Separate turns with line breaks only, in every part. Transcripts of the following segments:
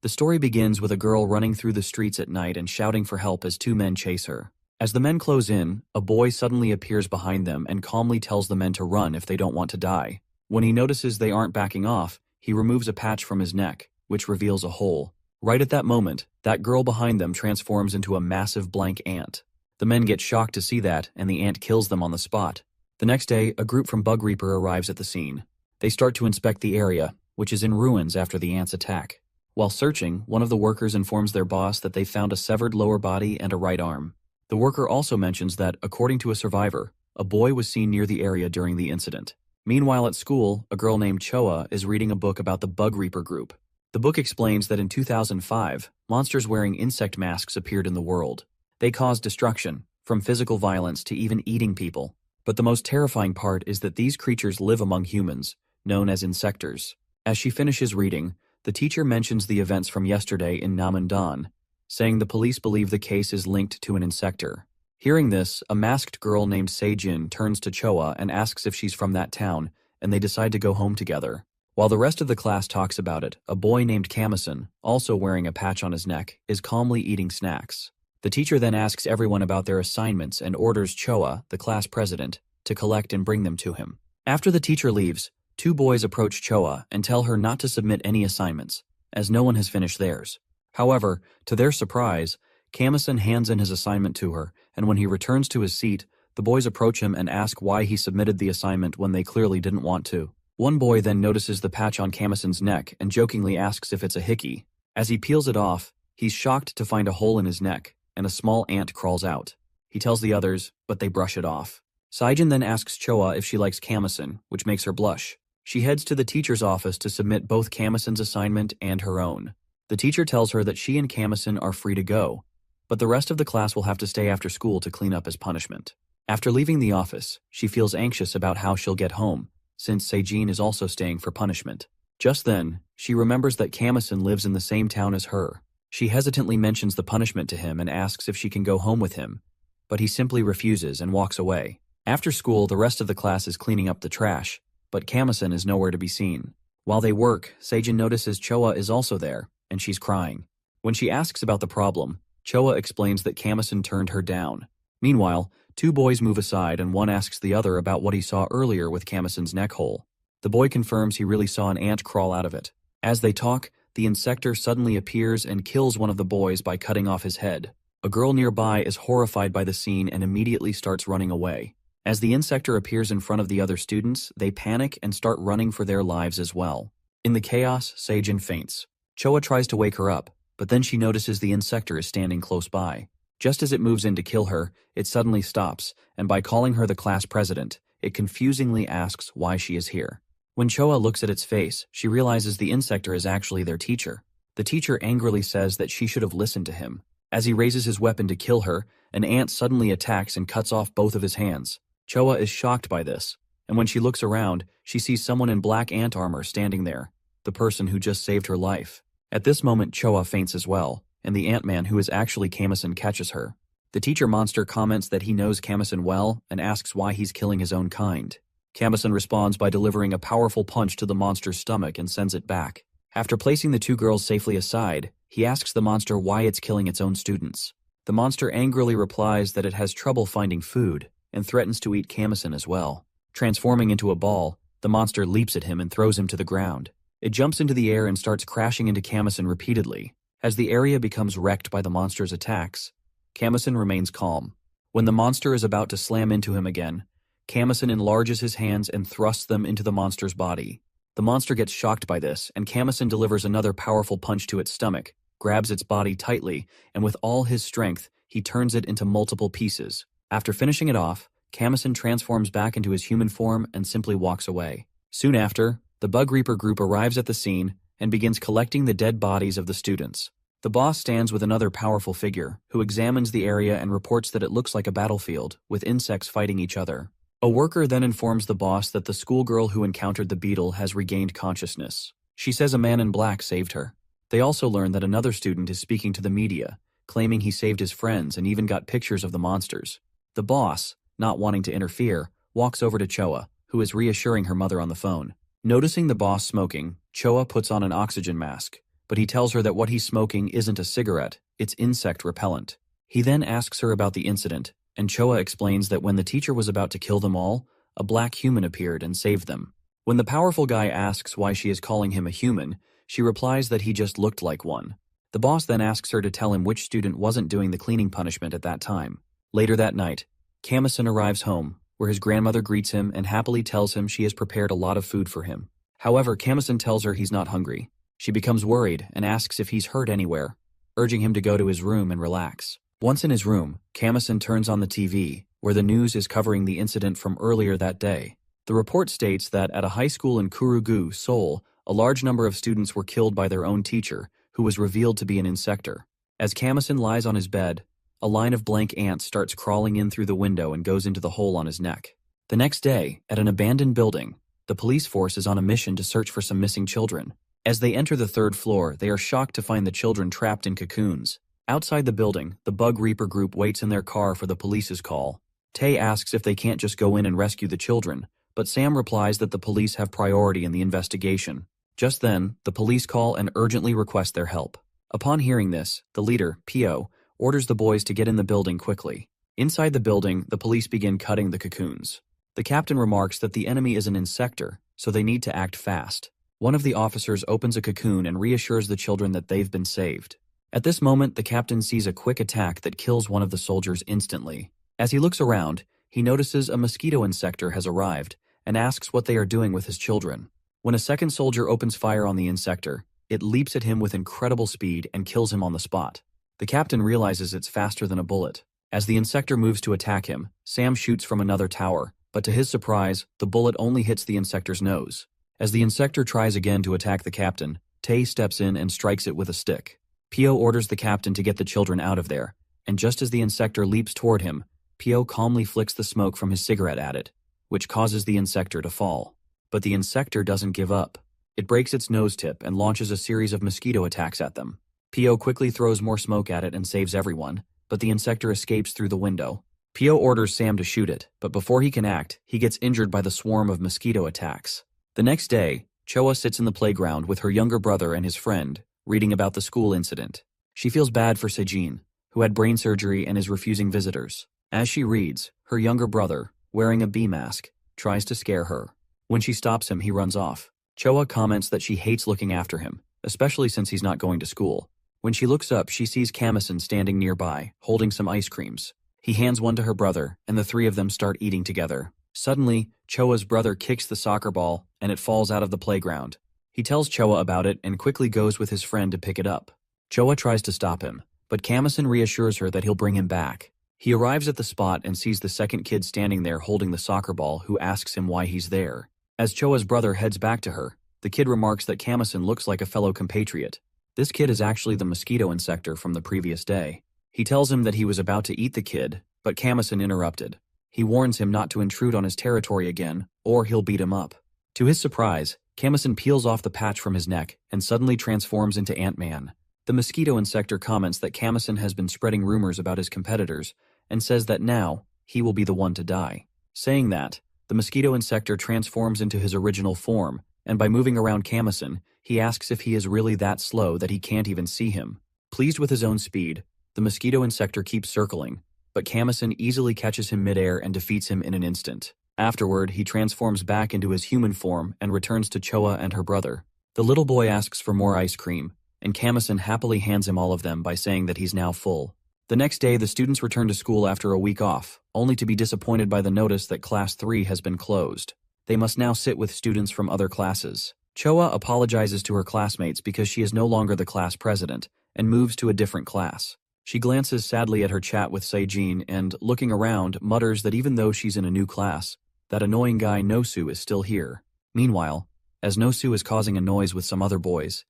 The story begins with a girl running through the streets at night and shouting for help as two men chase her. As the men close in, a boy suddenly appears behind them and calmly tells the men to run if they don't want to die. When he notices they aren't backing off, he removes a patch from his neck, which reveals a hole. Right at that moment, that girl behind them transforms into a massive blank ant. The men get shocked to see that, and the ant kills them on the spot. The next day, a group from Bugreaper arrives at the scene. They start to inspect the area, which is in ruins after the ant's attack. While searching, one of the workers informs their boss that they found a severed lower body and a right arm. The worker also mentions that, according to a survivor, a boy was seen near the area during the incident. Meanwhile at school, a girl named Choa is reading a book about the Bugreaper group. The book explains that in 2005, monsters wearing insect masks appeared in the world. They caused destruction, from physical violence to even eating people. But the most terrifying part is that these creatures live among humans, known as insectors. As she finishes reading, the teacher mentions the events from yesterday in Namandan, saying the police believe the case is linked to an insector. Hearing this, a masked girl named Sa-jin turns to Choa and asks if she's from that town, and they decide to go home together. While the rest of the class talks about it, a boy named Camison, also wearing a patch on his neck, is calmly eating snacks. The teacher then asks everyone about their assignments and orders Choa, the class president, to collect and bring them to him. After the teacher leaves, two boys approach Choa and tell her not to submit any assignments, as no one has finished theirs. However, to their surprise, Camison hands in his assignment to her, and when he returns to his seat, the boys approach him and ask why he submitted the assignment when they clearly didn't want to. One boy then notices the patch on Camison's neck and jokingly asks if it's a hickey. As he peels it off, he's shocked to find a hole in his neck, and a small ant crawls out. He tells the others, but they brush it off. Sa-jin then asks Choa if she likes Camison, which makes her blush. She heads to the teacher's office to submit both Camison's assignment and her own. The teacher tells her that she and Camison are free to go, but the rest of the class will have to stay after school to clean up as punishment. After leaving the office, she feels anxious about how she'll get home, since Sa-jin is also staying for punishment. Just then, she remembers that Camison lives in the same town as her. She hesitantly mentions the punishment to him and asks if she can go home with him, but he simply refuses and walks away. After school, the rest of the class is cleaning up the trash, but Camison is nowhere to be seen. While they work, Sa-jin notices Choa is also there, and she's crying. When she asks about the problem, Choa explains that Camison turned her down. Meanwhile, two boys move aside and one asks the other about what he saw earlier with Camison's neck hole. The boy confirms he really saw an ant crawl out of it. As they talk, the Insector suddenly appears and kills one of the boys by cutting off his head. A girl nearby is horrified by the scene and immediately starts running away. As the Insector appears in front of the other students, they panic and start running for their lives as well. In the chaos, Sa-jin faints. Choa tries to wake her up, but then she notices the Insector is standing close by. Just as it moves in to kill her, it suddenly stops, and by calling her the class president, it confusingly asks why she is here. When Choa looks at its face, she realizes the Insector is actually their teacher. The teacher angrily says that she should have listened to him. As he raises his weapon to kill her, an ant suddenly attacks and cuts off both of his hands. Choa is shocked by this, and when she looks around, she sees someone in black ant armor standing there, the person who just saved her life. At this moment, Choa faints as well, and the Ant-Man, who is actually Camison, catches her. The teacher monster comments that he knows Camison well and asks why he's killing his own kind. Camison responds by delivering a powerful punch to the monster's stomach and sends it back. After placing the two girls safely aside, he asks the monster why it's killing its own students. The monster angrily replies that it has trouble finding food and threatens to eat Camison as well. Transforming into a ball, the monster leaps at him and throws him to the ground. It jumps into the air and starts crashing into Camison repeatedly. As the area becomes wrecked by the monster's attacks, Camison remains calm. When the monster is about to slam into him again, Camison enlarges his hands and thrusts them into the monster's body. The monster gets shocked by this, and Camison delivers another powerful punch to its stomach, grabs its body tightly, and with all his strength, he turns it into multiple pieces. After finishing it off, Camison transforms back into his human form and simply walks away. Soon after, the Bugreaper group arrives at the scene and begins collecting the dead bodies of the students. The boss stands with another powerful figure, who examines the area and reports that it looks like a battlefield, with insects fighting each other. A worker then informs the boss that the schoolgirl who encountered the beetle has regained consciousness. She says a man in black saved her. They also learn that another student is speaking to the media, claiming he saved his friends and even got pictures of the monsters. The boss, not wanting to interfere, walks over to Choa, who is reassuring her mother on the phone. Noticing the boss smoking, Choa puts on an oxygen mask, but he tells her that what he's smoking isn't a cigarette, it's insect repellent. He then asks her about the incident, and Choa explains that when the teacher was about to kill them all, a black human appeared and saved them. When the powerful guy asks why she is calling him a human, she replies that he just looked like one. The boss then asks her to tell him which student wasn't doing the cleaning punishment at that time. Later that night, Camison arrives home, where his grandmother greets him and happily tells him she has prepared a lot of food for him. However, Camison tells her he's not hungry. She becomes worried and asks if he's hurt anywhere, urging him to go to his room and relax. Once in his room, Camison turns on the TV, where the news is covering the incident from earlier that day. The report states that at a high school in Kurugu, Seoul, a large number of students were killed by their own teacher, who was revealed to be an insector. As Camison lies on his bed, a line of blank ants starts crawling in through the window and goes into the hole on his neck. The next day, at an abandoned building, the police force is on a mission to search for some missing children. As they enter the third floor, they are shocked to find the children trapped in cocoons. Outside the building, the Bugreaper group waits in their car for the police's call. Tae asks if they can't just go in and rescue the children, but Sam replies that the police have priority in the investigation. Just then, the police call and urgently request their help. Upon hearing this, the leader, Pio, orders the boys to get in the building quickly. Inside the building, the police begin cutting the cocoons. The captain remarks that the enemy is an insector, so they need to act fast. One of the officers opens a cocoon and reassures the children that they've been saved. At this moment, the captain sees a quick attack that kills one of the soldiers instantly. As he looks around, he notices a mosquito insector has arrived and asks what they are doing with his children. When a second soldier opens fire on the insector, it leaps at him with incredible speed and kills him on the spot. The captain realizes it's faster than a bullet. As the insector moves to attack him, Sam shoots from another tower, but to his surprise, the bullet only hits the insector's nose. As the insector tries again to attack the captain, Tae steps in and strikes it with a stick. Pio orders the captain to get the children out of there, and just as the insector leaps toward him, Pio calmly flicks the smoke from his cigarette at it, which causes the insector to fall. But the insector doesn't give up. It breaks its nose tip and launches a series of mosquito attacks at them. Pio quickly throws more smoke at it and saves everyone, but the insector escapes through the window. Pio orders Sam to shoot it, but before he can act, he gets injured by the swarm of mosquito attacks. The next day, Choa sits in the playground with her younger brother and his friend, reading about the school incident. She feels bad for Sa-jin, who had brain surgery and is refusing visitors. As she reads, her younger brother, wearing a bee mask, tries to scare her. When she stops him, he runs off. Choa comments that she hates looking after him, especially since he's not going to school. When she looks up, she sees Camison standing nearby, holding some ice creams. He hands one to her brother, and the three of them start eating together. Suddenly, Choa's brother kicks the soccer ball, and it falls out of the playground. He tells Choa about it and quickly goes with his friend to pick it up. Choa tries to stop him, but Camison reassures her that he'll bring him back. He arrives at the spot and sees the second kid standing there holding the soccer ball, who asks him why he's there. As Choa's brother heads back to her, the kid remarks that Camison looks like a fellow compatriot. This kid is actually the mosquito insector from the previous day. He tells him that he was about to eat the kid, but Camison interrupted. He warns him not to intrude on his territory again, or he'll beat him up. To his surprise, Camison peels off the patch from his neck and suddenly transforms into Ant-Man. The mosquito insector comments that Camison has been spreading rumors about his competitors and says that now, he will be the one to die. Saying that, the mosquito insector transforms into his original form, and by moving around Camison, he asks if he is really that slow that he can't even see him. Pleased with his own speed, the mosquito insector keeps circling, but Camison easily catches him midair and defeats him in an instant. Afterward, he transforms back into his human form and returns to Choa and her brother. The little boy asks for more ice cream, and Camison happily hands him all of them by saying that he's now full. The next day, the students return to school after a week off, only to be disappointed by the notice that Class 3 has been closed. They must now sit with students from other classes. Choa apologizes to her classmates because she is no longer the class president and moves to a different class. She glances sadly at her chat with Sa-jin and, looking around, mutters that even though she's in a new class, that annoying guy Nosu is still here. Meanwhile, as Nosu is causing a noise with some other boys,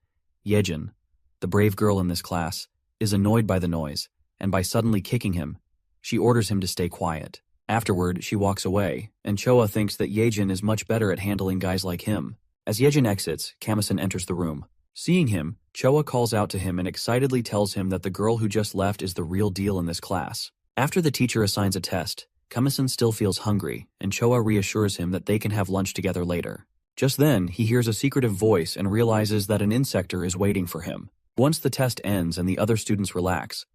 Yedjin, the brave girl in this class, is annoyed by the noise, and by suddenly kicking him, she orders him to stay quiet. Afterward, she walks away, and Choa thinks that Yedjin is much better at handling guys like him. As Yedjin exits, Camison enters the room. Seeing him, Choa calls out to him and excitedly tells him that the girl who just left is the real deal in this class. After the teacher assigns a test, Camison still feels hungry, and Choa reassures him that they can have lunch together later. Just then, he hears a secretive voice and realizes that an Insector is waiting for him. Once the test ends and the other students relax,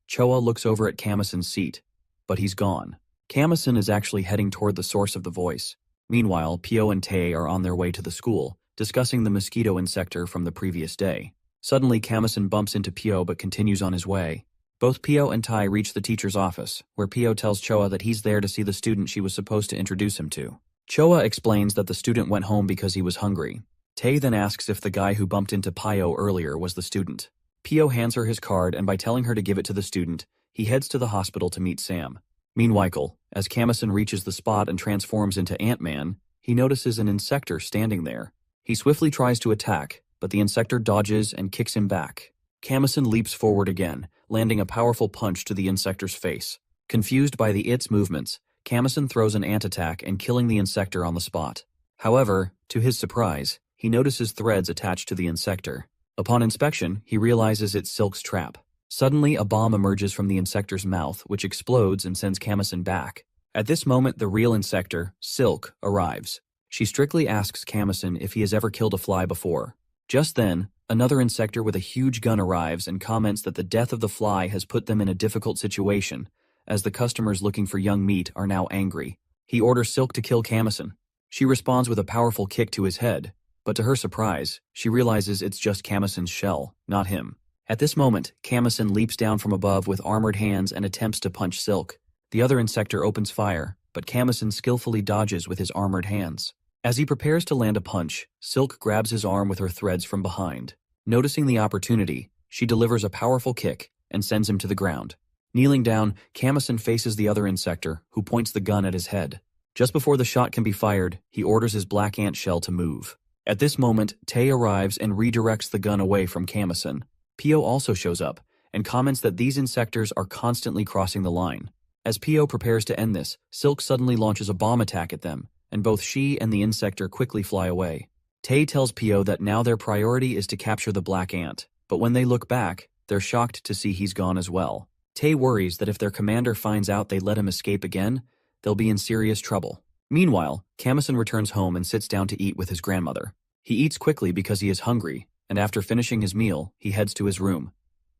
Choa looks over at Camison's seat, but he's gone. Camison is actually heading toward the source of the voice. Meanwhile, Pio and Tae are on their way to the school, discussing the mosquito Insector from the previous day. Suddenly, Camison bumps into Pio but continues on his way. Both Pio and Tai reach the teacher's office, where Pio tells Choa that he's there to see the student she was supposed to introduce him to. Choa explains that the student went home because he was hungry. Tae then asks if the guy who bumped into Pio earlier was the student. Pio hands her his card, and by telling her to give it to the student, he heads to the hospital to meet Sam. Meanwhile, as Camison reaches the spot and transforms into Ant-Man, he notices an Insector standing there. He swiftly tries to attack, but the Insector dodges and kicks him back. Camison leaps forward again, landing a powerful punch to the Insector's face. Confused by its movements, Camison throws an ant attack and killing the Insector on the spot. However, to his surprise, he notices threads attached to the Insector. Upon inspection, he realizes it's Silk's trap. Suddenly, a bomb emerges from the Insector's mouth, which explodes and sends Camison back. At this moment, the real Insector, Silk, arrives. She strictly asks Camison if he has ever killed a fly before. Just then, another Insector with a huge gun arrives and comments that the death of the fly has put them in a difficult situation, as the customers looking for young meat are now angry. He orders Silk to kill Camison. She responds with a powerful kick to his head, but to her surprise, she realizes it's just Camison's shell, not him. At this moment, Camison leaps down from above with armored hands and attempts to punch Silk. The other Insector opens fire, but Camison skillfully dodges with his armored hands. As he prepares to land a punch, Silk grabs his arm with her threads from behind. Noticing the opportunity, she delivers a powerful kick and sends him to the ground. Kneeling down, Camison faces the other Insector, who points the gun at his head. Just before the shot can be fired, he orders his black ant shell to move. At this moment, Tae arrives and redirects the gun away from Camison. Pio also shows up, and comments that these Insectors are constantly crossing the line. As Pio prepares to end this, Silk suddenly launches a bomb attack at them, and both she and the Insector quickly fly away. Tae tells Pio that now their priority is to capture the black ant, but when they look back, they're shocked to see he's gone as well. Tae worries that if their commander finds out they let him escape again, they'll be in serious trouble. Meanwhile, Camison returns home and sits down to eat with his grandmother. He eats quickly because he is hungry, and after finishing his meal, he heads to his room.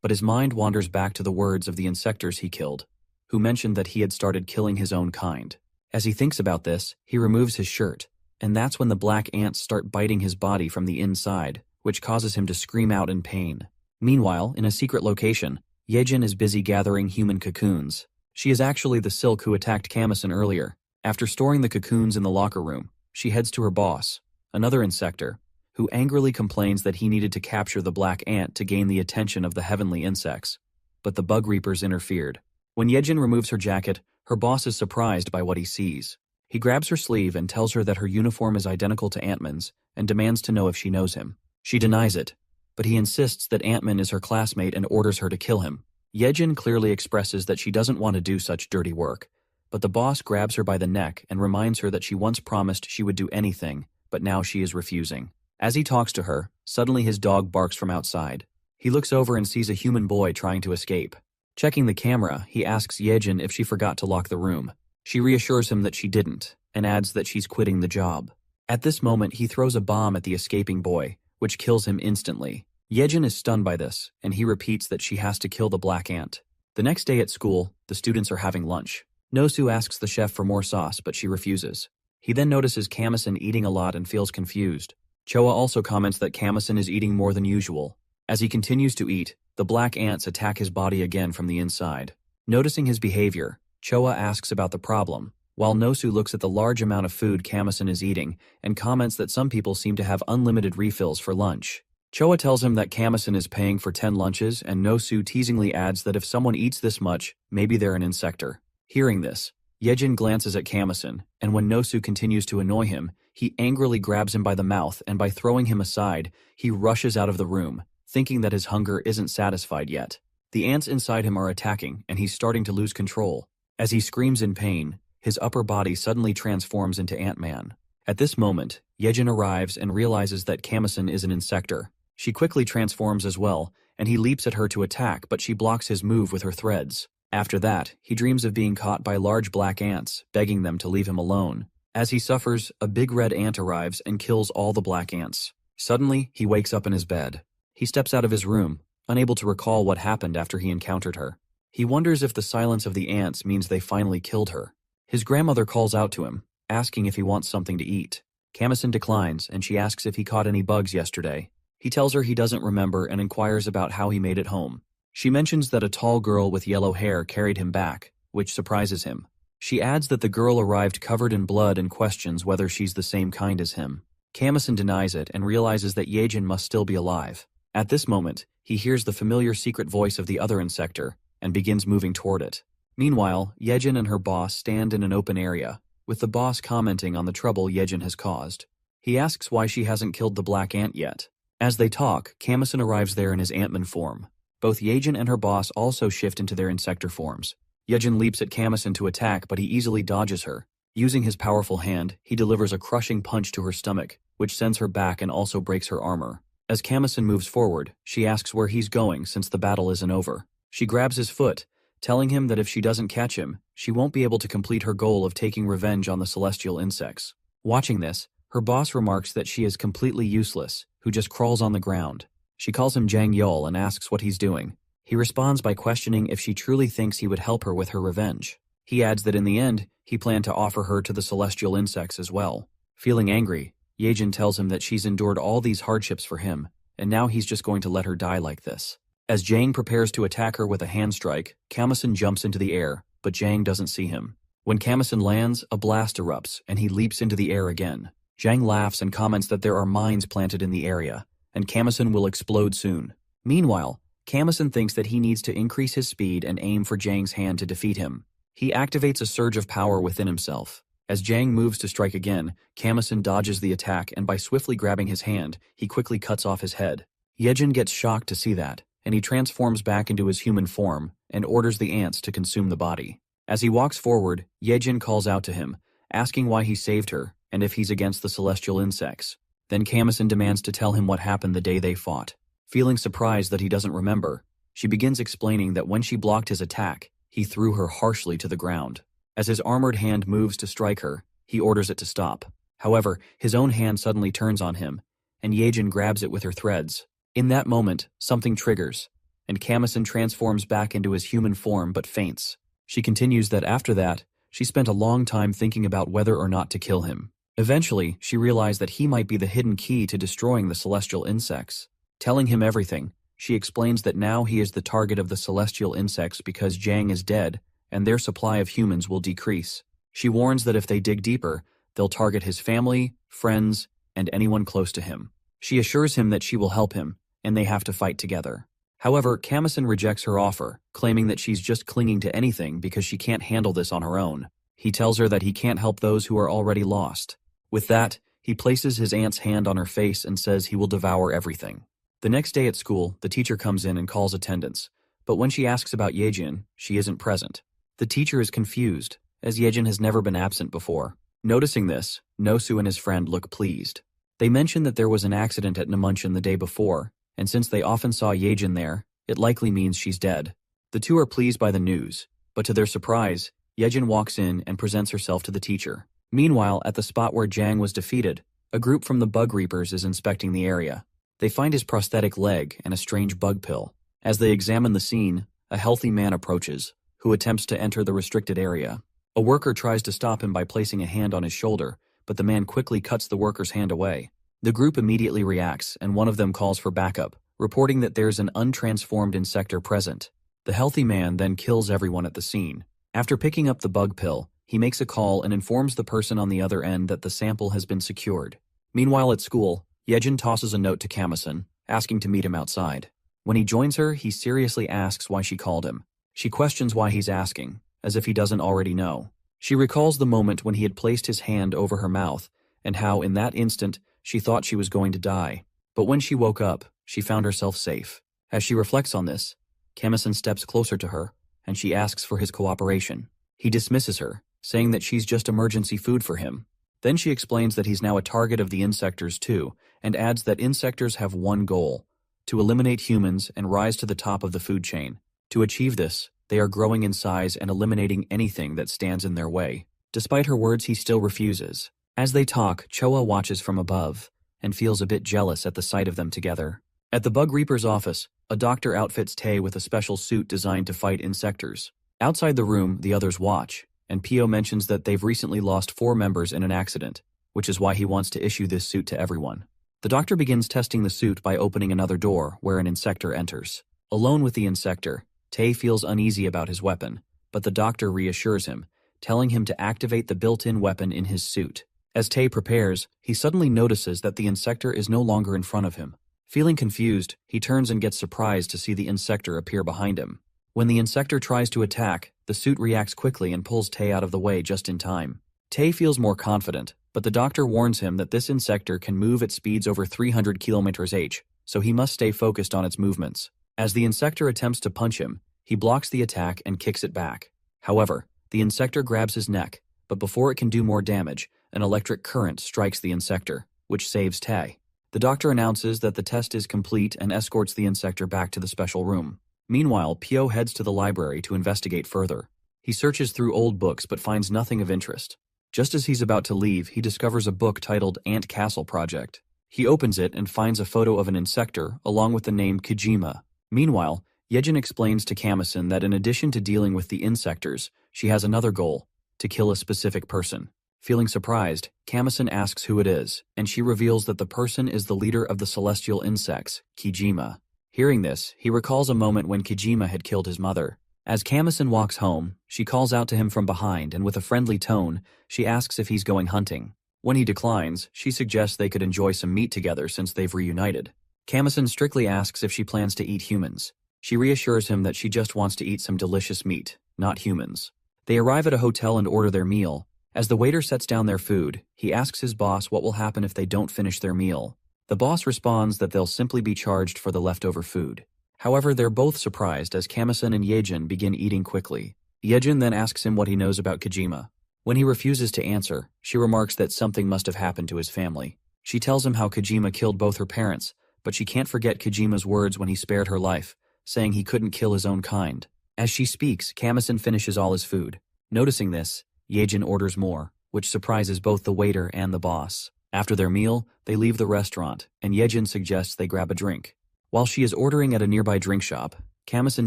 But his mind wanders back to the words of the Insectors he killed, who mentioned that he had started killing his own kind. As he thinks about this, he removes his shirt, and that's when the black ants start biting his body from the inside, which causes him to scream out in pain. Meanwhile, in a secret location, Yedjin is busy gathering human cocoons. She is actually the Silk who attacked Camison earlier. After storing the cocoons in the locker room, she heads to her boss, another Insector, who angrily complains that he needed to capture the black ant to gain the attention of the heavenly insects. But the Bugreapers interfered. When Yedjin removes her jacket, her boss is surprised by what he sees. He grabs her sleeve and tells her that her uniform is identical to Ant-Man's and demands to know if she knows him. She denies it, but he insists that Ant-Man is her classmate and orders her to kill him. Yedjin clearly expresses that she doesn't want to do such dirty work, but the boss grabs her by the neck and reminds her that she once promised she would do anything, but now she is refusing. As he talks to her, suddenly his dog barks from outside. He looks over and sees a human boy trying to escape. Checking the camera, he asks Yedjin if she forgot to lock the room. She reassures him that she didn't, and adds that she's quitting the job. At this moment, he throws a bomb at the escaping boy, which kills him instantly. Yedjin is stunned by this, and he repeats that she has to kill the black ant. The next day at school, the students are having lunch. Nosu asks the chef for more sauce, but she refuses. He then notices Camison eating a lot and feels confused. Choa also comments that Camison is eating more than usual. As he continues to eat, the black ants attack his body again from the inside. Noticing his behavior, Choa asks about the problem, while Nosu looks at the large amount of food Camison is eating and comments that some people seem to have unlimited refills for lunch. Choa tells him that Camison is paying for 10 lunches, and Nosu teasingly adds that if someone eats this much, maybe they're an Insector. Hearing this, Yedjin glances at Camison, and when Nosu continues to annoy him, he angrily grabs him by the mouth, and by throwing him aside, he rushes out of the room, thinking that his hunger isn't satisfied yet. The ants inside him are attacking, and he's starting to lose control. As he screams in pain, his upper body suddenly transforms into Ant-Man. At this moment, Yedjin arrives and realizes that Camison is an Insector. She quickly transforms as well, and he leaps at her to attack, but she blocks his move with her threads. After that, he dreams of being caught by large black ants, begging them to leave him alone. As he suffers, a big red ant arrives and kills all the black ants. Suddenly, he wakes up in his bed. He steps out of his room, unable to recall what happened after he encountered her. He wonders if the silence of the ants means they finally killed her. His grandmother calls out to him, asking if he wants something to eat. Camison declines, and she asks if he caught any bugs yesterday. He tells her he doesn't remember and inquires about how he made it home. She mentions that a tall girl with yellow hair carried him back, which surprises him. She adds that the girl arrived covered in blood and questions whether she's the same kind as him. Camison denies it and realizes that Yedjin must still be alive. At this moment, he hears the familiar secret voice of the other Insector and begins moving toward it. Meanwhile, Yedjin and her boss stand in an open area, with the boss commenting on the trouble Yedjin has caused. He asks why she hasn't killed the black ant yet. As they talk, Camison arrives there in his Ant-Man form. Both Yedjin and her boss also shift into their Insector forms. Yedjin leaps at Camison to attack, but he easily dodges her. Using his powerful hand, he delivers a crushing punch to her stomach, which sends her back and also breaks her armor. As Camison moves forward, she asks where he's going since the battle isn't over. She grabs his foot, telling him that if she doesn't catch him, she won't be able to complete her goal of taking revenge on the celestial insects. Watching this, her boss remarks that she is completely useless, who just crawls on the ground. She calls him Jang Yol and asks what he's doing. He responds by questioning if she truly thinks he would help her with her revenge. He adds that in the end, he planned to offer her to the celestial insects as well. Feeling angry, Yedjin tells him that she's endured all these hardships for him, and now he's just going to let her die like this. As Jang prepares to attack her with a hand strike, Camison jumps into the air, but Jang doesn't see him. When Camison lands, a blast erupts, and he leaps into the air again. Jang laughs and comments that there are mines planted in the area, and Camison will explode soon. Meanwhile, Camison thinks that he needs to increase his speed and aim for Jang's hand to defeat him. He activates a surge of power within himself. As Jang moves to strike again, Camison dodges the attack, and by swiftly grabbing his hand, he quickly cuts off his head. Yedjin gets shocked to see that, and he transforms back into his human form and orders the ants to consume the body. As he walks forward, Yedjin calls out to him, asking why he saved her and if he's against the celestial insects. Then Camison demands to tell him what happened the day they fought. Feeling surprised that he doesn't remember, she begins explaining that when she blocked his attack, he threw her harshly to the ground. As his armored hand moves to strike her, he orders it to stop. However, his own hand suddenly turns on him, and Yedjin grabs it with her threads. In that moment, something triggers, and Camison transforms back into his human form but faints. She continues that after that, she spent a long time thinking about whether or not to kill him. Eventually, she realized that he might be the hidden key to destroying the celestial insects. Telling him everything, she explains that now he is the target of the celestial insects because Jang is dead, and their supply of humans will decrease. She warns that if they dig deeper, they'll target his family, friends, and anyone close to him. She assures him that she will help him, and they have to fight together. However, Camison rejects her offer, claiming that she's just clinging to anything because she can't handle this on her own. He tells her that he can't help those who are already lost. With that, he places his aunt's hand on her face and says he will devour everything. The next day at school, the teacher comes in and calls attendance, but when she asks about Yedjin, she isn't present. The teacher is confused, as Yedjin has never been absent before. Noticing this, Nosu and his friend look pleased. They mention that there was an accident at Namuncheon the day before, and since they often saw Yedjin there, it likely means she's dead. The two are pleased by the news, but to their surprise, Yedjin walks in and presents herself to the teacher. Meanwhile, at the spot where Jang was defeated, a group from the Bugreapers is inspecting the area. They find his prosthetic leg and a strange bug pill. As they examine the scene, a healthy man approaches, who attempts to enter the restricted area. A worker tries to stop him by placing a hand on his shoulder, but the man quickly cuts the worker's hand away. The group immediately reacts, and one of them calls for backup, reporting that there's an untransformed insector present. The healthy man then kills everyone at the scene. After picking up the bug pill, he makes a call and informs the person on the other end that the sample has been secured. Meanwhile at school, Yedjin tosses a note to Camison, asking to meet him outside. When he joins her, he seriously asks why she called him. She questions why he's asking, as if he doesn't already know. She recalls the moment when he had placed his hand over her mouth, and how in that instant she thought she was going to die. But when she woke up, she found herself safe. As she reflects on this, Camison steps closer to her, and she asks for his cooperation. He dismisses her, saying that she's just emergency food for him. Then she explains that he's now a target of the Insectors too, and adds that Insectors have one goal: to eliminate humans and rise to the top of the food chain. To achieve this, they are growing in size and eliminating anything that stands in their way. Despite her words, he still refuses. As they talk, Choa watches from above and feels a bit jealous at the sight of them together. At the Bugreaper's office, a doctor outfits Tae with a special suit designed to fight insectors. Outside the room, the others watch, and Pio mentions that they've recently lost 4 members in an accident, which is why he wants to issue this suit to everyone. The doctor begins testing the suit by opening another door where an Insector enters. Alone with the Insector, Tae feels uneasy about his weapon, but the doctor reassures him, telling him to activate the built-in weapon in his suit. As Tae prepares, he suddenly notices that the Insector is no longer in front of him. Feeling confused, he turns and gets surprised to see the Insector appear behind him. When the Insector tries to attack, the suit reacts quickly and pulls Tae out of the way just in time. Tae feels more confident, but the doctor warns him that this Insector can move at speeds over 300 km/h, so he must stay focused on its movements. As the Insector attempts to punch him, he blocks the attack and kicks it back. However, the Insector grabs his neck, but before it can do more damage, an electric current strikes the Insector, which saves Tae. The doctor announces that the test is complete and escorts the Insector back to the special room. Meanwhile, Pio heads to the library to investigate further. He searches through old books but finds nothing of interest. Just as he's about to leave, he discovers a book titled Ant Castle Project. He opens it and finds a photo of an Insector along with the name Kojima. Meanwhile, Yedjin explains to Camison that in addition to dealing with the insectors, she has another goal: to kill a specific person. Feeling surprised, Camison asks who it is, and she reveals that the person is the leader of the celestial insects, Kojima. Hearing this, he recalls a moment when Kojima had killed his mother. As Camison walks home, she calls out to him from behind, and with a friendly tone, she asks if he's going hunting. When he declines, she suggests they could enjoy some meat together since they've reunited. Camison strictly asks if she plans to eat humans. She reassures him that she just wants to eat some delicious meat, not humans. They arrive at a hotel and order their meal. As the waiter sets down their food, he asks his boss what will happen if they don't finish their meal. The boss responds that they'll simply be charged for the leftover food. However, they're both surprised as Camison and Yedjin begin eating quickly. Yedjin then asks him what he knows about Kojima. When he refuses to answer, she remarks that something must have happened to his family. She tells him how Kojima killed both her parents, but she can't forget Kojima's words when he spared her life, saying he couldn't kill his own kind. As she speaks, Camison finishes all his food. Noticing this, Yedjin orders more, which surprises both the waiter and the boss. After their meal, they leave the restaurant, and Yedjin suggests they grab a drink. While she is ordering at a nearby drink shop, Camison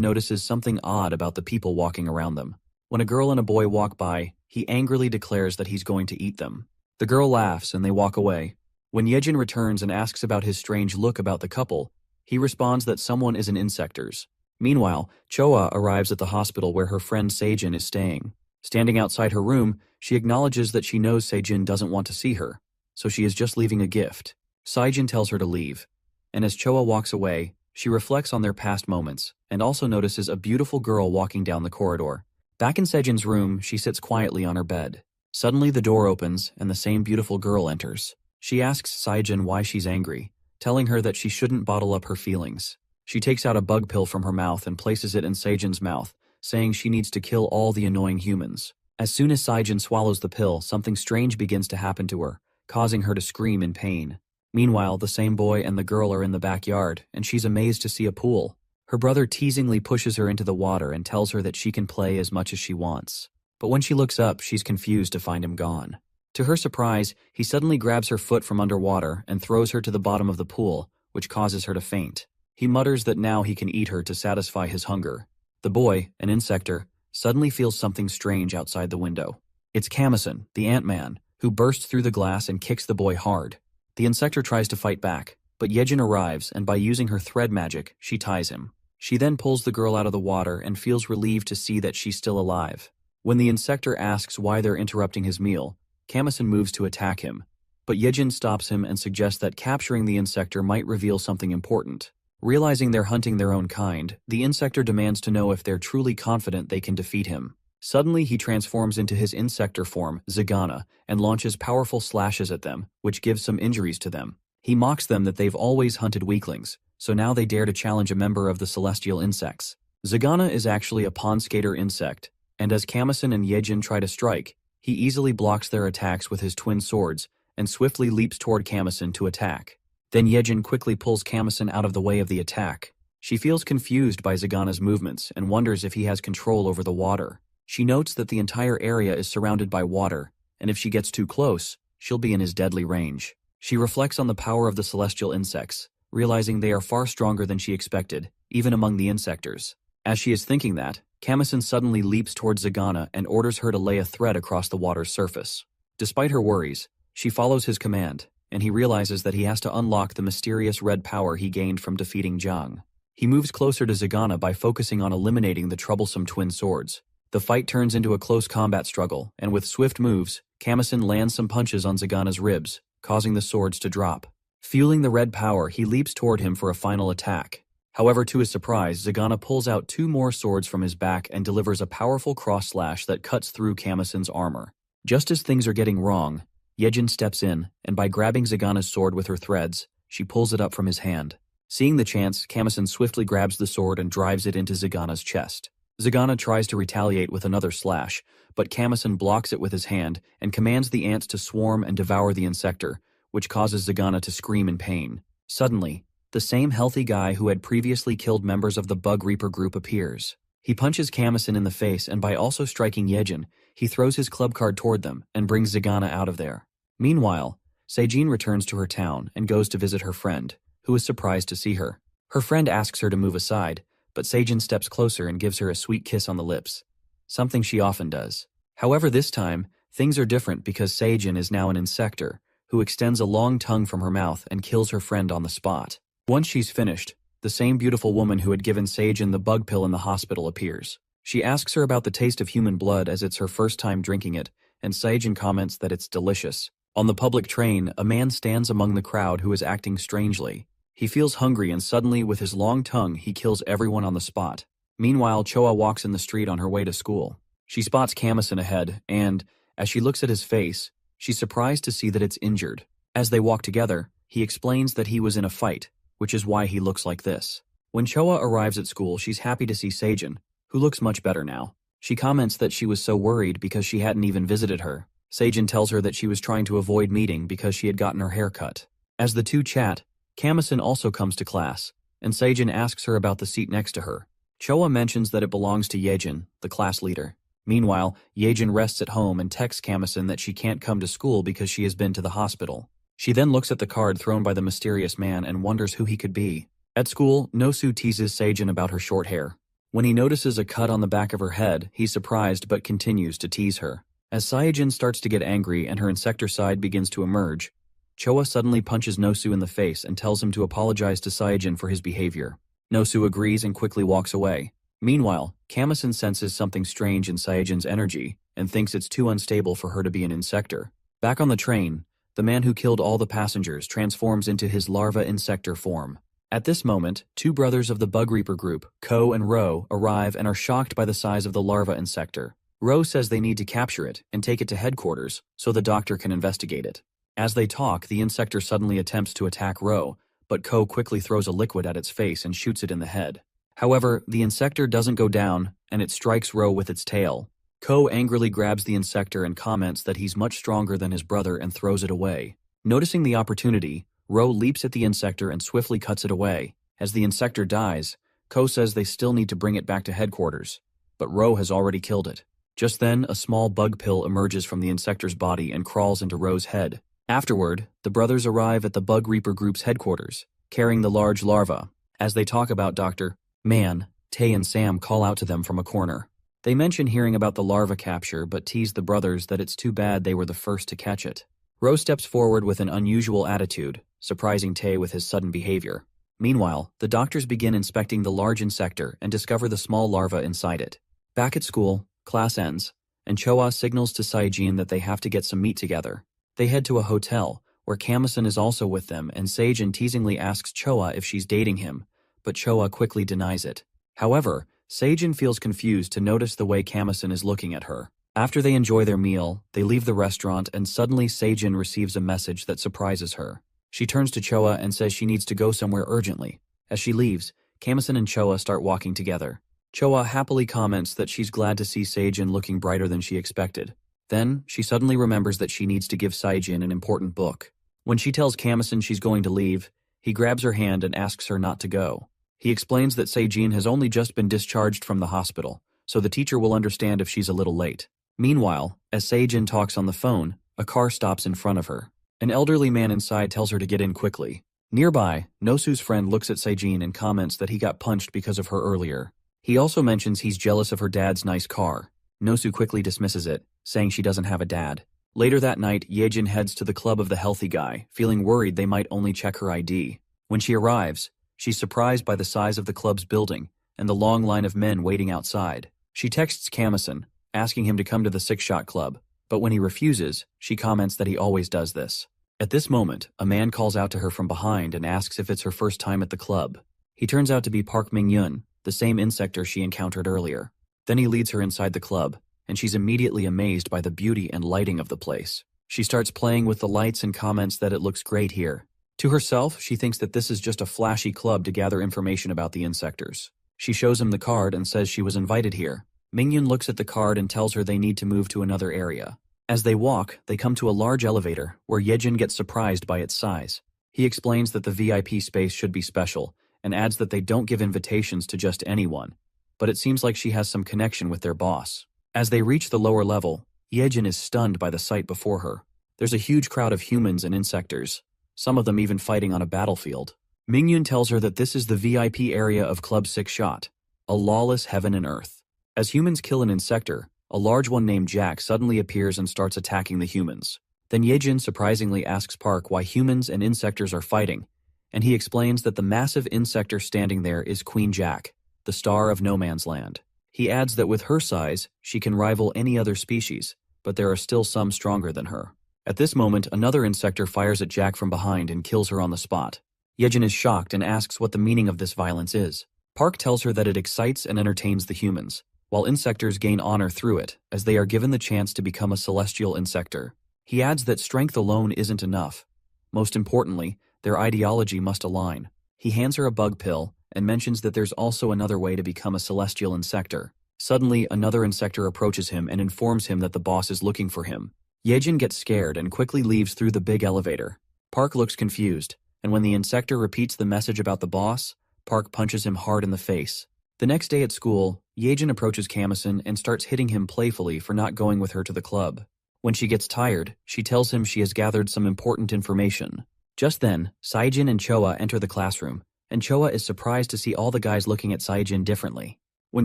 notices something odd about the people walking around them. When a girl and a boy walk by, he angrily declares that he's going to eat them. The girl laughs and they walk away. When Yedjin returns and asks about his strange look about the couple, he responds that someone is an Insector's. Meanwhile, Choa arrives at the hospital where her friend Sa-jin is staying. Standing outside her room, she acknowledges that she knows Sa-jin doesn't want to see her, so she is just leaving a gift. Sa-jin tells her to leave, and as Choa walks away, she reflects on their past moments and also notices a beautiful girl walking down the corridor. Back in Sa-jin's room, she sits quietly on her bed. Suddenly the door opens and the same beautiful girl enters. She asks Sa-jin why she's angry, telling her that she shouldn't bottle up her feelings. She takes out a bug pill from her mouth and places it in Sa-jin's mouth, saying she needs to kill all the annoying humans. As soon as Sa-jin swallows the pill, something strange begins to happen to her, causing her to scream in pain. Meanwhile, the same boy and the girl are in the backyard, and she's amazed to see a pool. Her brother teasingly pushes her into the water and tells her that she can play as much as she wants. But when she looks up, she's confused to find him gone. To her surprise, he suddenly grabs her foot from underwater and throws her to the bottom of the pool, which causes her to faint. He mutters that now he can eat her to satisfy his hunger. The boy, an Insector, suddenly feels something strange outside the window. It's Camison, the Ant-Man, who bursts through the glass and kicks the boy hard. The Insector tries to fight back, but Yedjin arrives and by using her thread magic, she ties him. She then pulls the girl out of the water and feels relieved to see that she's still alive. When the Insector asks why they're interrupting his meal, Camison moves to attack him, but Yedjin stops him and suggests that capturing the Insector might reveal something important. Realizing they're hunting their own kind, the Insector demands to know if they're truly confident they can defeat him. Suddenly, he transforms into his Insector form, Zagana, and launches powerful slashes at them, which gives some injuries to them. He mocks them that they've always hunted weaklings, so now they dare to challenge a member of the celestial insects. Zagana is actually a pawn skater insect, and as Camison and Yedjin try to strike, he easily blocks their attacks with his twin swords and swiftly leaps toward Camison to attack. Then Yedjin quickly pulls Camison out of the way of the attack. She feels confused by Zagana's movements and wonders if he has control over the water. She notes that the entire area is surrounded by water, and if she gets too close, she'll be in his deadly range. She reflects on the power of the celestial insects, realizing they are far stronger than she expected, even among the insectors. As she is thinking that, Camison suddenly leaps towards Zagana and orders her to lay a thread across the water's surface. Despite her worries, she follows his command, and he realizes that he has to unlock the mysterious red power he gained from defeating Jang. He moves closer to Zagana by focusing on eliminating the troublesome twin swords. The fight turns into a close combat struggle, and with swift moves, Camison lands some punches on Zagana's ribs, causing the swords to drop. Fueling the red power, he leaps toward him for a final attack. However, to his surprise, Zagana pulls out 2 more swords from his back and delivers a powerful cross-slash that cuts through Camison's armor. Just as things are getting wrong, Yedjin steps in, and by grabbing Zagana's sword with her threads, she pulls it up from his hand. Seeing the chance, Camison swiftly grabs the sword and drives it into Zagana's chest. Zagana tries to retaliate with another slash, but Camison blocks it with his hand and commands the ants to swarm and devour the Insector, which causes Zagana to scream in pain. Suddenly, the same healthy guy who had previously killed members of the Bugreaper group appears. He punches Camison in the face, and by also striking Yedjin, he throws his club card toward them and brings Zagana out of there. Meanwhile, Sa-jin returns to her town and goes to visit her friend, who is surprised to see her. Her friend asks her to move aside, but Sa-jin steps closer and gives her a sweet kiss on the lips, something she often does. However, this time, things are different because Sa-jin is now an Insector, who extends a long tongue from her mouth and kills her friend on the spot. Once she's finished, the same beautiful woman who had given Sa-jin the bug pill in the hospital appears. She asks her about the taste of human blood as it's her first time drinking it, and Sa-jin comments that it's delicious. On the public train, a man stands among the crowd who is acting strangely. He feels hungry and suddenly, with his long tongue, he kills everyone on the spot. Meanwhile, Choa walks in the street on her way to school. She spots Camison ahead, and, as she looks at his face, she's surprised to see that it's injured. As they walk together, he explains that he was in a fight, which is why he looks like this. When Choa arrives at school, she's happy to see Sa-jin, who looks much better now. She comments that she was so worried because she hadn't even visited her. Sa-jin tells her that she was trying to avoid meeting because she had gotten her hair cut. As the two chat, Camison also comes to class, and Sa-jin asks her about the seat next to her. Choa mentions that it belongs to Yedjin, the class leader. Meanwhile, Yedjin rests at home and texts Camison that she can't come to school because she has been to the hospital. She then looks at the card thrown by the mysterious man and wonders who he could be. At school, Nosu teases Sa-jin about her short hair. When he notices a cut on the back of her head, he's surprised but continues to tease her. As Sa-jin starts to get angry and her Insector side begins to emerge, Choa suddenly punches Nosu in the face and tells him to apologize to Sa-jin for his behavior. Nosu agrees and quickly walks away. Meanwhile, Camison senses something strange in Sa-jin's energy and thinks it's too unstable for her to be an Insector. Back on the train, the man who killed all the passengers transforms into his larva Insector form. At this moment, 2 brothers of the Bugreaper group, Ko and Ro, arrive and are shocked by the size of the larva Insector. Ro says they need to capture it and take it to headquarters so the doctor can investigate it. As they talk, the Insector suddenly attempts to attack Ro, but Ko quickly throws a liquid at its face and shoots it in the head. However, the Insector doesn't go down, and it strikes Ro with its tail. Ko angrily grabs the Insector and comments that he's much stronger than his brother and throws it away. Noticing the opportunity, Ro leaps at the Insector and swiftly cuts it away. As the Insector dies, Ko says they still need to bring it back to headquarters, but Ro has already killed it. Just then, a small bug pill emerges from the Insector's body and crawls into Ro's head. Afterward, the brothers arrive at the Bugreaper group's headquarters, carrying the large larva. As they talk about Dr. Man, Tae and Sam call out to them from a corner. They mention hearing about the larva capture but tease the brothers that it's too bad they were the first to catch it. Ro steps forward with an unusual attitude, surprising Tae with his sudden behavior. Meanwhile, the doctors begin inspecting the large Insector and discover the small larva inside it. Back at school, class ends, and Choa signals to Sa-jin that they have to get some meat together. They head to a hotel, where Camison is also with them, and Sa-jin teasingly asks Choa if she's dating him, but Choa quickly denies it. However, Sa-jin feels confused to notice the way Camison is looking at her. After they enjoy their meal, they leave the restaurant and suddenly Sa-jin receives a message that surprises her. She turns to Choa and says she needs to go somewhere urgently. As she leaves, Camison and Choa start walking together. Choa happily comments that she's glad to see Sa-jin looking brighter than she expected. Then, she suddenly remembers that she needs to give Sa-jin an important book. When she tells Camison she's going to leave, he grabs her hand and asks her not to go. He explains that Sa-jin has only just been discharged from the hospital, so the teacher will understand if she's a little late. Meanwhile, as Sa-jin talks on the phone, a car stops in front of her. An elderly man inside tells her to get in quickly. Nearby, Nosu's friend looks at Sa-jin and comments that he got punched because of her earlier. He also mentions he's jealous of her dad's nice car. Nosu quickly dismisses it, saying she doesn't have a dad. Later that night, Yedjin heads to the club of the healthy guy, feeling worried they might only check her ID. When she arrives, she's surprised by the size of the club's building and the long line of men waiting outside. She texts Camison, asking him to come to the six-shot club, but when he refuses, she comments that he always does this. At this moment, a man calls out to her from behind and asks if it's her first time at the club. He turns out to be Park Mingyun, the same Insector she encountered earlier. Then he leads her inside the club, and she's immediately amazed by the beauty and lighting of the place. She starts playing with the lights and comments that it looks great here. To herself, she thinks that this is just a flashy club to gather information about the Insectors. She shows him the card and says she was invited here. Mingyun looks at the card and tells her they need to move to another area. As they walk, they come to a large elevator, where Yedjin gets surprised by its size. He explains that the VIP space should be special, and adds that they don't give invitations to just anyone, but it seems like she has some connection with their boss. As they reach the lower level, Yedjin is stunned by the sight before her. There's a huge crowd of humans and Insectors, some of them even fighting on a battlefield. Mingyun tells her that this is the VIP area of Club Six Shot, a lawless heaven and earth. As humans kill an Insector, a large one named Jack suddenly appears and starts attacking the humans. Then Yedjin surprisingly asks Park why humans and Insectors are fighting, and he explains that the massive Insector standing there is Queen Jack, the star of No Man's Land. He adds that with her size, she can rival any other species, but there are still some stronger than her. At this moment, another Insector fires at Jack from behind and kills her on the spot. Yedjin is shocked and asks what the meaning of this violence is. Park tells her that it excites and entertains the humans, while Insectors gain honor through it, as they are given the chance to become a celestial Insector. He adds that strength alone isn't enough. Most importantly, their ideology must align. He hands her a bug pill and mentions that there's also another way to become a celestial Insector. Suddenly, another Insector approaches him and informs him that the boss is looking for him. Yedjin gets scared and quickly leaves through the big elevator. Park looks confused, and when the Insector repeats the message about the boss, Park punches him hard in the face. The next day at school, Yedjin approaches Camison and starts hitting him playfully for not going with her to the club. When she gets tired, she tells him she has gathered some important information. Just then, Sa-jin and Choa enter the classroom, and Choa is surprised to see all the guys looking at Sa-jin differently. When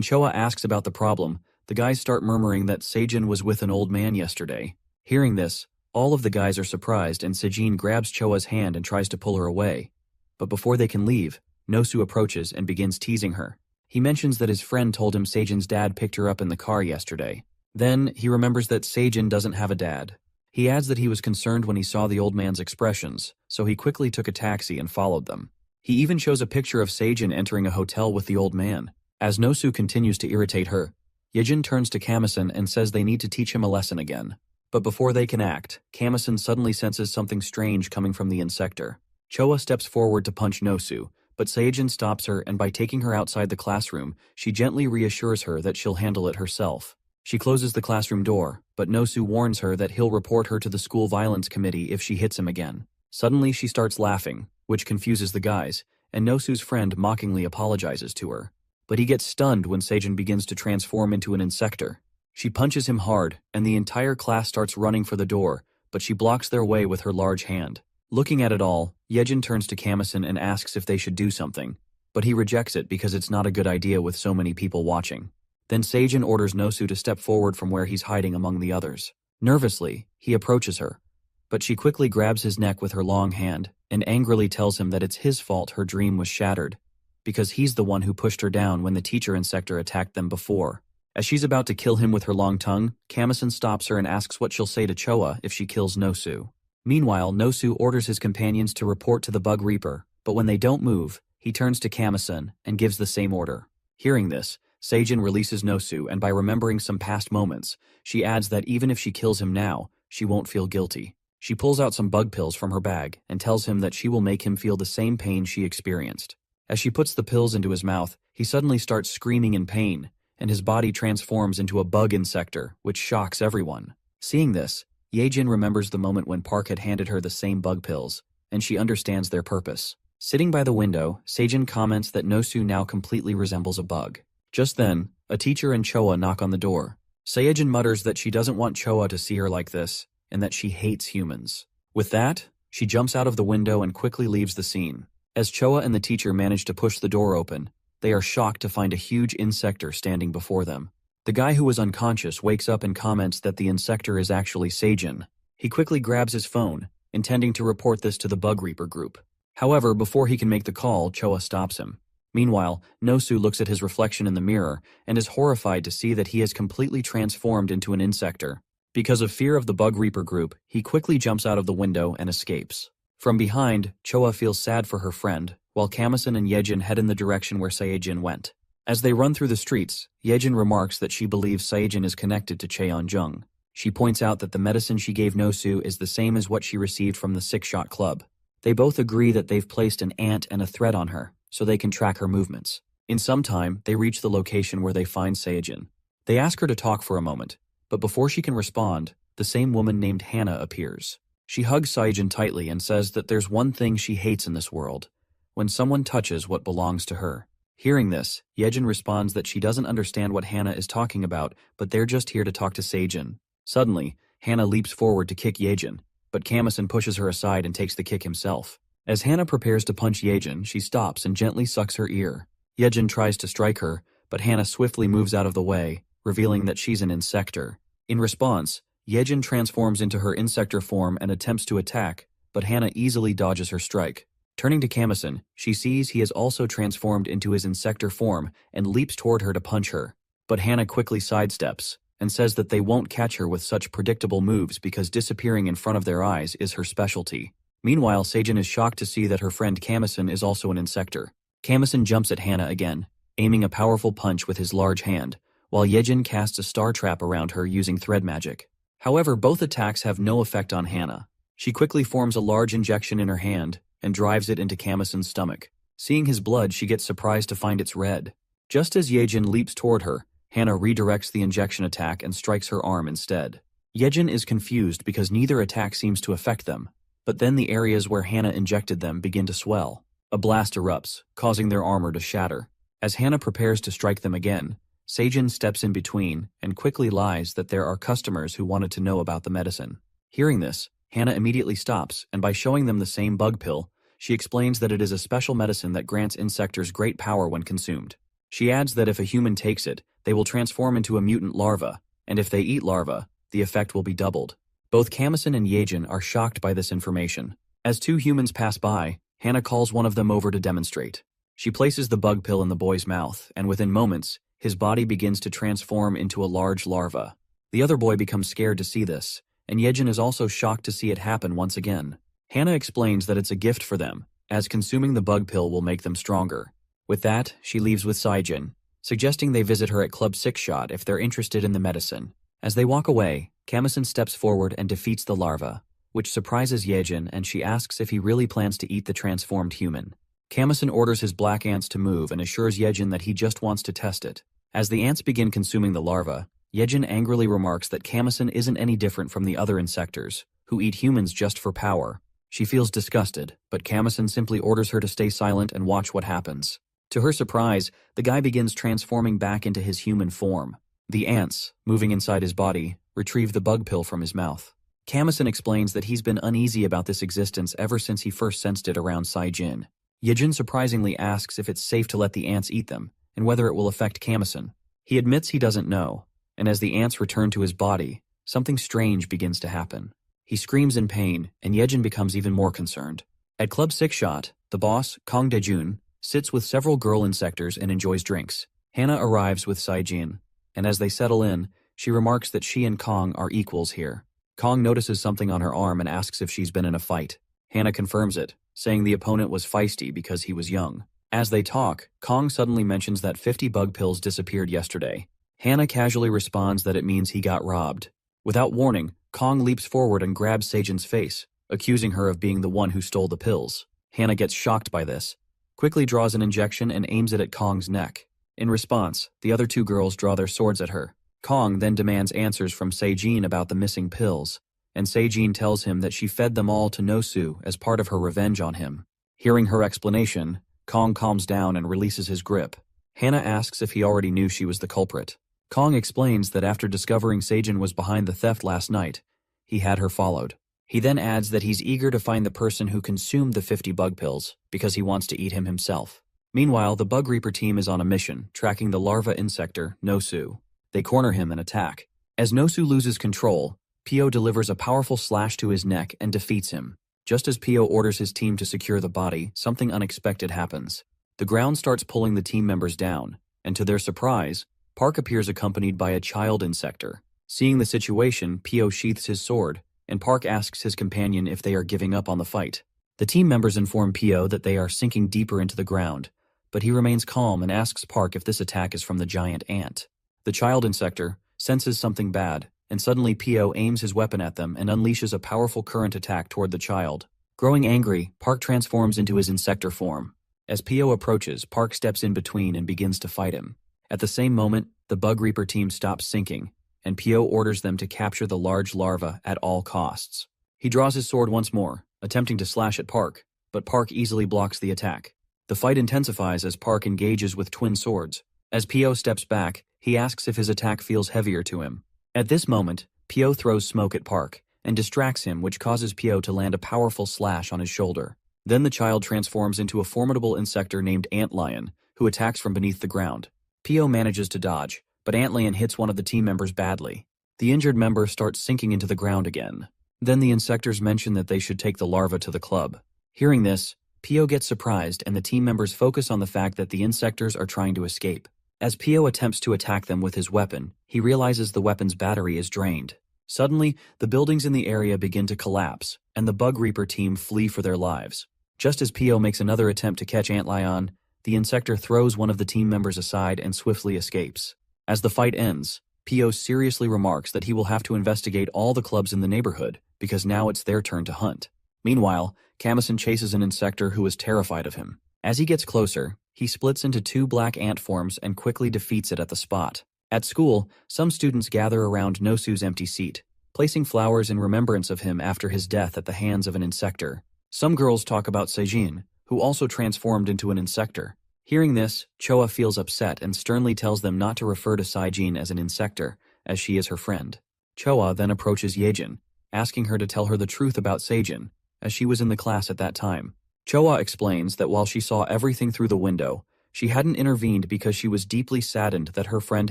Choa asks about the problem, the guys start murmuring that Sa-jin was with an old man yesterday. Hearing this, all of the guys are surprised and Sa-jin grabs Choa's hand and tries to pull her away. But before they can leave, Nosu approaches and begins teasing her. He mentions that his friend told him Sa-jin's dad picked her up in the car yesterday. Then, he remembers that Sa-jin doesn't have a dad. He adds that he was concerned when he saw the old man's expressions, so he quickly took a taxi and followed them. He even shows a picture of Sa-jin entering a hotel with the old man. As Nosu continues to irritate her, Yedjin turns to Camison and says they need to teach him a lesson again. But before they can act, Camison suddenly senses something strange coming from the Insector. Choa steps forward to punch Nosu, but Sa-jin stops her, and by taking her outside the classroom, she gently reassures her that she'll handle it herself. She closes the classroom door, but Nosu warns her that he'll report her to the school violence committee if she hits him again. Suddenly she starts laughing, which confuses the guys, and Nosu's friend mockingly apologizes to her. But he gets stunned when Sa-jin begins to transform into an Insector. She punches him hard, and the entire class starts running for the door, but she blocks their way with her large hand. Looking at it all, Yedjin turns to Camison and asks if they should do something, but he rejects it because it's not a good idea with so many people watching. Then Sa-jin orders Nosu to step forward from where he's hiding among the others. Nervously, he approaches her, but she quickly grabs his neck with her long hand and angrily tells him that it's his fault her dream was shattered, because he's the one who pushed her down when the teacher Insector attacked them before. As she's about to kill him with her long tongue, Camison stops her and asks what she'll say to Choa if she kills Nosu. Meanwhile, Nosu orders his companions to report to the Bugreaper, but when they don't move, he turns to Camison and gives the same order. Hearing this, Sa-jin releases Nosu, and by remembering some past moments, she adds that even if she kills him now, she won't feel guilty. She pulls out some bug pills from her bag and tells him that she will make him feel the same pain she experienced. As she puts the pills into his mouth, he suddenly starts screaming in pain, and his body transforms into a bug Insector, which shocks everyone. Seeing this, Yedjin remembers the moment when Park had handed her the same bug pills, and she understands their purpose. Sitting by the window, Sa-jin comments that Nosu now completely resembles a bug. Just then, a teacher and Choa knock on the door. Sa-jin mutters that she doesn't want Choa to see her like this, and that she hates humans. With that, she jumps out of the window and quickly leaves the scene. As Choa and the teacher manage to push the door open, they are shocked to find a huge Insector standing before them. The guy who was unconscious wakes up and comments that the Insector is actually Sa-jin. He quickly grabs his phone, intending to report this to the Bugreaper group. However, before he can make the call, Choa stops him. Meanwhile, Nosu looks at his reflection in the mirror and is horrified to see that he has completely transformed into an Insector. Because of fear of the Bugreaper group, he quickly jumps out of the window and escapes. From behind, Choa feels sad for her friend, while Camison and Yedjin head in the direction where Sa-jin went. As they run through the streets, Yedjin remarks that she believes Sa-jin is connected to Cheon-jung. She points out that the medicine she gave Nosu is the same as what she received from the Six-Shot Club. They both agree that they've placed an ant and a thread on her, so they can track her movements. In some time, they reach the location where they find Sa-jin. They ask her to talk for a moment, but before she can respond, the same woman named Hannah appears. She hugs Sa-jin tightly and says that there's one thing she hates in this world: when someone touches what belongs to her. Hearing this, Yedjin responds that she doesn't understand what Hannah is talking about, but they're just here to talk to Sa-jin. Suddenly, Hannah leaps forward to kick Yedjin, but Camison pushes her aside and takes the kick himself. As Hannah prepares to punch Yedjin, she stops and gently sucks her ear. Yedjin tries to strike her, but Hannah swiftly moves out of the way, revealing that she's an Insector. In response, Yedjin transforms into her Insector form and attempts to attack, but Hannah easily dodges her strike. Turning to Camison, she sees he has also transformed into his Insector form and leaps toward her to punch her. But Hannah quickly sidesteps and says that they won't catch her with such predictable moves because disappearing in front of their eyes is her specialty. Meanwhile, Sa-jin is shocked to see that her friend Camison is also an Insector. Camison jumps at Hannah again, aiming a powerful punch with his large hand, while Yedjin casts a star trap around her using thread magic. However, both attacks have no effect on Hannah. She quickly forms a large injection in her hand and drives it into Camison's stomach. Seeing his blood, she gets surprised to find it's red. Just as Yedjin leaps toward her, Hannah redirects the injection attack and strikes her arm instead. Yedjin is confused because neither attack seems to affect them, but then the areas where Hannah injected them begin to swell. A blast erupts, causing their armor to shatter. As Hannah prepares to strike them again, Sa-jin steps in between and quickly lies that there are customers who wanted to know about the medicine. Hearing this, Hannah immediately stops, and by showing them the same bug pill, she explains that it is a special medicine that grants Insectors great power when consumed. She adds that if a human takes it, they will transform into a mutant larva, and if they eat larva, the effect will be doubled. Both Camison and Yedjin are shocked by this information. As two humans pass by, Hannah calls one of them over to demonstrate. She places the bug pill in the boy's mouth, and within moments, his body begins to transform into a large larva. The other boy becomes scared to see this, and Yedjin is also shocked to see it happen once again. Hannah explains that it's a gift for them, as consuming the bug pill will make them stronger. With that, she leaves with Sa-jin, suggesting they visit her at Club Six Shot if they're interested in the medicine. As they walk away, Camison steps forward and defeats the larva, which surprises Yedjin, and she asks if he really plans to eat the transformed human. Camison orders his black ants to move and assures Yedjin that he just wants to test it. As the ants begin consuming the larva, Yedjin angrily remarks that Camison isn't any different from the other Insectors, who eat humans just for power. She feels disgusted, but Camison simply orders her to stay silent and watch what happens. To her surprise, the guy begins transforming back into his human form. The ants, moving inside his body, retrieve the bug pill from his mouth. Camison explains that he's been uneasy about this existence ever since he first sensed it around Sa-jin. Yedjin surprisingly asks if it's safe to let the ants eat them, and whether it will affect Camison. He admits he doesn't know, and as the ants return to his body, something strange begins to happen. He screams in pain, and Yedjin becomes even more concerned. At Club Six Shot, the boss, Kong Dae-jun, sits with several girl Insectors and enjoys drinks. Hannah arrives with Sa-jin, and as they settle in, she remarks that she and Kong are equals here. Kong notices something on her arm and asks if she's been in a fight. Hannah confirms it, saying the opponent was feisty because he was young. As they talk, Kong suddenly mentions that 50 bug pills disappeared yesterday. Hannah casually responds that it means he got robbed. Without warning, Kong leaps forward and grabs Sa-jin's face, accusing her of being the one who stole the pills. Hannah gets shocked by this, quickly draws an injection and aims it at Kong's neck. In response, the other two girls draw their swords at her. Kong then demands answers from Sa-jin about the missing pills, and Sa-jin tells him that she fed them all to Nosu as part of her revenge on him. Hearing her explanation, Kong calms down and releases his grip. Hannah asks if he already knew she was the culprit. Kong explains that after discovering Sa-jin was behind the theft last night, he had her followed. He then adds that he's eager to find the person who consumed the 50 bug pills because he wants to eat him himself. Meanwhile, the Bugreaper team is on a mission, tracking the larva Insector, Nosu. They corner him and attack. As Nosu loses control, Pio delivers a powerful slash to his neck and defeats him. Just as Pio orders his team to secure the body, something unexpected happens. The ground starts pulling the team members down, and to their surprise, Park appears accompanied by a child Insector. Seeing the situation, Pio sheaths his sword, and Park asks his companion if they are giving up on the fight. The team members inform Pio that they are sinking deeper into the ground, but he remains calm and asks Park if this attack is from the giant ant. The child Insector senses something bad, and suddenly Pio aims his weapon at them and unleashes a powerful current attack toward the child. Growing angry, Park transforms into his Insector form. As Pio approaches, Park steps in between and begins to fight him. At the same moment, the Bugreaper team stops sinking, and Pio orders them to capture the large larva at all costs. He draws his sword once more, attempting to slash at Park, but Park easily blocks the attack. The fight intensifies as Park engages with twin swords. As Pio steps back, he asks if his attack feels heavier to him. At this moment, Pio throws smoke at Park and distracts him, which causes Pio to land a powerful slash on his shoulder. Then the child transforms into a formidable Insector named Antlion, who attacks from beneath the ground. Pio manages to dodge, but Antlion hits one of the team members badly. The injured member starts sinking into the ground again. Then the Insectors mention that they should take the larva to the club. Hearing this, Pio gets surprised and the team members focus on the fact that the Insectors are trying to escape. As Pio attempts to attack them with his weapon, he realizes the weapon's battery is drained. Suddenly, the buildings in the area begin to collapse, and the Bugreaper team flee for their lives. Just as Pio makes another attempt to catch Antlion, the Insector throws one of the team members aside and swiftly escapes. As the fight ends, Pio seriously remarks that he will have to investigate all the clubs in the neighborhood, because now it's their turn to hunt. Meanwhile, Camison chases an Insector who is terrified of him. As he gets closer, he splits into 2 black ant forms and quickly defeats it at the spot. At school, some students gather around Nosu's empty seat, placing flowers in remembrance of him after his death at the hands of an Insector. Some girls talk about Sa-jin, who also transformed into an Insector. Hearing this, Choa feels upset and sternly tells them not to refer to Sa-jin as an Insector, as she is her friend. Choa then approaches Yedjin, asking her to tell her the truth about Sa-jin, as she was in the class at that time. Choa explains that while she saw everything through the window, she hadn't intervened because she was deeply saddened that her friend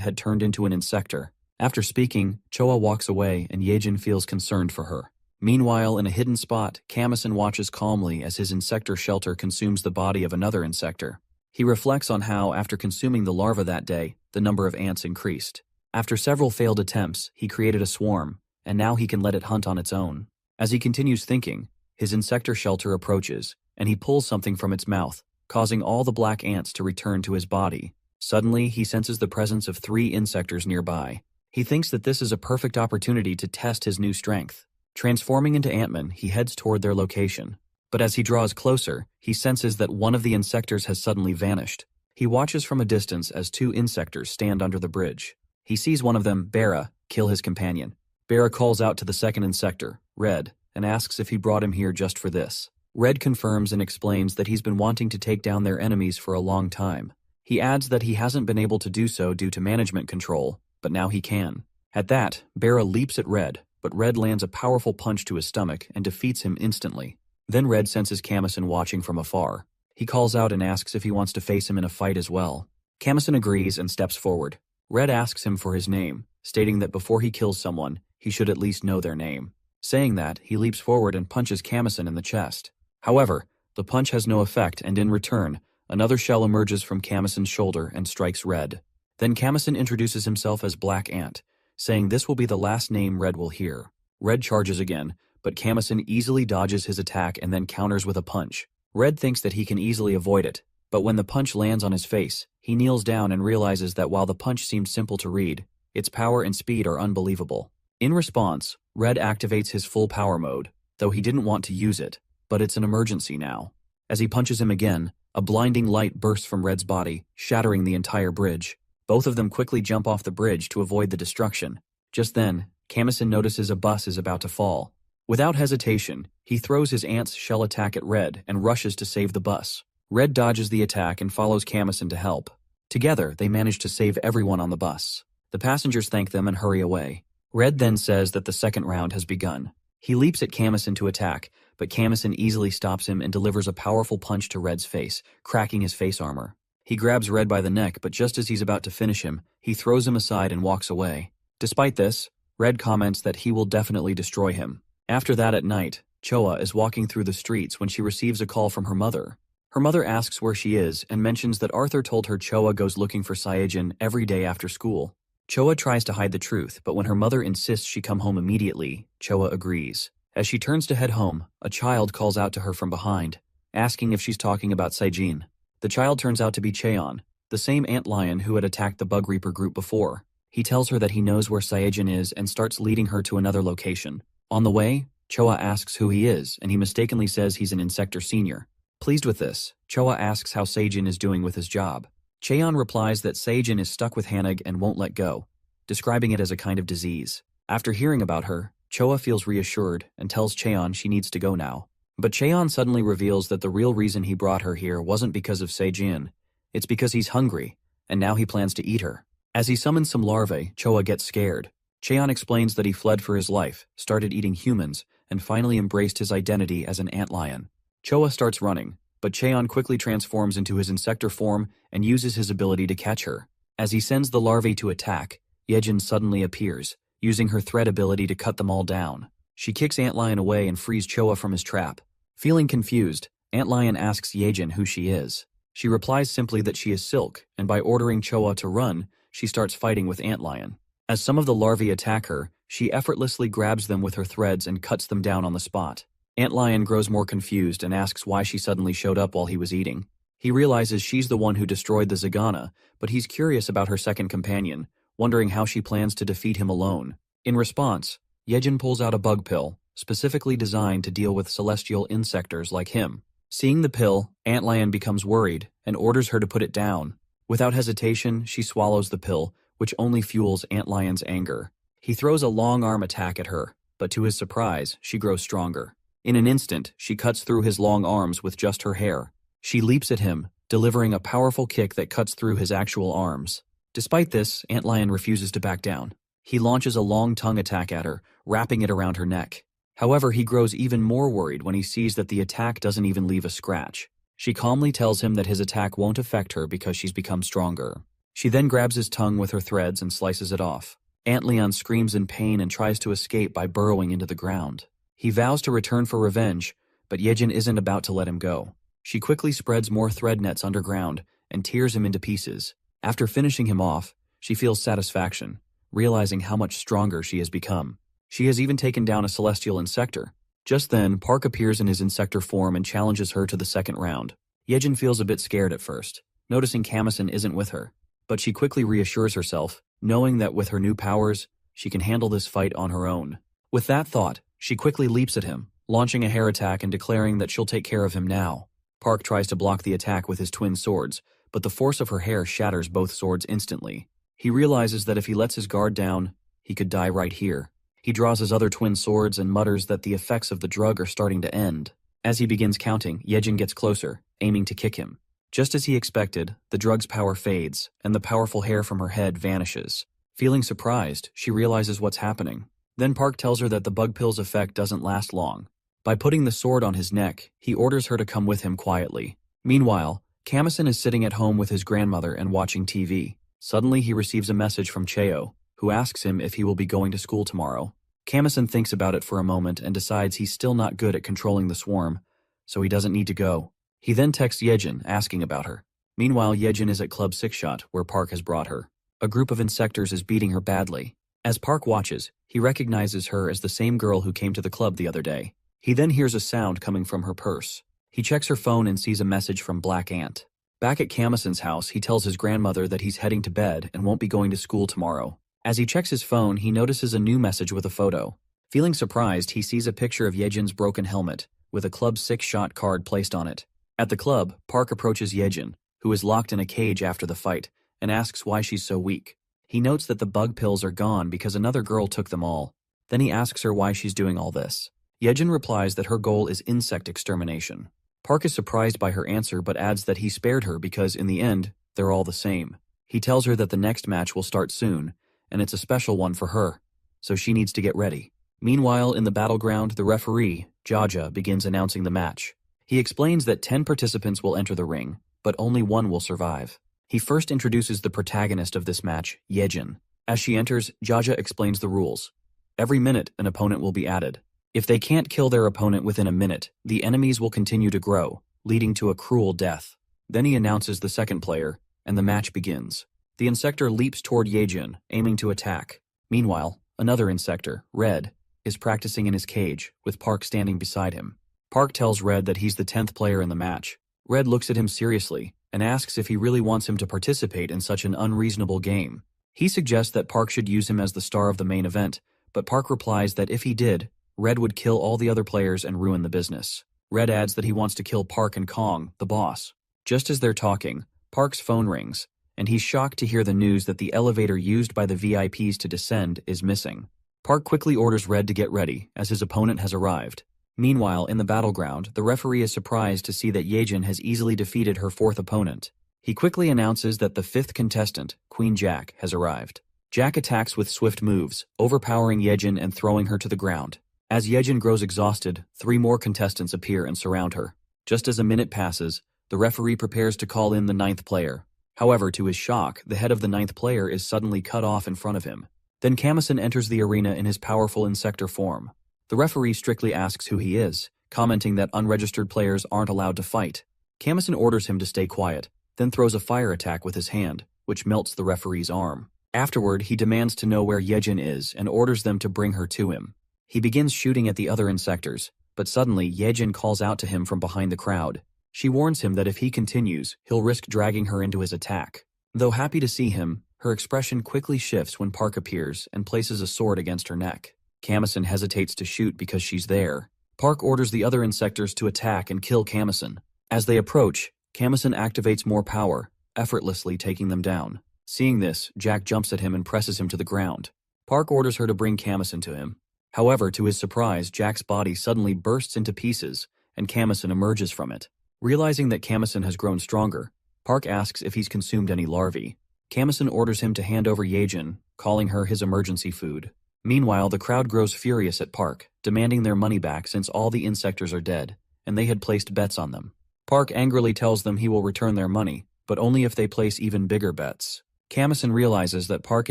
had turned into an Insector. After speaking, Choa walks away and Yedjin feels concerned for her. Meanwhile, in a hidden spot, Camison watches calmly as his Insector shelter consumes the body of another Insector. He reflects on how, after consuming the larva that day, the number of ants increased. After several failed attempts, he created a swarm, and now he can let it hunt on its own. As he continues thinking, his Insector shelter approaches, and he pulls something from its mouth, causing all the black ants to return to his body. Suddenly, he senses the presence of 3 Insectors nearby. He thinks that this is a perfect opportunity to test his new strength. Transforming into Ant-Man, he heads toward their location. But as he draws closer, he senses that one of the Insectors has suddenly vanished. He watches from a distance as 2 Insectors stand under the bridge. He sees one of them, Bera, kill his companion. Bera calls out to the second Insector, Red, and asks if he brought him here just for this. Red confirms and explains that he's been wanting to take down their enemies for a long time. He adds that he hasn't been able to do so due to management control, but now he can. At that, Bera leaps at Red, but Red lands a powerful punch to his stomach and defeats him instantly. Then Red senses Camison watching from afar. He calls out and asks if he wants to face him in a fight as well. Camison agrees and steps forward. Red asks him for his name, stating that before he kills someone, he should at least know their name. Saying that, he leaps forward and punches Camison in the chest. However, the punch has no effect, and in return, another shell emerges from Camison's shoulder and strikes Red. Then Camison introduces himself as Black Ant, saying this will be the last name Red will hear. Red charges again, but Camison easily dodges his attack and then counters with a punch. Red thinks that he can easily avoid it, but when the punch lands on his face, he kneels down and realizes that while the punch seemed simple to read, its power and speed are unbelievable. In response, Red activates his full power mode, though he didn't want to use it, but it's an emergency now. As he punches him again, a blinding light bursts from Red's body, shattering the entire bridge. Both of them quickly jump off the bridge to avoid the destruction. Just then, Camison notices a bus is about to fall. Without hesitation, he throws his ant's shell attack at Red and rushes to save the bus. Red dodges the attack and follows Camison to help. Together, they manage to save everyone on the bus. The passengers thank them and hurry away. Red then says that the second round has begun. He leaps at Camison to attack, but Camison easily stops him and delivers a powerful punch to Red's face, cracking his face armor. He grabs Red by the neck, but just as he's about to finish him, he throws him aside and walks away. Despite this, Red comments that he will definitely destroy him. After that at night, Choa is walking through the streets when she receives a call from her mother. Her mother asks where she is and mentions that Arthur told her Choa goes looking for Sa-jin every day after school. Choa tries to hide the truth, but when her mother insists she come home immediately, Choa agrees. As she turns to head home, a child calls out to her from behind, asking if she's talking about Sa-jin. The child turns out to be Cheon, the same antlion who had attacked the Bugreaper group before. He tells her that he knows where Sa-jin is and starts leading her to another location. On the way, Choa asks who he is, and he mistakenly says he's an Insector senior. Pleased with this, Choa asks how Sa-jin is doing with his job. Cheon replies that Sa-jin is stuck with Hanag and won't let go, describing it as a kind of disease. After hearing about her, Choa feels reassured and tells Cheon she needs to go now. But Cheon suddenly reveals that the real reason he brought her here wasn't because of Sa-jin. It's because he's hungry, and now he plans to eat her. As he summons some larvae, Choa gets scared. Cheon explains that he fled for his life, started eating humans, and finally embraced his identity as an antlion. Choa starts running, but Cheon quickly transforms into his Insector form and uses his ability to catch her. As he sends the larvae to attack, Yedjin suddenly appears, using her thread ability to cut them all down. She kicks Antlion away and frees Choa from his trap. Feeling confused, Antlion asks Yedjin who she is. She replies simply that she is Silk, and by ordering Choa to run, she starts fighting with Antlion. As some of the larvae attack her, she effortlessly grabs them with her threads and cuts them down on the spot. Antlion grows more confused and asks why she suddenly showed up while he was eating. He realizes she's the one who destroyed the Zagana, but he's curious about her second companion, wondering how she plans to defeat him alone. In response, Yedjin pulls out a bug pill, specifically designed to deal with celestial insectors like him. Seeing the pill, Antlion becomes worried and orders her to put it down. Without hesitation, she swallows the pill, which only fuels Antlion's anger. He throws a long arm attack at her, but to his surprise, she grows stronger. In an instant, she cuts through his long arms with just her hair. She leaps at him, delivering a powerful kick that cuts through his actual arms. Despite this, Antlion refuses to back down. He launches a long tongue attack at her, wrapping it around her neck. However, he grows even more worried when he sees that the attack doesn't even leave a scratch. She calmly tells him that his attack won't affect her because she's become stronger. She then grabs his tongue with her threads and slices it off. Antlion screams in pain and tries to escape by burrowing into the ground. He vows to return for revenge, but Yedjin isn't about to let him go. She quickly spreads more thread nets underground and tears him into pieces. After finishing him off, she feels satisfaction, realizing how much stronger she has become. She has even taken down a celestial Insector. Just then, Park appears in his Insector form and challenges her to the second round. Yedjin feels a bit scared at first, noticing Camison isn't with her, but she quickly reassures herself, knowing that with her new powers, she can handle this fight on her own. With that thought, she quickly leaps at him, launching a hair attack and declaring that she'll take care of him now. Park tries to block the attack with his twin swords, but the force of her hair shatters both swords instantly. He realizes that if he lets his guard down, he could die right here. He draws his other twin swords and mutters that the effects of the drug are starting to end. As he begins counting, Yedjin gets closer, aiming to kick him. Just as he expected, the drug's power fades, and the powerful hair from her head vanishes. Feeling surprised, she realizes what's happening. Then Park tells her that the bug pill's effect doesn't last long. By putting the sword on his neck, he orders her to come with him quietly. Meanwhile, Camison is sitting at home with his grandmother and watching TV. Suddenly he receives a message from Cheo, who asks him if he will be going to school tomorrow. Camison thinks about it for a moment and decides he's still not good at controlling the swarm, so he doesn't need to go. He then texts Yedjin, asking about her. Meanwhile, Yedjin is at Club Sixshot, where Park has brought her. A group of insectors is beating her badly. As Park watches, he recognizes her as the same girl who came to the club the other day. He then hears a sound coming from her purse. He checks her phone and sees a message from Black Ant. Back at Camison's house, he tells his grandmother that he's heading to bed and won't be going to school tomorrow. As he checks his phone, he notices a new message with a photo. Feeling surprised, he sees a picture of Yedjin's broken helmet, with a Club Sixshot card placed on it. At the club, Park approaches Yedjin, who is locked in a cage after the fight, and asks why she's so weak. He notes that the bug pills are gone because another girl took them all. Then he asks her why she's doing all this. Yedjin replies that her goal is insect extermination. Park is surprised by her answer but adds that he spared her because, in the end, they're all the same. He tells her that the next match will start soon, and it's a special one for her, so she needs to get ready. Meanwhile, in the battleground, the referee, Jaja, begins announcing the match. He explains that 10 participants will enter the ring, but only one will survive. He first introduces the protagonist of this match, Yedjin. As she enters, Jaja explains the rules. Every minute, an opponent will be added. If they can't kill their opponent within a minute, the enemies will continue to grow, leading to a cruel death. Then he announces the second player, and the match begins. The Insector leaps toward Yedjin, aiming to attack. Meanwhile, another Insector, Red, is practicing in his cage, with Park standing beside him. Park tells Red that he's the 10th player in the match. Red looks at him seriously, and asks if he really wants him to participate in such an unreasonable game. He suggests that Park should use him as the star of the main event, but Park replies that if he did, Red would kill all the other players and ruin the business. Red adds that he wants to kill Park and Kong, the boss. Just as they're talking, Park's phone rings, and he's shocked to hear the news that the elevator used by the VIPs to descend is missing. Park quickly orders Red to get ready, as his opponent has arrived. Meanwhile, in the battleground, the referee is surprised to see that Yedjin has easily defeated her 4th opponent. He quickly announces that the 5th contestant, Queen Jack, has arrived. Jack attacks with swift moves, overpowering Yedjin and throwing her to the ground. As Yedjin grows exhausted, 3 more contestants appear and surround her. Just as a minute passes, the referee prepares to call in the 9th player. However, to his shock, the head of the 9th player is suddenly cut off in front of him. Then Camison enters the arena in his powerful Insector form. The referee strictly asks who he is, commenting that unregistered players aren't allowed to fight. Camison orders him to stay quiet, then throws a fire attack with his hand, which melts the referee's arm. Afterward, he demands to know where Yedjin is and orders them to bring her to him. He begins shooting at the other Insectors, but suddenly Yedjin calls out to him from behind the crowd. She warns him that if he continues, he'll risk dragging her into his attack. Though happy to see him, her expression quickly shifts when Park appears and places a sword against her neck. Camison hesitates to shoot because she's there. Park orders the other Insectors to attack and kill Camison. As they approach, Camison activates more power, effortlessly taking them down. Seeing this, Jack jumps at him and presses him to the ground. Park orders her to bring Camison to him. However, to his surprise, Jack's body suddenly bursts into pieces, and Camison emerges from it. Realizing that Camison has grown stronger, Park asks if he's consumed any larvae. Camison orders him to hand over Yedjin, calling her his emergency food. Meanwhile, the crowd grows furious at Park, demanding their money back since all the Insectors are dead, and they had placed bets on them. Park angrily tells them he will return their money, but only if they place even bigger bets. Camison realizes that Park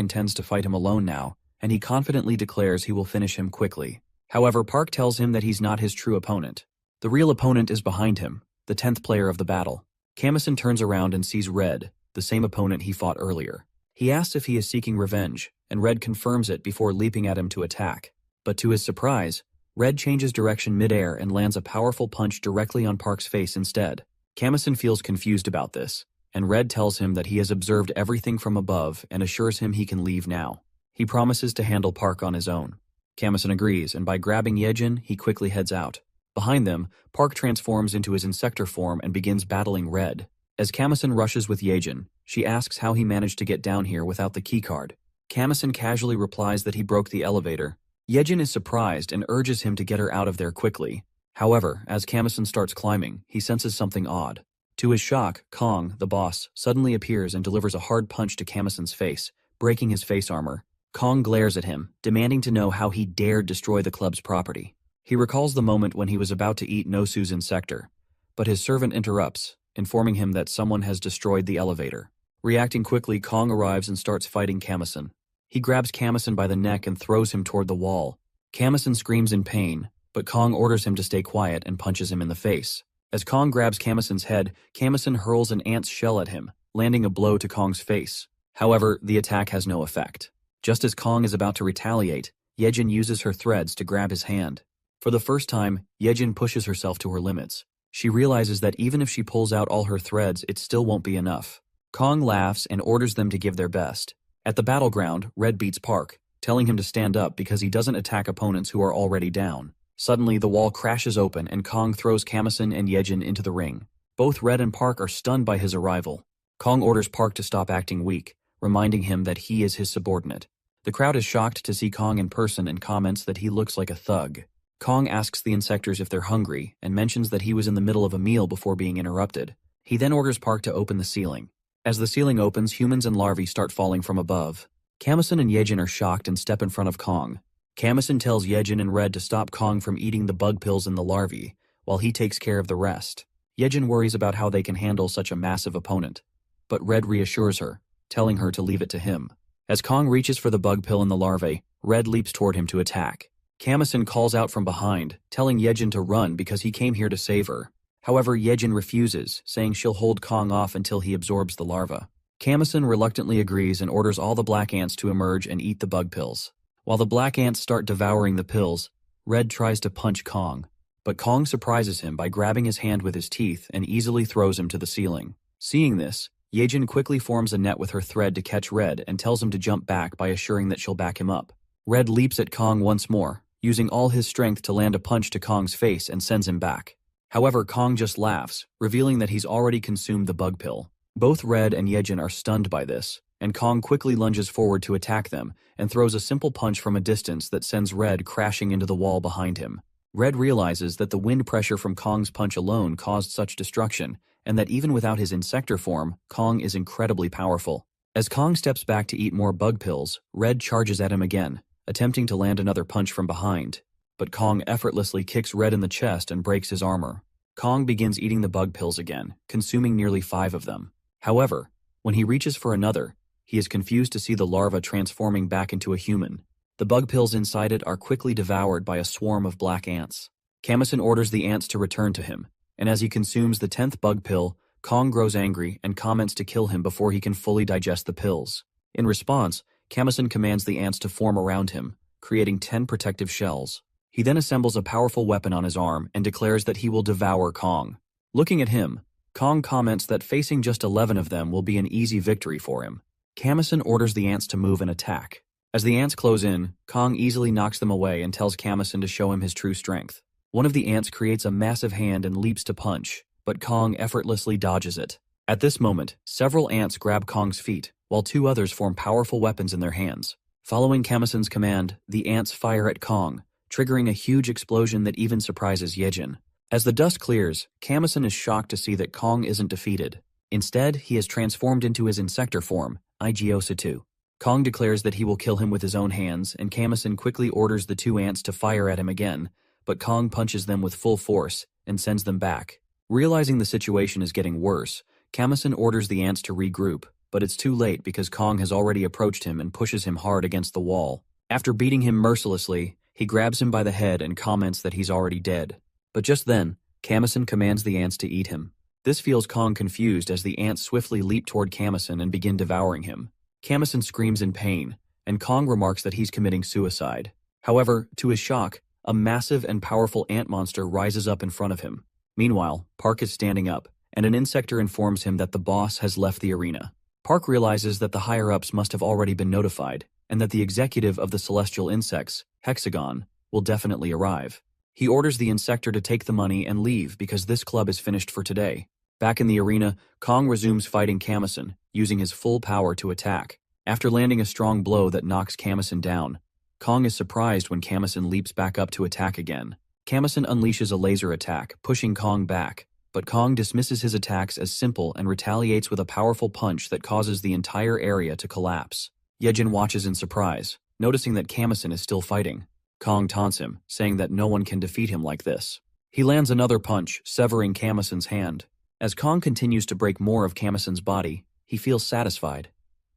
intends to fight him alone now, and he confidently declares he will finish him quickly. However, Park tells him that he's not his true opponent. The real opponent is behind him, the 10th player of the battle. Camison turns around and sees Red, the same opponent he fought earlier. He asks if he is seeking revenge, and Red confirms it before leaping at him to attack. But to his surprise, Red changes direction mid-air and lands a powerful punch directly on Park's face instead. Camison feels confused about this, and Red tells him that he has observed everything from above and assures him he can leave now. He promises to handle Park on his own. Camison agrees, and by grabbing Yedjin, he quickly heads out. Behind them, Park transforms into his Insector form and begins battling Red. As Camison rushes with Yedjin, she asks how he managed to get down here without the keycard. Camison casually replies that he broke the elevator. Yedjin is surprised and urges him to get her out of there quickly. However, as Camison starts climbing, he senses something odd. To his shock, Kong, the boss, suddenly appears and delivers a hard punch to Camison's face, breaking his face armor. Kong glares at him, demanding to know how he dared destroy the club's property. He recalls the moment when he was about to eat Nosu's Insector, but his servant interrupts, informing him that someone has destroyed the elevator. Reacting quickly, Kong arrives and starts fighting Camison. He grabs Camison by the neck and throws him toward the wall. Camison screams in pain, but Kong orders him to stay quiet and punches him in the face. As Kong grabs Camison's head, Camison hurls an ant's shell at him, landing a blow to Kong's face. However, the attack has no effect. Just as Kong is about to retaliate, Yedjin uses her threads to grab his hand. For the first time, Yedjin pushes herself to her limits. She realizes that even if she pulls out all her threads, it still won't be enough. Kong laughs and orders them to give their best. At the battleground, Red beats Park, telling him to stand up because he doesn't attack opponents who are already down. Suddenly, the wall crashes open and Kong throws Camison and Yedjin into the ring. Both Red and Park are stunned by his arrival. Kong orders Park to stop acting weak, reminding him that he is his subordinate. The crowd is shocked to see Kong in person and comments that he looks like a thug. Kong asks the Insectors if they're hungry and mentions that he was in the middle of a meal before being interrupted. He then orders Park to open the ceiling. As the ceiling opens, humans and larvae start falling from above. Camison and Yedjin are shocked and step in front of Kong. Camison tells Yedjin and Red to stop Kong from eating the bug pills in the larvae, while he takes care of the rest. Yedjin worries about how they can handle such a massive opponent, but Red reassures her, telling her to leave it to him. As Kong reaches for the bug pill in the larvae, Red leaps toward him to attack. Camison calls out from behind, telling Yedjin to run because he came here to save her. However, Yedjin refuses, saying she'll hold Kong off until he absorbs the larva. Camison reluctantly agrees and orders all the black ants to emerge and eat the bug pills. While the black ants start devouring the pills, Red tries to punch Kong, but Kong surprises him by grabbing his hand with his teeth and easily throws him to the ceiling. Seeing this, Yedjin quickly forms a net with her thread to catch Red and tells him to jump back by assuring that she'll back him up. Red leaps at Kong once more, using all his strength to land a punch to Kong's face and sends him back. However, Kong just laughs, revealing that he's already consumed the bug pill. Both Red and Yedjin are stunned by this, and Kong quickly lunges forward to attack them and throws a simple punch from a distance that sends Red crashing into the wall behind him. Red realizes that the wind pressure from Kong's punch alone caused such destruction, and that even without his Insector form, Kong is incredibly powerful. As Kong steps back to eat more bug pills, Red charges at him again, attempting to land another punch from behind. But Kong effortlessly kicks Red in the chest and breaks his armor. Kong begins eating the bug pills again, consuming nearly 5 of them. However, when he reaches for another, he is confused to see the larva transforming back into a human. The bug pills inside it are quickly devoured by a swarm of black ants. Camison orders the ants to return to him, and as he consumes the 10th bug pill, Kong grows angry and comments to kill him before he can fully digest the pills. In response, Camison commands the ants to form around him, creating 10 protective shells. He then assembles a powerful weapon on his arm and declares that he will devour Kong. Looking at him, Kong comments that facing just 11 of them will be an easy victory for him. Camison orders the ants to move and attack. As the ants close in, Kong easily knocks them away and tells Camison to show him his true strength. One of the ants creates a massive hand and leaps to punch, but Kong effortlessly dodges it. At this moment, several ants grab Kong's feet, while 2 others form powerful weapons in their hands. Following Camison's command, the ants fire at Kong, triggering a huge explosion that even surprises Yedjin. As the dust clears, Camison is shocked to see that Kong isn't defeated. Instead, he has transformed into his Insector form, Igiosa-2. Kong declares that he will kill him with his own hands, and Camison quickly orders the 2 ants to fire at him again, but Kong punches them with full force and sends them back. Realizing the situation is getting worse, Camison orders the ants to regroup, but it's too late because Kong has already approached him and pushes him hard against the wall. After beating him mercilessly, he grabs him by the head and comments that he's already dead. But just then, Camison commands the ants to eat him. This feels Kong confused as the ants swiftly leap toward Camison and begin devouring him. Camison screams in pain, and Kong remarks that he's committing suicide. However, to his shock, a massive and powerful ant monster rises up in front of him. Meanwhile, Park is standing up, and an Insector informs him that the boss has left the arena. Park realizes that the higher-ups must have already been notified, and that the executive of the celestial insects, Hexagon, will definitely arrive. He orders the Insector to take the money and leave because this club is finished for today. Back in the arena, Kong resumes fighting Camison, using his full power to attack. After landing a strong blow that knocks Camison down, Kong is surprised when Camison leaps back up to attack again. Camison unleashes a laser attack, pushing Kong back, but Kong dismisses his attacks as simple and retaliates with a powerful punch that causes the entire area to collapse. Yedjin watches in surprise, noticing that Camison is still fighting. Kong taunts him, saying that no one can defeat him like this. He lands another punch, severing Camison's hand. As Kong continues to break more of Camison's body, he feels satisfied.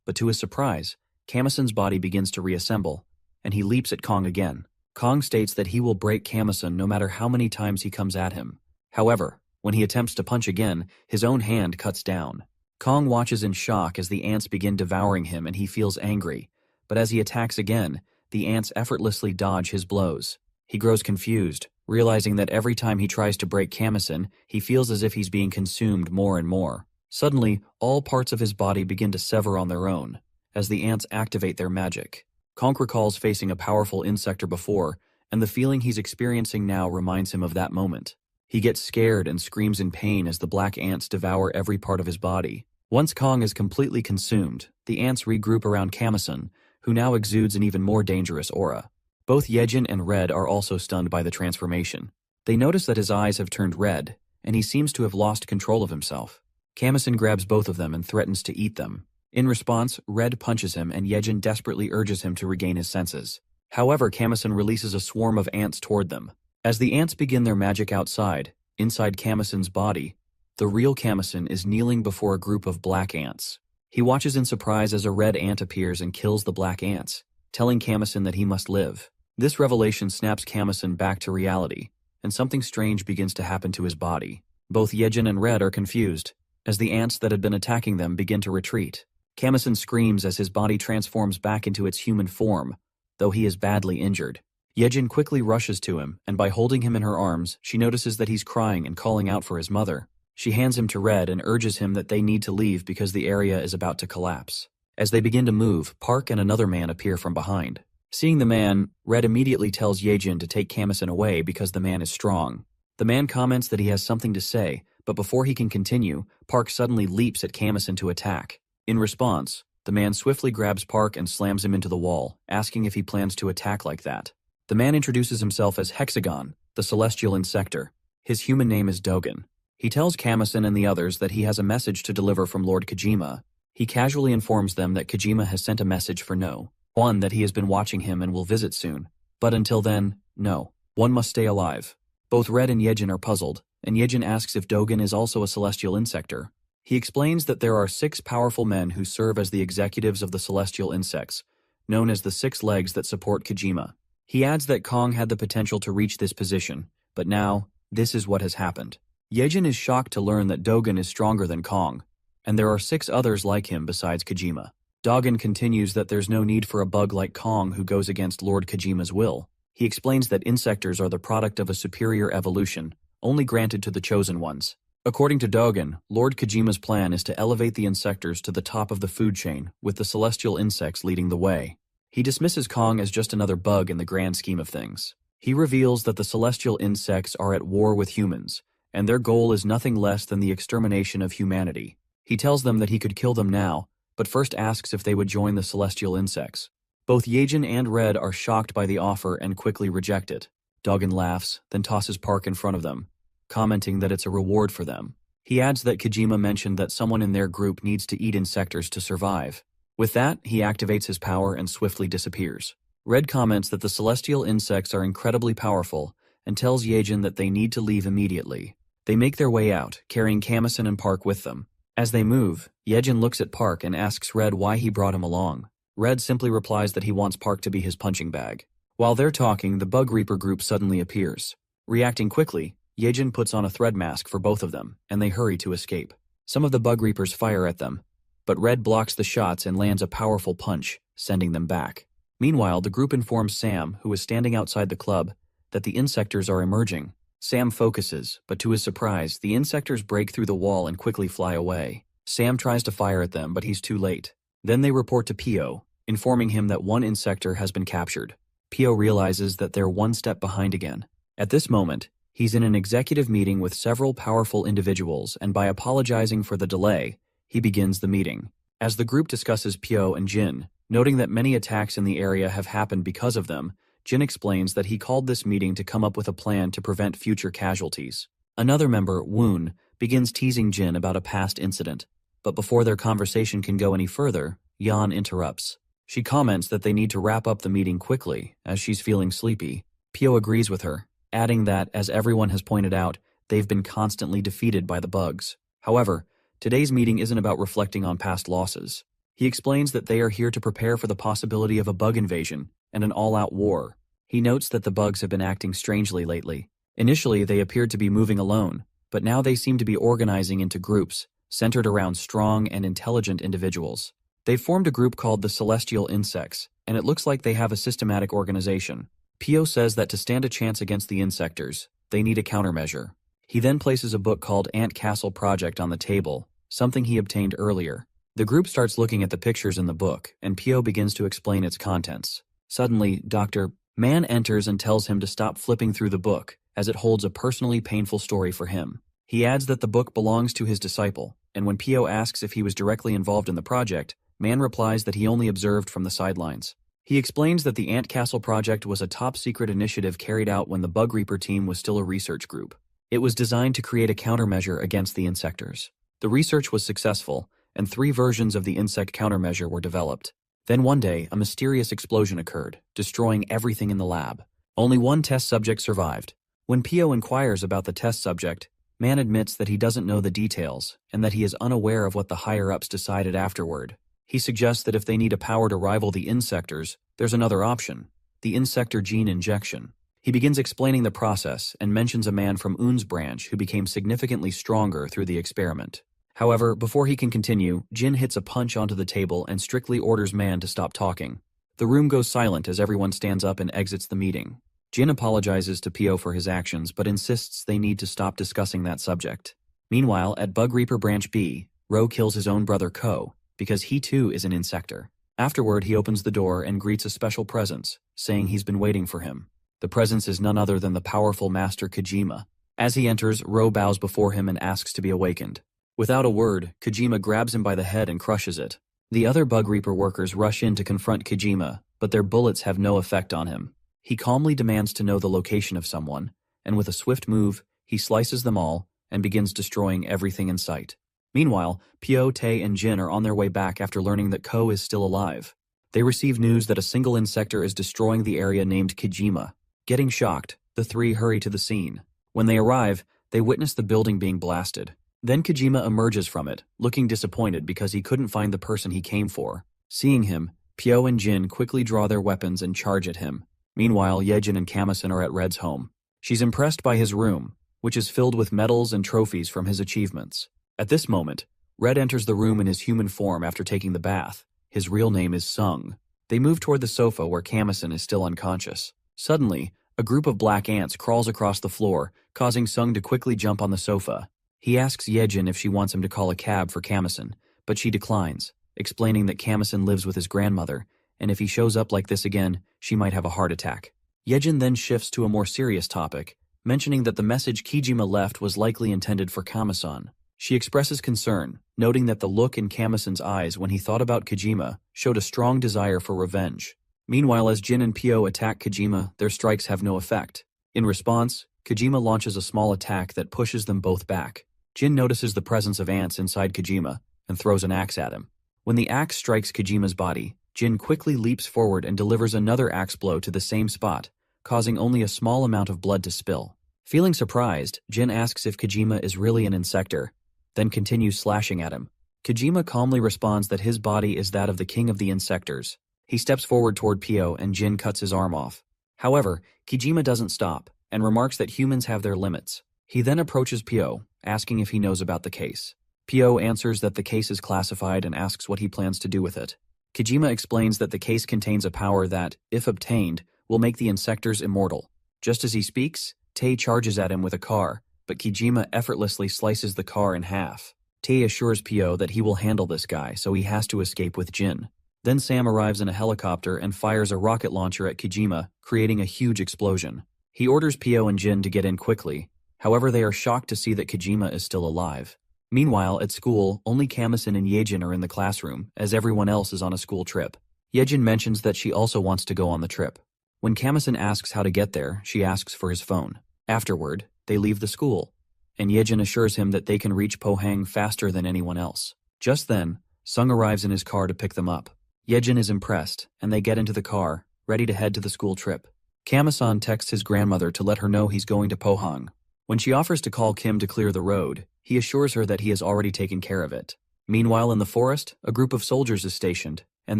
But to his surprise, Camison's body begins to reassemble, and he leaps at Kong again. Kong states that he will break Camison no matter how many times he comes at him. However, when he attempts to punch again, his own hand cuts down. Kong watches in shock as the ants begin devouring him and he feels angry, but as he attacks again, the ants effortlessly dodge his blows. He grows confused, realizing that every time he tries to break Camison, he feels as if he's being consumed more and more. Suddenly, all parts of his body begin to sever on their own, as the ants activate their magic. Kong recalls facing a powerful Insector before, and the feeling he's experiencing now reminds him of that moment. He gets scared and screams in pain as the black ants devour every part of his body. Once Kong is completely consumed, the ants regroup around Camison, who now exudes an even more dangerous aura. Both Yedjin and Red are also stunned by the transformation. They notice that his eyes have turned red, and he seems to have lost control of himself. Camison grabs both of them and threatens to eat them. In response, Red punches him and Yedjin desperately urges him to regain his senses. However, Camison releases a swarm of ants toward them. As the ants begin their magic outside, inside Camison's body, the real Camison is kneeling before a group of black ants. He watches in surprise as a red ant appears and kills the black ants, telling Camison that he must live. This revelation snaps Camison back to reality, and something strange begins to happen to his body. Both Yedjin and Red are confused, as the ants that had been attacking them begin to retreat. Camison screams as his body transforms back into its human form, though he is badly injured. Yedjin quickly rushes to him, and by holding him in her arms, she notices that he's crying and calling out for his mother. She hands him to Red and urges him that they need to leave because the area is about to collapse. As they begin to move, Park and another man appear from behind. Seeing the man, Red immediately tells Yedjin to take Camison away because the man is strong. The man comments that he has something to say, but before he can continue, Park suddenly leaps at Camison to attack. In response, the man swiftly grabs Park and slams him into the wall, asking if he plans to attack like that. The man introduces himself as Hexagon, the celestial Insector. His human name is Dogen. He tells Camison and the others that he has a message to deliver from Lord Kojima. He casually informs them that Kojima has sent a message for No. One, that he has been watching him and will visit soon. But until then, no. One must stay alive. Both Red and Yedjin are puzzled, and Yedjin asks if Dogen is also a celestial Insector. He explains that there are 6 powerful men who serve as the executives of the celestial insects, known as the 6 legs that support Kojima. He adds that Kong had the potential to reach this position, but now, this is what has happened. Yedjin is shocked to learn that Dogen is stronger than Kong, and there are 6 others like him besides Kojima. Dogen continues that there's no need for a bug like Kong who goes against Lord Kojima's will. He explains that insectors are the product of a superior evolution, only granted to the chosen ones. According to Dogen, Lord Kojima's plan is to elevate the insectors to the top of the food chain, with the celestial insects leading the way. He dismisses Kong as just another bug in the grand scheme of things. He reveals that the celestial insects are at war with humans, and their goal is nothing less than the extermination of humanity. He tells them that he could kill them now, but first asks if they would join the celestial insects. Both Yedjin and Red are shocked by the offer and quickly reject it. Dogen laughs, then tosses Park in front of them, commenting that it's a reward for them. He adds that Kojima mentioned that someone in their group needs to eat insectors to survive. With that, he activates his power and swiftly disappears. Red comments that the celestial insects are incredibly powerful and tells Yedjin that they need to leave immediately. They make their way out, carrying Camison and Park with them. As they move, Yedjin looks at Park and asks Red why he brought him along. Red simply replies that he wants Park to be his punching bag. While they're talking, the Bugreaper group suddenly appears. Reacting quickly, Yedjin puts on a thread mask for both of them, and they hurry to escape. Some of the Bugreapers fire at them, but Red blocks the shots and lands a powerful punch, sending them back. Meanwhile, the group informs Sam, who is standing outside the club, that the insectors are emerging. Sam focuses, but to his surprise, the insectors break through the wall and quickly fly away. Sam tries to fire at them, but he's too late. Then they report to Pio, informing him that one insector has been captured. Pio realizes that they're one step behind again. At this moment, he's in an executive meeting with several powerful individuals, and by apologizing for the delay, he begins the meeting. As the group discusses Pio and Jin, noting that many attacks in the area have happened because of them, Jin explains that he called this meeting to come up with a plan to prevent future casualties. Another member, Woon, begins teasing Jin about a past incident, but before their conversation can go any further, Yan interrupts. She comments that they need to wrap up the meeting quickly, as she's feeling sleepy. Pio agrees with her, adding that, as everyone has pointed out, they've been constantly defeated by the bugs. However, today's meeting isn't about reflecting on past losses. He explains that they are here to prepare for the possibility of a bug invasion and an all-out war. He notes that the bugs have been acting strangely lately. Initially, they appeared to be moving alone, but now they seem to be organizing into groups, centered around strong and intelligent individuals. They've formed a group called the Celestial Insects, and it looks like they have a systematic organization. Pio says that to stand a chance against the insectors, they need a countermeasure. He then places a book called Ant Castle Project on the table, something he obtained earlier. The group starts looking at the pictures in the book, and Pio begins to explain its contents. Suddenly, Dr. Man enters and tells him to stop flipping through the book, as it holds a personally painful story for him. He adds that the book belongs to his disciple, and when Pio asks if he was directly involved in the project, Man replies that he only observed from the sidelines. He explains that the Ant Castle Project was a top-secret initiative carried out when the Bugreaper team was still a research group. It was designed to create a countermeasure against the insectors. The research was successful, and 3 versions of the insect countermeasure were developed. Then one day, a mysterious explosion occurred, destroying everything in the lab. Only one test subject survived. When Pio inquires about the test subject, Man admits that he doesn't know the details and that he is unaware of what the higher-ups decided afterward. He suggests that if they need a power to rival the Insectors, there's another option, the Insector gene injection. He begins explaining the process and mentions a man from Un's branch who became significantly stronger through the experiment. However, before he can continue, Jin hits a punch onto the table and strictly orders Man to stop talking. The room goes silent as everyone stands up and exits the meeting. Jin apologizes to Pio for his actions but insists they need to stop discussing that subject. Meanwhile, at Bugreaper Branch B, Ro kills his own brother Ko, because he too is an Insector. Afterward, he opens the door and greets a special presence, saying he's been waiting for him. The presence is none other than the powerful Master Kojima. As he enters, Ro bows before him and asks to be awakened. Without a word, Kojima grabs him by the head and crushes it. The other Bugreaper workers rush in to confront Kojima, but their bullets have no effect on him. He calmly demands to know the location of someone, and with a swift move, he slices them all and begins destroying everything in sight. Meanwhile, Pio, Tae, and Jin are on their way back after learning that Ko is still alive. They receive news that a single Insector is destroying the area named Kojima. Getting shocked, the 3 hurry to the scene. When they arrive, they witness the building being blasted. Then Kojima emerges from it, looking disappointed because he couldn't find the person he came for. Seeing him, Pio and Jin quickly draw their weapons and charge at him. Meanwhile, Yedjin and Camison are at Red's home. She's impressed by his room, which is filled with medals and trophies from his achievements. At this moment, Red enters the room in his human form after taking the bath. His real name is Sung. They move toward the sofa where Camison is still unconscious. Suddenly, a group of black ants crawls across the floor, causing Sung to quickly jump on the sofa. He asks Yedjin if she wants him to call a cab for Camison, but she declines, explaining that Camison lives with his grandmother, and if he shows up like this again, she might have a heart attack. Yedjin then shifts to a more serious topic, mentioning that the message Kojima left was likely intended for Camison. She expresses concern, noting that the look in Camison's eyes when he thought about Kojima showed a strong desire for revenge. Meanwhile, as Jin and Pio attack Kojima, their strikes have no effect. In response, Kojima launches a small attack that pushes them both back. Jin notices the presence of ants inside Kojima and throws an axe at him. When the axe strikes Kojima's body, Jin quickly leaps forward and delivers another axe blow to the same spot, causing only a small amount of blood to spill. Feeling surprised, Jin asks if Kojima is really an Insector, then continues slashing at him. Kojima calmly responds that his body is that of the king of the Insectors. He steps forward toward Pio and Jin cuts his arm off. However, Kojima doesn't stop and remarks that humans have their limits. He then approaches Pio, asking if he knows about the case. Pio answers that the case is classified and asks what he plans to do with it. Kojima explains that the case contains a power that, if obtained, will make the Insectors immortal. Just as he speaks, Tae charges at him with a car, but Kojima effortlessly slices the car in half. Tae assures Pio that he will handle this guy, so he has to escape with Jin. Then Sam arrives in a helicopter and fires a rocket launcher at Kojima, creating a huge explosion. He orders Pio and Jin to get in quickly. However, they are shocked to see that Kojima is still alive. Meanwhile, at school, only Camison and Yedjin are in the classroom, as everyone else is on a school trip. Yedjin mentions that she also wants to go on the trip. When Camison asks how to get there, she asks for his phone. Afterward, they leave the school, and Yedjin assures him that they can reach Pohang faster than anyone else. Just then, Sung arrives in his car to pick them up. Yedjin is impressed, and they get into the car, ready to head to the school trip. Camison texts his grandmother to let her know he's going to Pohang. When she offers to call Kim to clear the road, he assures her that he has already taken care of it. Meanwhile, in the forest, a group of soldiers is stationed, and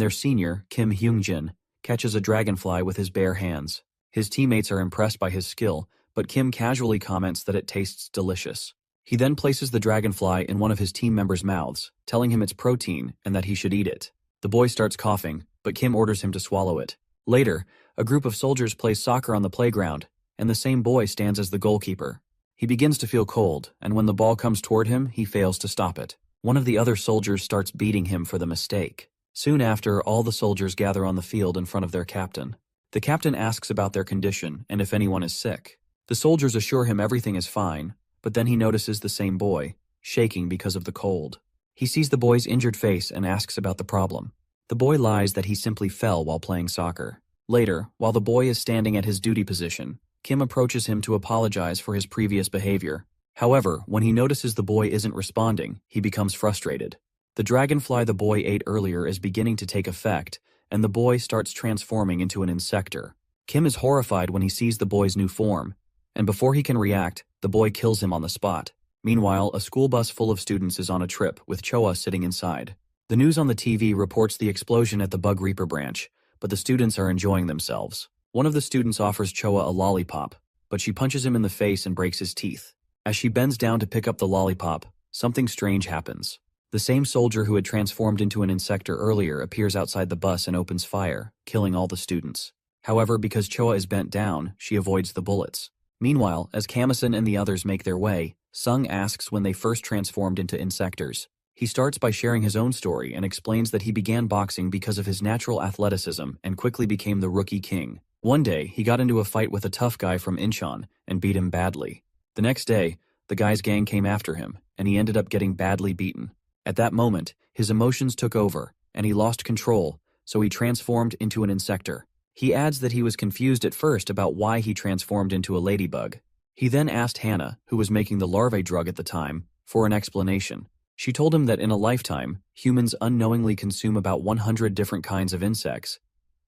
their senior, Kim Hyungjin, catches a dragonfly with his bare hands. His teammates are impressed by his skill, but Kim casually comments that it tastes delicious. He then places the dragonfly in one of his team members' mouths, telling him it's protein and that he should eat it. The boy starts coughing, but Kim orders him to swallow it. Later, a group of soldiers plays soccer on the playground, and the same boy stands as the goalkeeper. He begins to feel cold, and when the ball comes toward him, he fails to stop it. One of the other soldiers starts beating him for the mistake. Soon after, all the soldiers gather on the field in front of their captain. The captain asks about their condition and if anyone is sick. The soldiers assure him everything is fine, but then he notices the same boy, shaking because of the cold. He sees the boy's injured face and asks about the problem. The boy lies that he simply fell while playing soccer. Later, while the boy is standing at his duty position, Kim approaches him to apologize for his previous behavior. However, when he notices the boy isn't responding, he becomes frustrated. The dragonfly the boy ate earlier is beginning to take effect, and the boy starts transforming into an insector. Kim is horrified when he sees the boy's new form, and before he can react, the boy kills him on the spot. Meanwhile, a school bus full of students is on a trip, with Choa sitting inside. The news on the TV reports the explosion at the Bugreaper branch, but the students are enjoying themselves. One of the students offers Choa a lollipop, but she punches him in the face and breaks his teeth. As she bends down to pick up the lollipop, something strange happens. The same soldier who had transformed into an insector earlier appears outside the bus and opens fire, killing all the students. However, because Choa is bent down, she avoids the bullets. Meanwhile, as Camison and the others make their way, Sung asks when they first transformed into insectors. He starts by sharing his own story and explains that he began boxing because of his natural athleticism and quickly became the rookie king. One day, he got into a fight with a tough guy from Incheon and beat him badly. The next day, the guy's gang came after him, and he ended up getting badly beaten. At that moment, his emotions took over, and he lost control, so he transformed into an insector. He adds that he was confused at first about why he transformed into a ladybug. He then asked Hannah, who was making the larvae drug at the time, for an explanation. She told him that in a lifetime, humans unknowingly consume about 100 different kinds of insects,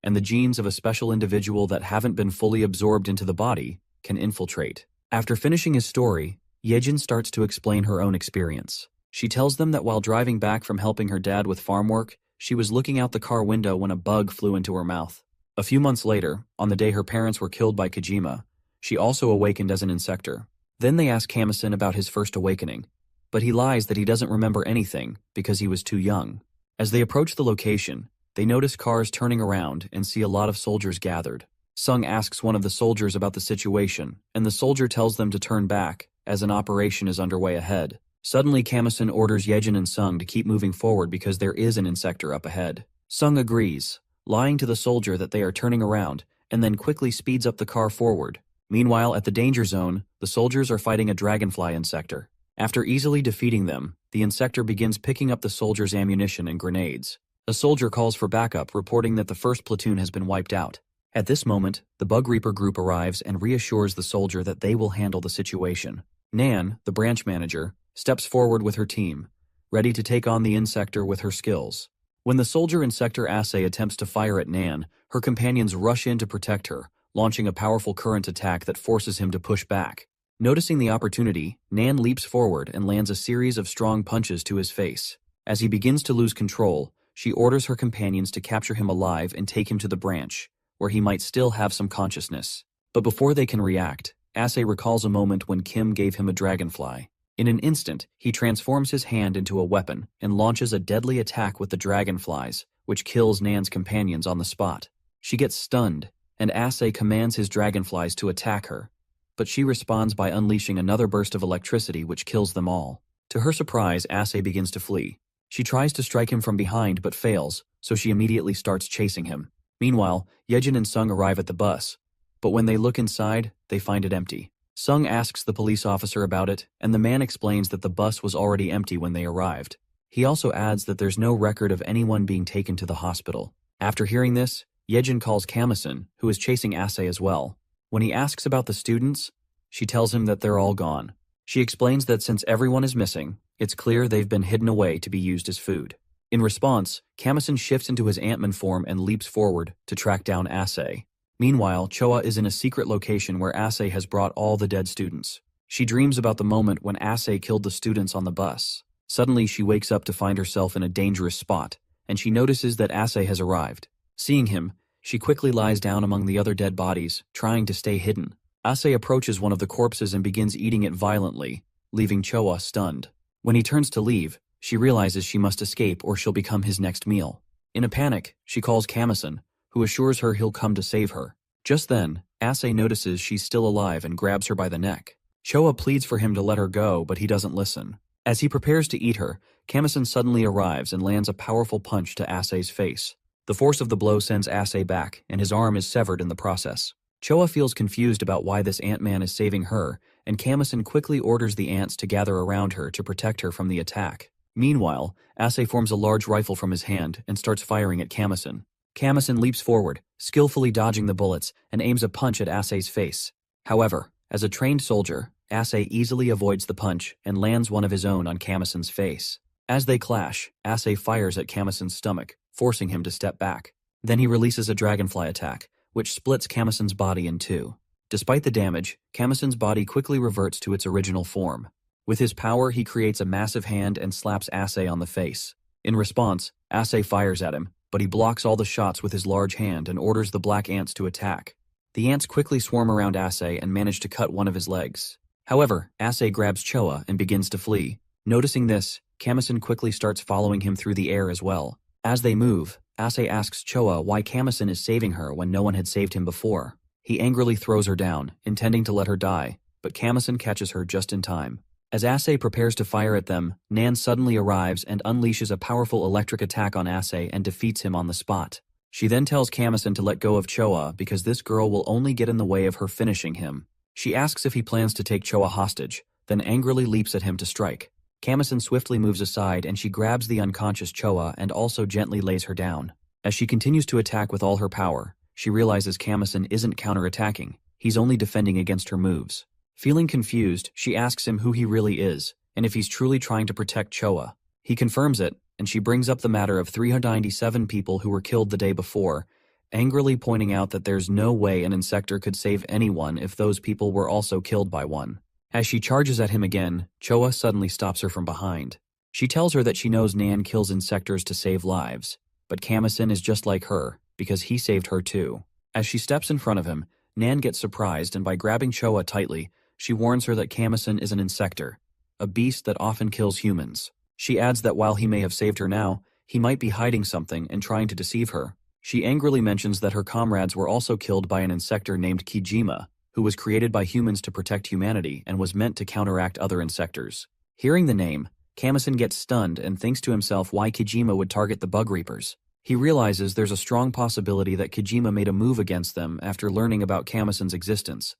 and the genes of a special individual that haven't been fully absorbed into the body can infiltrate. After finishing his story, Yedjin starts to explain her own experience. She tells them that while driving back from helping her dad with farm work, she was looking out the car window when a bug flew into her mouth. A few months later, on the day her parents were killed by Kojima, she also awakened as an insector. Then they ask Camison about his first awakening, but he lies that he doesn't remember anything because he was too young. As they approach the location, they notice cars turning around and see a lot of soldiers gathered. Sung asks one of the soldiers about the situation, and the soldier tells them to turn back, as an operation is underway ahead. Suddenly, Camison orders Yedjin and Sung to keep moving forward because there is an insector up ahead. Sung agrees, lying to the soldier that they are turning around, and then quickly speeds up the car forward. Meanwhile, at the danger zone, the soldiers are fighting a dragonfly insector. After easily defeating them, the insector begins picking up the soldiers' ammunition and grenades. A soldier calls for backup, reporting that the first platoon has been wiped out. At this moment, the Bugreaper group arrives and reassures the soldier that they will handle the situation. Nan, the branch manager, steps forward with her team, ready to take on the insector with her skills. When the soldier insector Assay attempts to fire at Nan, her companions rush in to protect her, launching a powerful current attack that forces him to push back. Noticing the opportunity, Nan leaps forward and lands a series of strong punches to his face. As he begins to lose control, she orders her companions to capture him alive and take him to the branch, where he might still have some consciousness. But before they can react, Assay recalls a moment when Kim gave him a dragonfly. In an instant, he transforms his hand into a weapon and launches a deadly attack with the dragonflies, which kills Nan's companions on the spot. She gets stunned, and Assay commands his dragonflies to attack her, but she responds by unleashing another burst of electricity which kills them all. To her surprise, Assay begins to flee. She tries to strike him from behind but fails, so she immediately starts chasing him. Meanwhile, Yedjin and Sung arrive at the bus, but when they look inside, they find it empty. Sung asks the police officer about it, and the man explains that the bus was already empty when they arrived. He also adds that there's no record of anyone being taken to the hospital. After hearing this, Yedjin calls Camison, who is chasing Assay as well. When he asks about the students, she tells him that they're all gone. She explains that since everyone is missing, it's clear they've been hidden away to be used as food. In response, Camison shifts into his Ant-Man form and leaps forward to track down Assay. Meanwhile, Choa is in a secret location where Assay has brought all the dead students. She dreams about the moment when Assay killed the students on the bus. Suddenly, she wakes up to find herself in a dangerous spot, and she notices that Assay has arrived. Seeing him, she quickly lies down among the other dead bodies, trying to stay hidden. Assay approaches one of the corpses and begins eating it violently, leaving Choa stunned. When he turns to leave, she realizes she must escape or she'll become his next meal. In a panic, she calls Camison, who assures her he'll come to save her. Just then, Assay notices she's still alive and grabs her by the neck. Choa pleads for him to let her go, but he doesn't listen. As he prepares to eat her, Camison suddenly arrives and lands a powerful punch to Assay's face. The force of the blow sends Assay back, and his arm is severed in the process. Choa feels confused about why this Ant-Man is saving her, and Camison quickly orders the ants to gather around her to protect her from the attack. Meanwhile, Assay forms a large rifle from his hand and starts firing at Camison. Camison leaps forward, skillfully dodging the bullets, and aims a punch at Assay's face. However, as a trained soldier, Ase easily avoids the punch and lands one of his own on Camison's face. As they clash, Ase fires at Camison's stomach, forcing him to step back. Then he releases a dragonfly attack, which splits Camison's body in two. Despite the damage, Camison's body quickly reverts to its original form. With his power, he creates a massive hand and slaps Ase on the face. In response, Ase fires at him, but he blocks all the shots with his large hand and orders the black ants to attack. The ants quickly swarm around Ase and manage to cut one of his legs. However, Ase grabs Choa and begins to flee. Noticing this, Camison quickly starts following him through the air as well. As they move, Ase asks Choa why Camison is saving her when no one had saved him before. He angrily throws her down, intending to let her die, but Camison catches her just in time. As Ase prepares to fire at them, Nan suddenly arrives and unleashes a powerful electric attack on Ase and defeats him on the spot. She then tells Camison to let go of Choa because this girl will only get in the way of her finishing him. She asks if he plans to take Choa hostage, then angrily leaps at him to strike. Camison swiftly moves aside and she grabs the unconscious Choa and also gently lays her down. As she continues to attack with all her power, she realizes Camison isn't counterattacking, he's only defending against her moves. Feeling confused, she asks him who he really is, and if he's truly trying to protect Choa. He confirms it, and she brings up the matter of 397 people who were killed the day before, angrily pointing out that there's no way an Insector could save anyone if those people were also killed by one. As she charges at him again, Choa suddenly stops her from behind. She tells her that she knows Nan kills Insectors to save lives, but Camison is just like her, because he saved her too. As she steps in front of him, Nan gets surprised and by grabbing Choa tightly, she warns her that Camison is an Insector, a beast that often kills humans. She adds that while he may have saved her now, he might be hiding something and trying to deceive her. She angrily mentions that her comrades were also killed by an Insector named Kijima, who was created by humans to protect humanity and was meant to counteract other Insectors. Hearing the name, Camison gets stunned and thinks to himself why Kijima would target the Bugreapers. He realizes there's a strong possibility that Kijima made a move against them after learning about Camison's existence,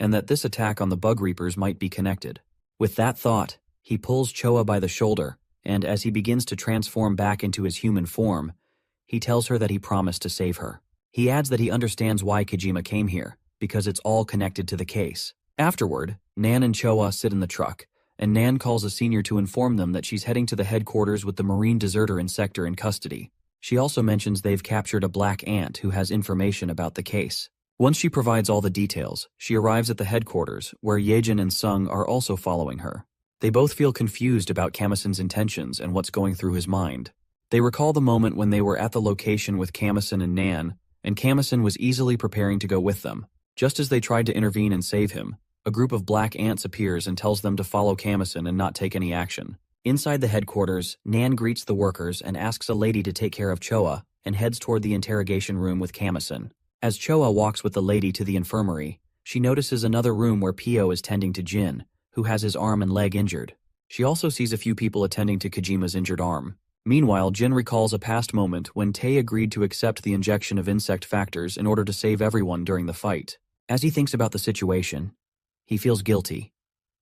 and that this attack on the Bugreapers might be connected. With that thought, he pulls Choa by the shoulder, and as he begins to transform back into his human form, he tells her that he promised to save her. He adds that he understands why Kijima came here, because it's all connected to the case. Afterward, Nan and Choa sit in the truck, and Nan calls a senior to inform them that she's heading to the headquarters with the marine deserter Insector in custody. She also mentions they've captured a black ant who has information about the case. Once she provides all the details, she arrives at the headquarters, where Yedjin and Sung are also following her. They both feel confused about Camison's intentions and what's going through his mind. They recall the moment when they were at the location with Camison and Nan, and Camison was easily preparing to go with them. Just as they tried to intervene and save him, a group of black ants appears and tells them to follow Camison and not take any action. Inside the headquarters, Nan greets the workers and asks a lady to take care of Choa and heads toward the interrogation room with Camison. As Choa walks with the lady to the infirmary, she notices another room where Pio is tending to Jin, who has his arm and leg injured. She also sees a few people attending to Kojima's injured arm. Meanwhile, Jin recalls a past moment when Tae agreed to accept the injection of insect factors in order to save everyone during the fight. As he thinks about the situation, he feels guilty,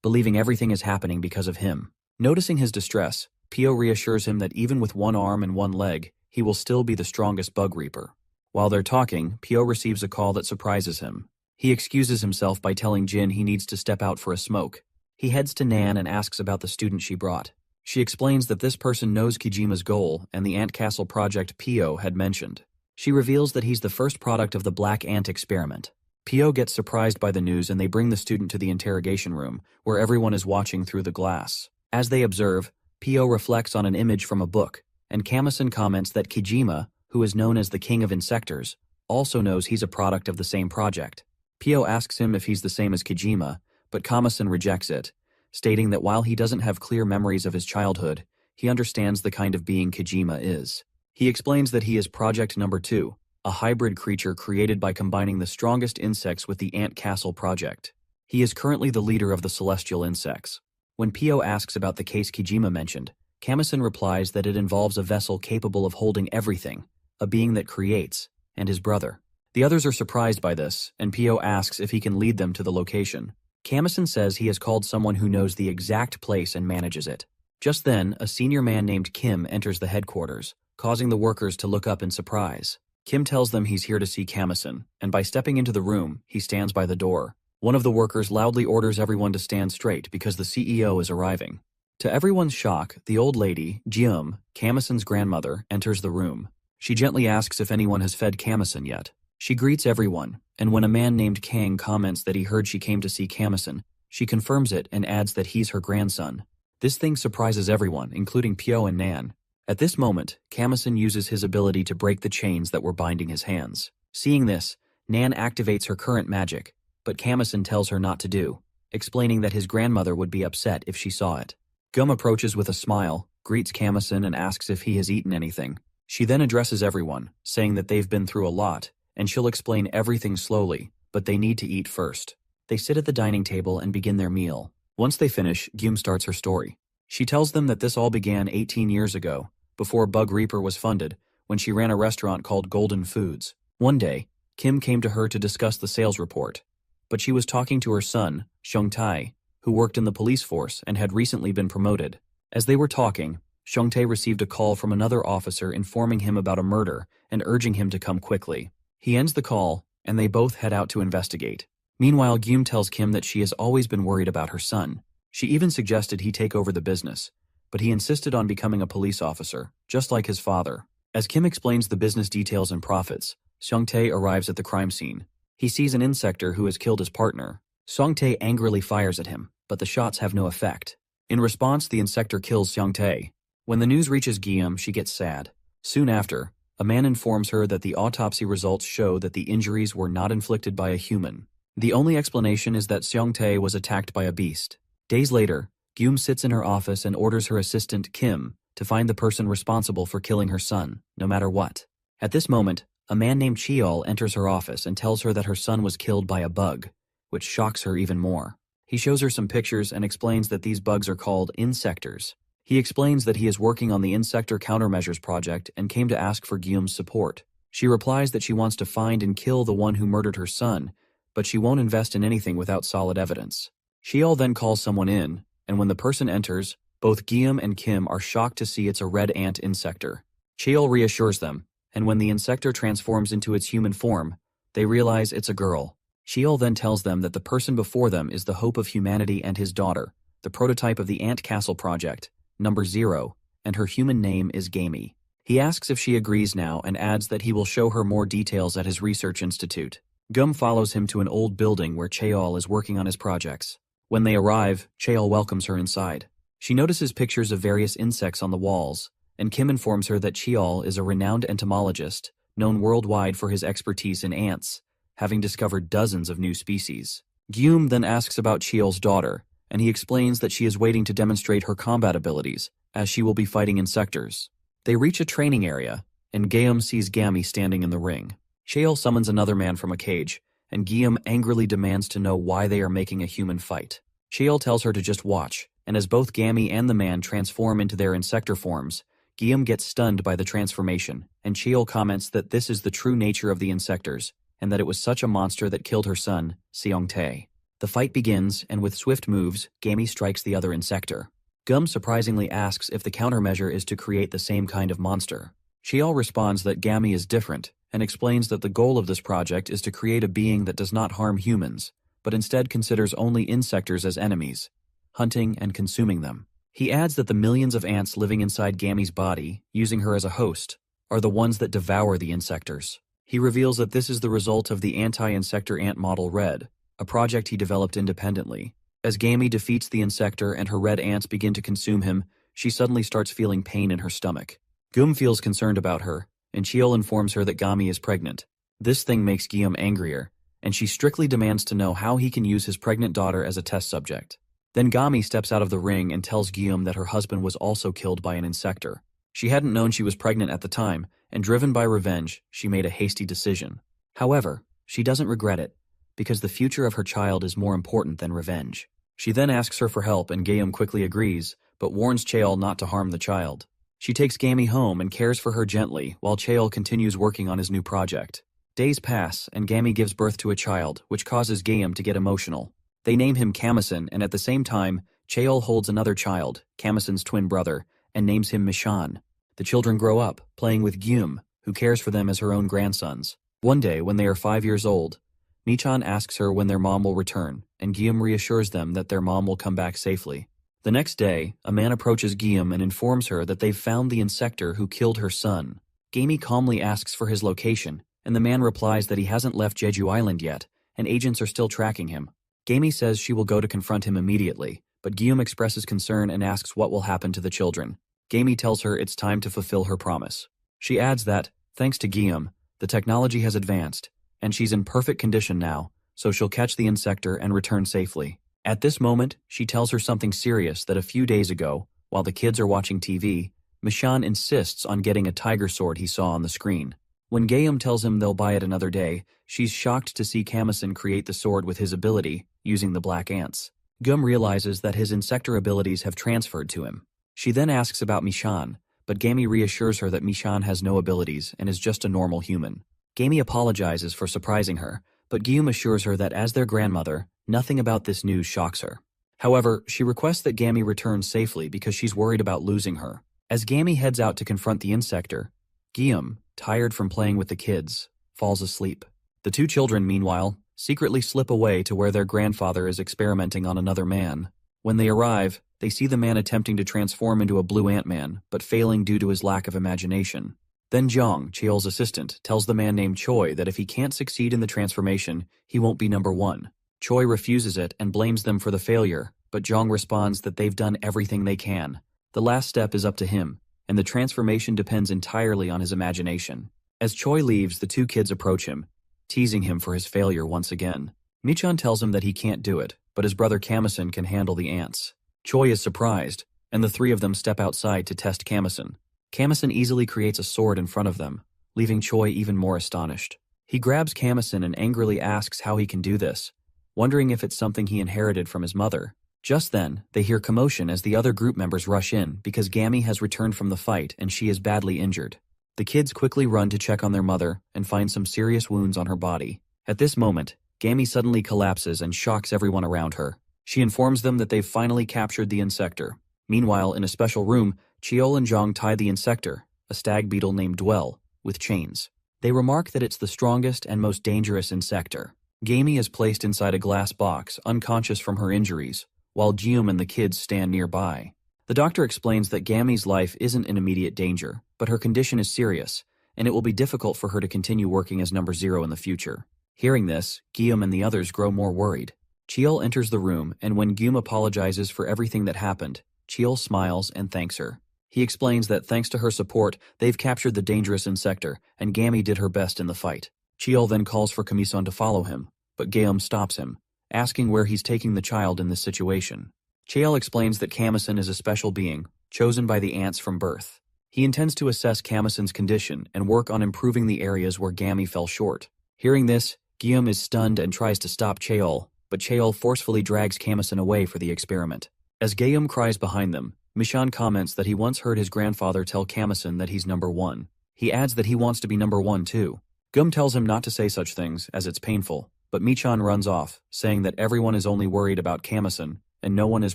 believing everything is happening because of him. Noticing his distress, Pio reassures him that even with one arm and one leg, he will still be the strongest Bugreaper. While they're talking, Pio receives a call that surprises him. He excuses himself by telling Jin he needs to step out for a smoke. He heads to Nan and asks about the student she brought. She explains that this person knows Kijima's goal and the ant castle project Pio had mentioned. She reveals that he's the first product of the Black Ant experiment. Pio gets surprised by the news and they bring the student to the interrogation room, where everyone is watching through the glass. As they observe, Pio reflects on an image from a book, and Camison comments that Kijima, who is known as the King of Insectors, also knows he's a product of the same project. Pio asks him if he's the same as Kijima, but Camison rejects it, stating that while he doesn't have clear memories of his childhood, he understands the kind of being Kijima is. He explains that he is Project Number 2, a hybrid creature created by combining the strongest insects with the Ant Castle project. He is currently the leader of the celestial insects. When Pio asks about the case Kijima mentioned, Camison replies that it involves a vessel capable of holding everything, a being that creates, and his brother. The others are surprised by this, and Pio asks if he can lead them to the location. Camison says he has called someone who knows the exact place and manages it. Just then, a senior man named Kim enters the headquarters, causing the workers to look up in surprise. Kim tells them he's here to see Camison, and by stepping into the room, he stands by the door. One of the workers loudly orders everyone to stand straight because the CEO is arriving. To everyone's shock, the old lady, Jium, Camison's grandmother, enters the room. She gently asks if anyone has fed Camison yet. She greets everyone, and when a man named Kang comments that he heard she came to see Camison, she confirms it and adds that he's her grandson. This thing surprises everyone, including Pyo and Nan. At this moment, Camison uses his ability to break the chains that were binding his hands. Seeing this, Nan activates her current magic, but Camison tells her not to do, explaining that his grandmother would be upset if she saw it. Gum approaches with a smile, greets Camison and asks if he has eaten anything. She then addresses everyone, saying that they've been through a lot, and she'll explain everything slowly, but they need to eat first. They sit at the dining table and begin their meal. Once they finish, Gyum starts her story. She tells them that this all began 18 years ago, before Bugreaper was funded, when she ran a restaurant called Golden Foods. One day, Kim came to her to discuss the sales report, but she was talking to her son, Xiongtae, who worked in the police force and had recently been promoted. As they were talking, Xiongtae received a call from another officer informing him about a murder and urging him to come quickly. He ends the call, and they both head out to investigate. Meanwhile, Gyum tells Kim that she has always been worried about her son. She even suggested he take over the business, but he insisted on becoming a police officer, just like his father. As Kim explains the business details and profits, Xiongtae arrives at the crime scene. He sees an Insector who has killed his partner. Xiongtae angrily fires at him, but the shots have no effect. In response, the Insector kills Xiongtae. When the news reaches Gyum, she gets sad. Soon after, a man informs her that the autopsy results show that the injuries were not inflicted by a human. The only explanation is that Xiongtae was attacked by a beast. Days later, Gyum sits in her office and orders her assistant, Kim, to find the person responsible for killing her son, no matter what. At this moment, a man named Cheol enters her office and tells her that her son was killed by a bug, which shocks her even more. He shows her some pictures and explains that these bugs are called Insectors. He explains that he is working on the Insector countermeasures project and came to ask for Gyum's support. She replies that she wants to find and kill the one who murdered her son, but she won't invest in anything without solid evidence. Cheol then calls someone in, and when the person enters, both Gyum and Kim are shocked to see it's a red ant Insector. Cheol reassures them, and when the Insector transforms into its human form, they realize it's a girl. Cheol then tells them that the person before them is the hope of humanity and his daughter, the prototype of the Ant Castle project, number 0, and her human name is Gamey. He asks if she agrees now and adds that he will show her more details at his research institute. Gum follows him to an old building where Cheol is working on his projects. When they arrive, Cheol welcomes her inside. She notices pictures of various insects on the walls, and Kim informs her that Cheol is a renowned entomologist, known worldwide for his expertise in ants, having discovered dozens of new species. Gyum then asks about Cheol's daughter, and he explains that she is waiting to demonstrate her combat abilities, as she will be fighting Insectors. They reach a training area, and Gyum sees Gammy standing in the ring. Cheol summons another man from a cage, and Gyum angrily demands to know why they are making a human fight. Cheol tells her to just watch, and as both Gammy and the man transform into their Insector forms, Gyum gets stunned by the transformation, and Cheol comments that this is the true nature of the Insectors, and that it was such a monster that killed her son, Xiongtae. The fight begins, and with swift moves, Gammy strikes the other Insector. Gum surprisingly asks if the countermeasure is to create the same kind of monster. Cheol responds that Gammy is different, and explains that the goal of this project is to create a being that does not harm humans, but instead considers only Insectors as enemies, hunting and consuming them. He adds that the millions of ants living inside Gammy's body, using her as a host, are the ones that devour the Insectors. He reveals that this is the result of the anti-Insector ant model Red, a project he developed independently. As Gammy defeats the Insector and her red ants begin to consume him, she suddenly starts feeling pain in her stomach. Gum feels concerned about her, and Cheol informs her that Gammy is pregnant. This thing makes Gyum angrier, and she strictly demands to know how he can use his pregnant daughter as a test subject. Then Gammy steps out of the ring and tells Gyum that her husband was also killed by an Insector. She hadn't known she was pregnant at the time, and driven by revenge, she made a hasty decision. However, she doesn't regret it, because the future of her child is more important than revenge. She then asks her for help, and Gyum quickly agrees, but warns Cheol not to harm the child. She takes Gammy home and cares for her gently, while Cheol continues working on his new project. Days pass, and Gammy gives birth to a child, which causes Gyum to get emotional. They name him Camison, and at the same time, Cheol holds another child, Camison's twin brother, and names him Mishan. The children grow up, playing with Gyum, who cares for them as her own grandsons. One day, when they are 5 years old, Michan asks her when their mom will return, and Guillaume reassures them that their mom will come back safely. The next day, a man approaches Guillaume and informs her that they've found the Insector who killed her son. Gamey calmly asks for his location, and the man replies that he hasn't left Jeju Island yet, and agents are still tracking him. Gamey says she will go to confront him immediately, but Guillaume expresses concern and asks what will happen to the children. Gamey tells her it's time to fulfill her promise. She adds that, thanks to Guillaume, the technology has advanced, and she's in perfect condition now, so she'll catch the Insector and return safely. At this moment, she tells her something serious that a few days ago, while the kids are watching TV, Michan insists on getting a tiger sword he saw on the screen. When Guillaume tells him they'll buy it another day, she's shocked to see Camison create the sword with his ability, using the black ants. Guillaume realizes that his Insector abilities have transferred to him. She then asks about Michan, but Gamey reassures her that Michan has no abilities and is just a normal human. Gamey apologizes for surprising her, but Guillaume assures her that as their grandmother, nothing about this news shocks her. However, she requests that Gamey return safely because she's worried about losing her. As Gamey heads out to confront the Insector, Guillaume, tired from playing with the kids, falls asleep. The two children, meanwhile, secretly slip away to where their grandfather is experimenting on another man. When they arrive, they see the man attempting to transform into a blue Ant-Man, but failing due to his lack of imagination. Then Jang, Cheol's assistant, tells the man named Choi that if he can't succeed in the transformation, he won't be number one. Choi refuses it and blames them for the failure, but Jang responds that they've done everything they can. The last step is up to him, and the transformation depends entirely on his imagination. As Choi leaves, the two kids approach him, teasing him for his failure once again. Michan tells him that he can't do it, but his brother Camison can handle the ants. Choi is surprised, and the three of them step outside to test Camison. Camison easily creates a sword in front of them, leaving Choi even more astonished. He grabs Camison and angrily asks how he can do this, wondering if it's something he inherited from his mother. Just then, they hear commotion as the other group members rush in because Gammy has returned from the fight and she is badly injured. The kids quickly run to check on their mother and find some serious wounds on her body. At this moment, Gammy suddenly collapses and shocks everyone around her. She informs them that they've finally captured the Insector. Meanwhile, in a special room, Cheol and Jang tie the Insector, a stag beetle named Dwell, with chains. They remark that it's the strongest and most dangerous Insector. Gamey is placed inside a glass box, unconscious from her injuries, while Guillaume and the kids stand nearby. The doctor explains that Gammy's life isn't in immediate danger, but her condition is serious, and it will be difficult for her to continue working as number 0 in the future. Hearing this, Guillaume and the others grow more worried. Cheol enters the room, and when Guillaume apologizes for everything that happened, Cheol smiles and thanks her. He explains that thanks to her support, they've captured the dangerous Insector, and Gammy did her best in the fight. Cheol then calls for Camison to follow him, but Guillaume stops him, asking where he's taking the child in this situation. Cheol explains that Camison is a special being, chosen by the ants from birth. He intends to assess Camison's condition and work on improving the areas where Gammy fell short. Hearing this, Guillaume is stunned and tries to stop Cheol, but Cheol forcefully drags Camison away for the experiment. As Guillaume cries behind them, Michan comments that he once heard his grandfather tell Camison that he's number 1. He adds that he wants to be number 1 too. Guillaume tells him not to say such things, as it's painful, but Michan runs off, saying that everyone is only worried about Camison, and no one is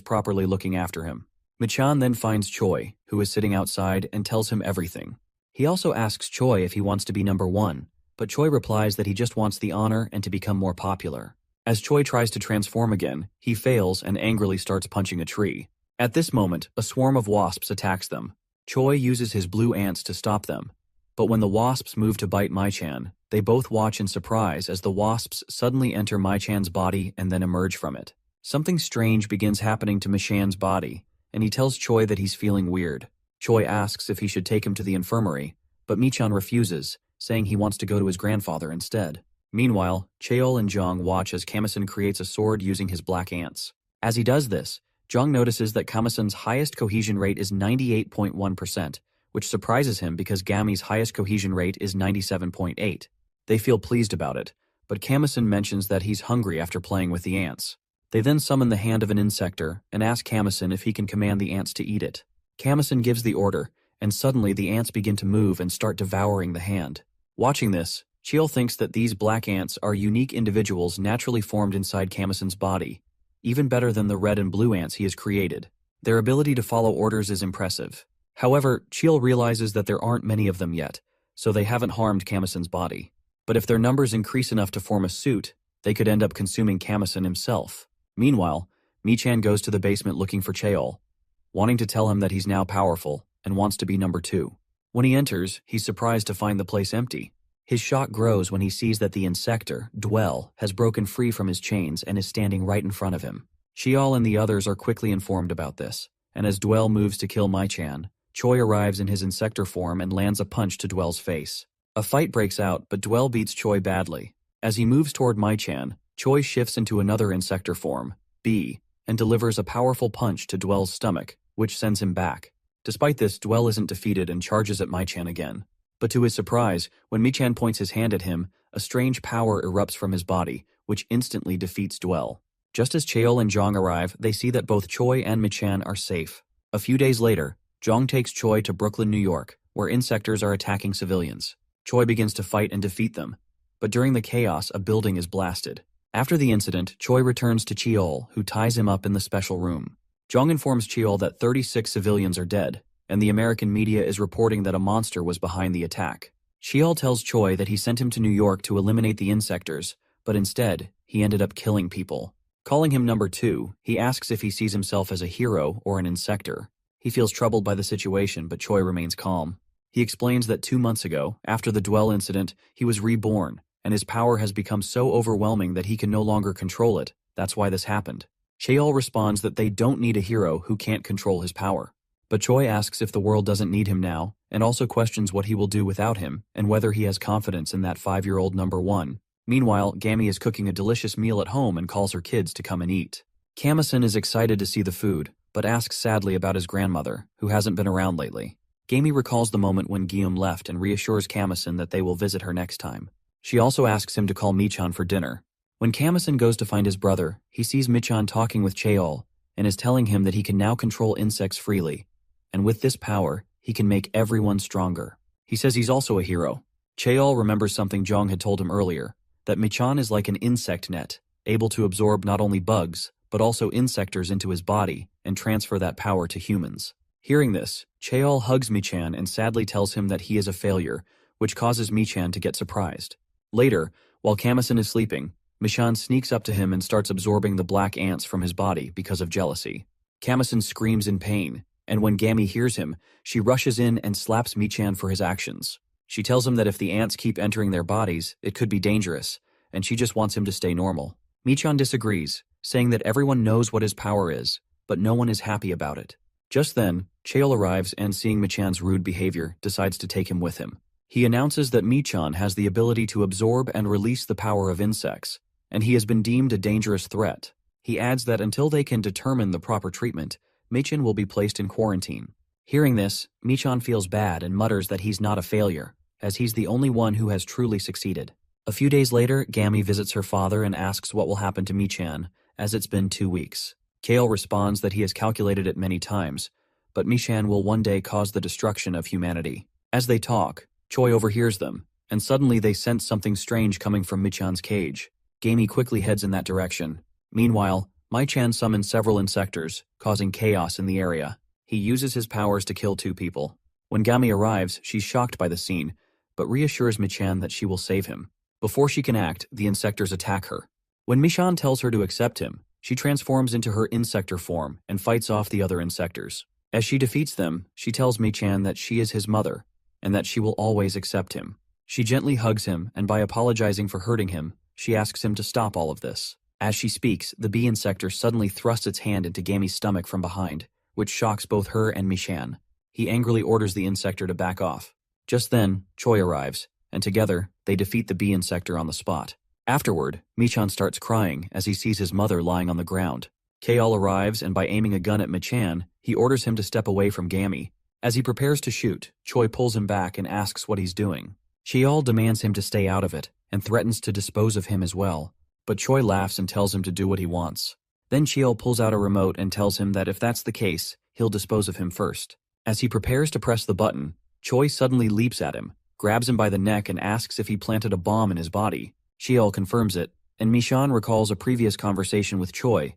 properly looking after him. Michan then finds Choi, who is sitting outside, and tells him everything. He also asks Choi if he wants to be number 1, but Choi replies that he just wants the honor and to become more popular. As Choi tries to transform again, he fails and angrily starts punching a tree. At this moment, a swarm of wasps attacks them. Choi uses his blue ants to stop them, but when the wasps move to bite Mai-chan, they both watch in surprise as the wasps suddenly enter Mai-chan's body and then emerge from it. Something strange begins happening to Mai-chan's body, and he tells Choi that he's feeling weird. Choi asks if he should take him to the infirmary, but Michan refuses, saying he wants to go to his grandfather instead. Meanwhile, Cheol and Jang watch as Camison creates a sword using his black ants. As he does this, Jang notices that Camison's highest cohesion rate is 98.1%, which surprises him because Gammy's highest cohesion rate is 97.8. They feel pleased about it, but Camison mentions that he's hungry after playing with the ants. They then summon the hand of an Insector and ask Camison if he can command the ants to eat it. Camison gives the order, and suddenly the ants begin to move and start devouring the hand. Watching this, Cheol thinks that these black ants are unique individuals naturally formed inside Camison's body, even better than the red and blue ants he has created. Their ability to follow orders is impressive. However, Cheol realizes that there aren't many of them yet, so they haven't harmed Camison's body. But if their numbers increase enough to form a suit, They could end up consuming Camison himself. Meanwhile, Michan goes to the basement looking for Cheol, wanting to tell him that he's now powerful and wants to be number 2. When he enters, he's surprised to find the place empty. His shock grows when he sees that the Insector, Dwell, has broken free from his chains and is standing right in front of him. Cheol and the others are quickly informed about this, and as Dwell moves to kill Michan, Choi arrives in his Insector form and lands a punch to Dwell's face. A fight breaks out, but Dwell beats Choi badly. As he moves toward Michan, Choi shifts into another Insector form, B, and delivers a powerful punch to Dwell's stomach, which sends him back. Despite this, Dwell isn't defeated and charges at Michan again. But to his surprise, when Michan points his hand at him, a strange power erupts from his body, which instantly defeats Dwell. Just as Cheol and Jong arrive, they see that both Choi and Michan are safe. A few days later, Jong takes Choi to Brooklyn, New York, where insectors are attacking civilians. Choi begins to fight and defeat them, but during the chaos, a building is blasted. After the incident, Choi returns to Cheol, who ties him up in the special room. Jong informs Cheol that 36 civilians are dead, and the American media is reporting that a monster was behind the attack. Cheol tells Choi that he sent him to New York to eliminate the insectors, but instead, he ended up killing people. Calling him number 2, he asks if he sees himself as a hero or an insector. He feels troubled by the situation, but Choi remains calm. He explains that 2 months ago, after the Dwell incident, he was reborn, and his power has become so overwhelming that he can no longer control it. That's why this happened. Cheol responds that they don't need a hero who can't control his power. But Choi asks if the world doesn't need him now, and also questions what he will do without him, and whether he has confidence in that 5-year-old number 1. Meanwhile, Gammy is cooking a delicious meal at home and calls her kids to come and eat. Camison is excited to see the food, but asks sadly about his grandmother, who hasn't been around lately. Gammy recalls the moment when Guillaume left and reassures Camison that they will visit her next time. She also asks him to call Michan for dinner. When Camison goes to find his brother, he sees Michan talking with Cheol and is telling him that he can now control insects freely, and with this power, he can make everyone stronger. He says he's also a hero. Cheol remembers something Jong had told him earlier, that Michan is like an insect net, able to absorb not only bugs, but also insectors into his body and transfer that power to humans. Hearing this, Cheol hugs Michan and sadly tells him that he is a failure, which causes Michan to get surprised. Later, while Camison is sleeping, Michan sneaks up to him and starts absorbing the black ants from his body because of jealousy. Camison screams in pain, and when Gammy hears him, she rushes in and slaps Michan for his actions. She tells him that if the ants keep entering their bodies, it could be dangerous, and she just wants him to stay normal. Michan disagrees, saying that everyone knows what his power is, but no one is happy about it. Just then, Cheol arrives and, seeing Michan's rude behavior, decides to take him with him. He announces that Michan has the ability to absorb and release the power of insects, and he has been deemed a dangerous threat. He adds that until they can determine the proper treatment, Michan will be placed in quarantine. Hearing this, Michan feels bad and mutters that he's not a failure, as he's the only one who has truly succeeded. A few days later, Gammy visits her father and asks what will happen to Michan, as it's been 2 weeks. Kale responds that he has calculated it many times, but Michan will one day cause the destruction of humanity. As they talk, Choi overhears them, and suddenly they sense something strange coming from Michan's cage. Gammy quickly heads in that direction. Meanwhile, Michan summons several insectors, causing chaos in the area. He uses his powers to kill 2 people. When Gammy arrives, she's shocked by the scene, but reassures Michan that she will save him. Before she can act, the insectors attack her. When Michan tells her to accept him, she transforms into her insector form and fights off the other insectors. As she defeats them, she tells Michan that she is his mother, and that she will always accept him. She gently hugs him, and by apologizing for hurting him, she asks him to stop all of this. As she speaks, the bee insector suddenly thrusts its hand into Gammy's stomach from behind, which shocks both her and Michan. He angrily orders the insector to back off. Just then, Choi arrives, and together, they defeat the bee insector on the spot. Afterward, Michan starts crying as he sees his mother lying on the ground. Kaol arrives, and by aiming a gun at Michan, he orders him to step away from Gammy. As he prepares to shoot, Choi pulls him back and asks what he's doing. Cheol demands him to stay out of it, and threatens to dispose of him as well, but Choi laughs and tells him to do what he wants. Then Cheol pulls out a remote and tells him that if that's the case, he'll dispose of him first. As he prepares to press the button, Choi suddenly leaps at him, grabs him by the neck and asks if he planted a bomb in his body. Cheol confirms it, and Michan recalls a previous conversation with Choi,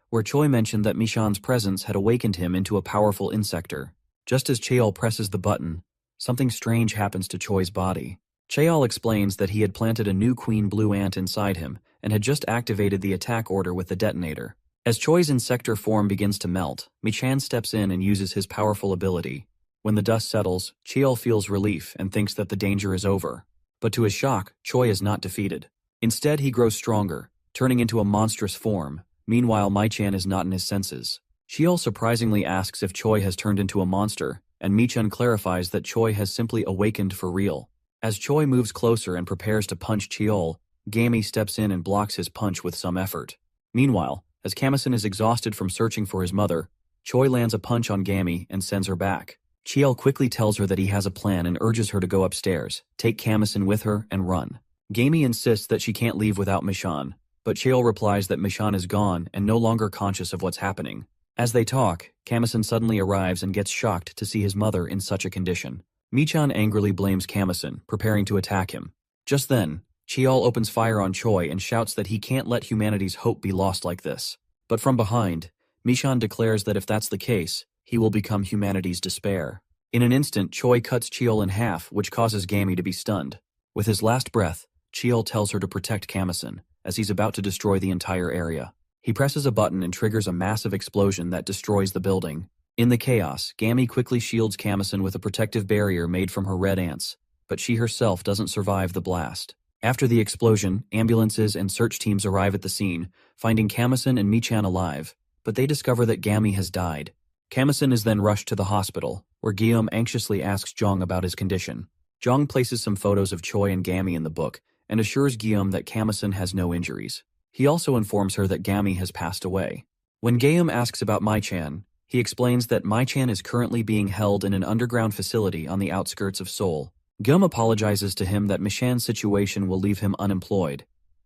where Choi mentioned that Michan's presence had awakened him into a powerful insector. Just as Cheol presses the button, something strange happens to Choi's body. Cheol explains that he had planted a new queen blue ant inside him, and had just activated the attack order with the detonator. As Choi's Insector form begins to melt, Michan steps in and uses his powerful ability. When the dust settles, Cheol feels relief and thinks that the danger is over. But to his shock, Choi is not defeated. Instead, he grows stronger, turning into a monstrous form. Meanwhile, Michan is not in his senses. Cheol surprisingly asks if Choi has turned into a monster, and Michan clarifies that Choi has simply awakened for real. As Choi moves closer and prepares to punch Cheol, Gami steps in and blocks his punch with some effort. Meanwhile, as Camison is exhausted from searching for his mother, Choi lands a punch on Gami and sends her back. Cheol quickly tells her that he has a plan and urges her to go upstairs, take Camison with her, and run. Gami insists that she can't leave without Michan, but Cheol replies that Michan is gone and no longer conscious of what's happening. As they talk, Camison suddenly arrives and gets shocked to see his mother in such a condition. Michan angrily blames Camison, preparing to attack him. Just then, Cheol opens fire on Choi and shouts that he can't let humanity's hope be lost like this. But from behind, Michan declares that if that's the case, he will become humanity's despair. In an instant, Choi cuts Cheol in half, which causes Gami to be stunned. With his last breath, Cheol tells her to protect Camison, as he's about to destroy the entire area. He presses a button and triggers a massive explosion that destroys the building. In the chaos, Gami quickly shields Camison with a protective barrier made from her red ants, but she herself doesn't survive the blast. After the explosion, ambulances and search teams arrive at the scene, finding Camison and Michan alive, but they discover that Gami has died. Camison is then rushed to the hospital, where Guillaume anxiously asks Zhang about his condition. Zhang places some photos of Choi and Gami in the book, and assures Guillaume that Camison has no injuries. He also informs her that Gami has passed away. When Guillaume asks about Michan, he explains that Michan is currently being held in an underground facility on the outskirts of Seoul. Guillaume apologizes to him that Michan's situation will leave him unemployed,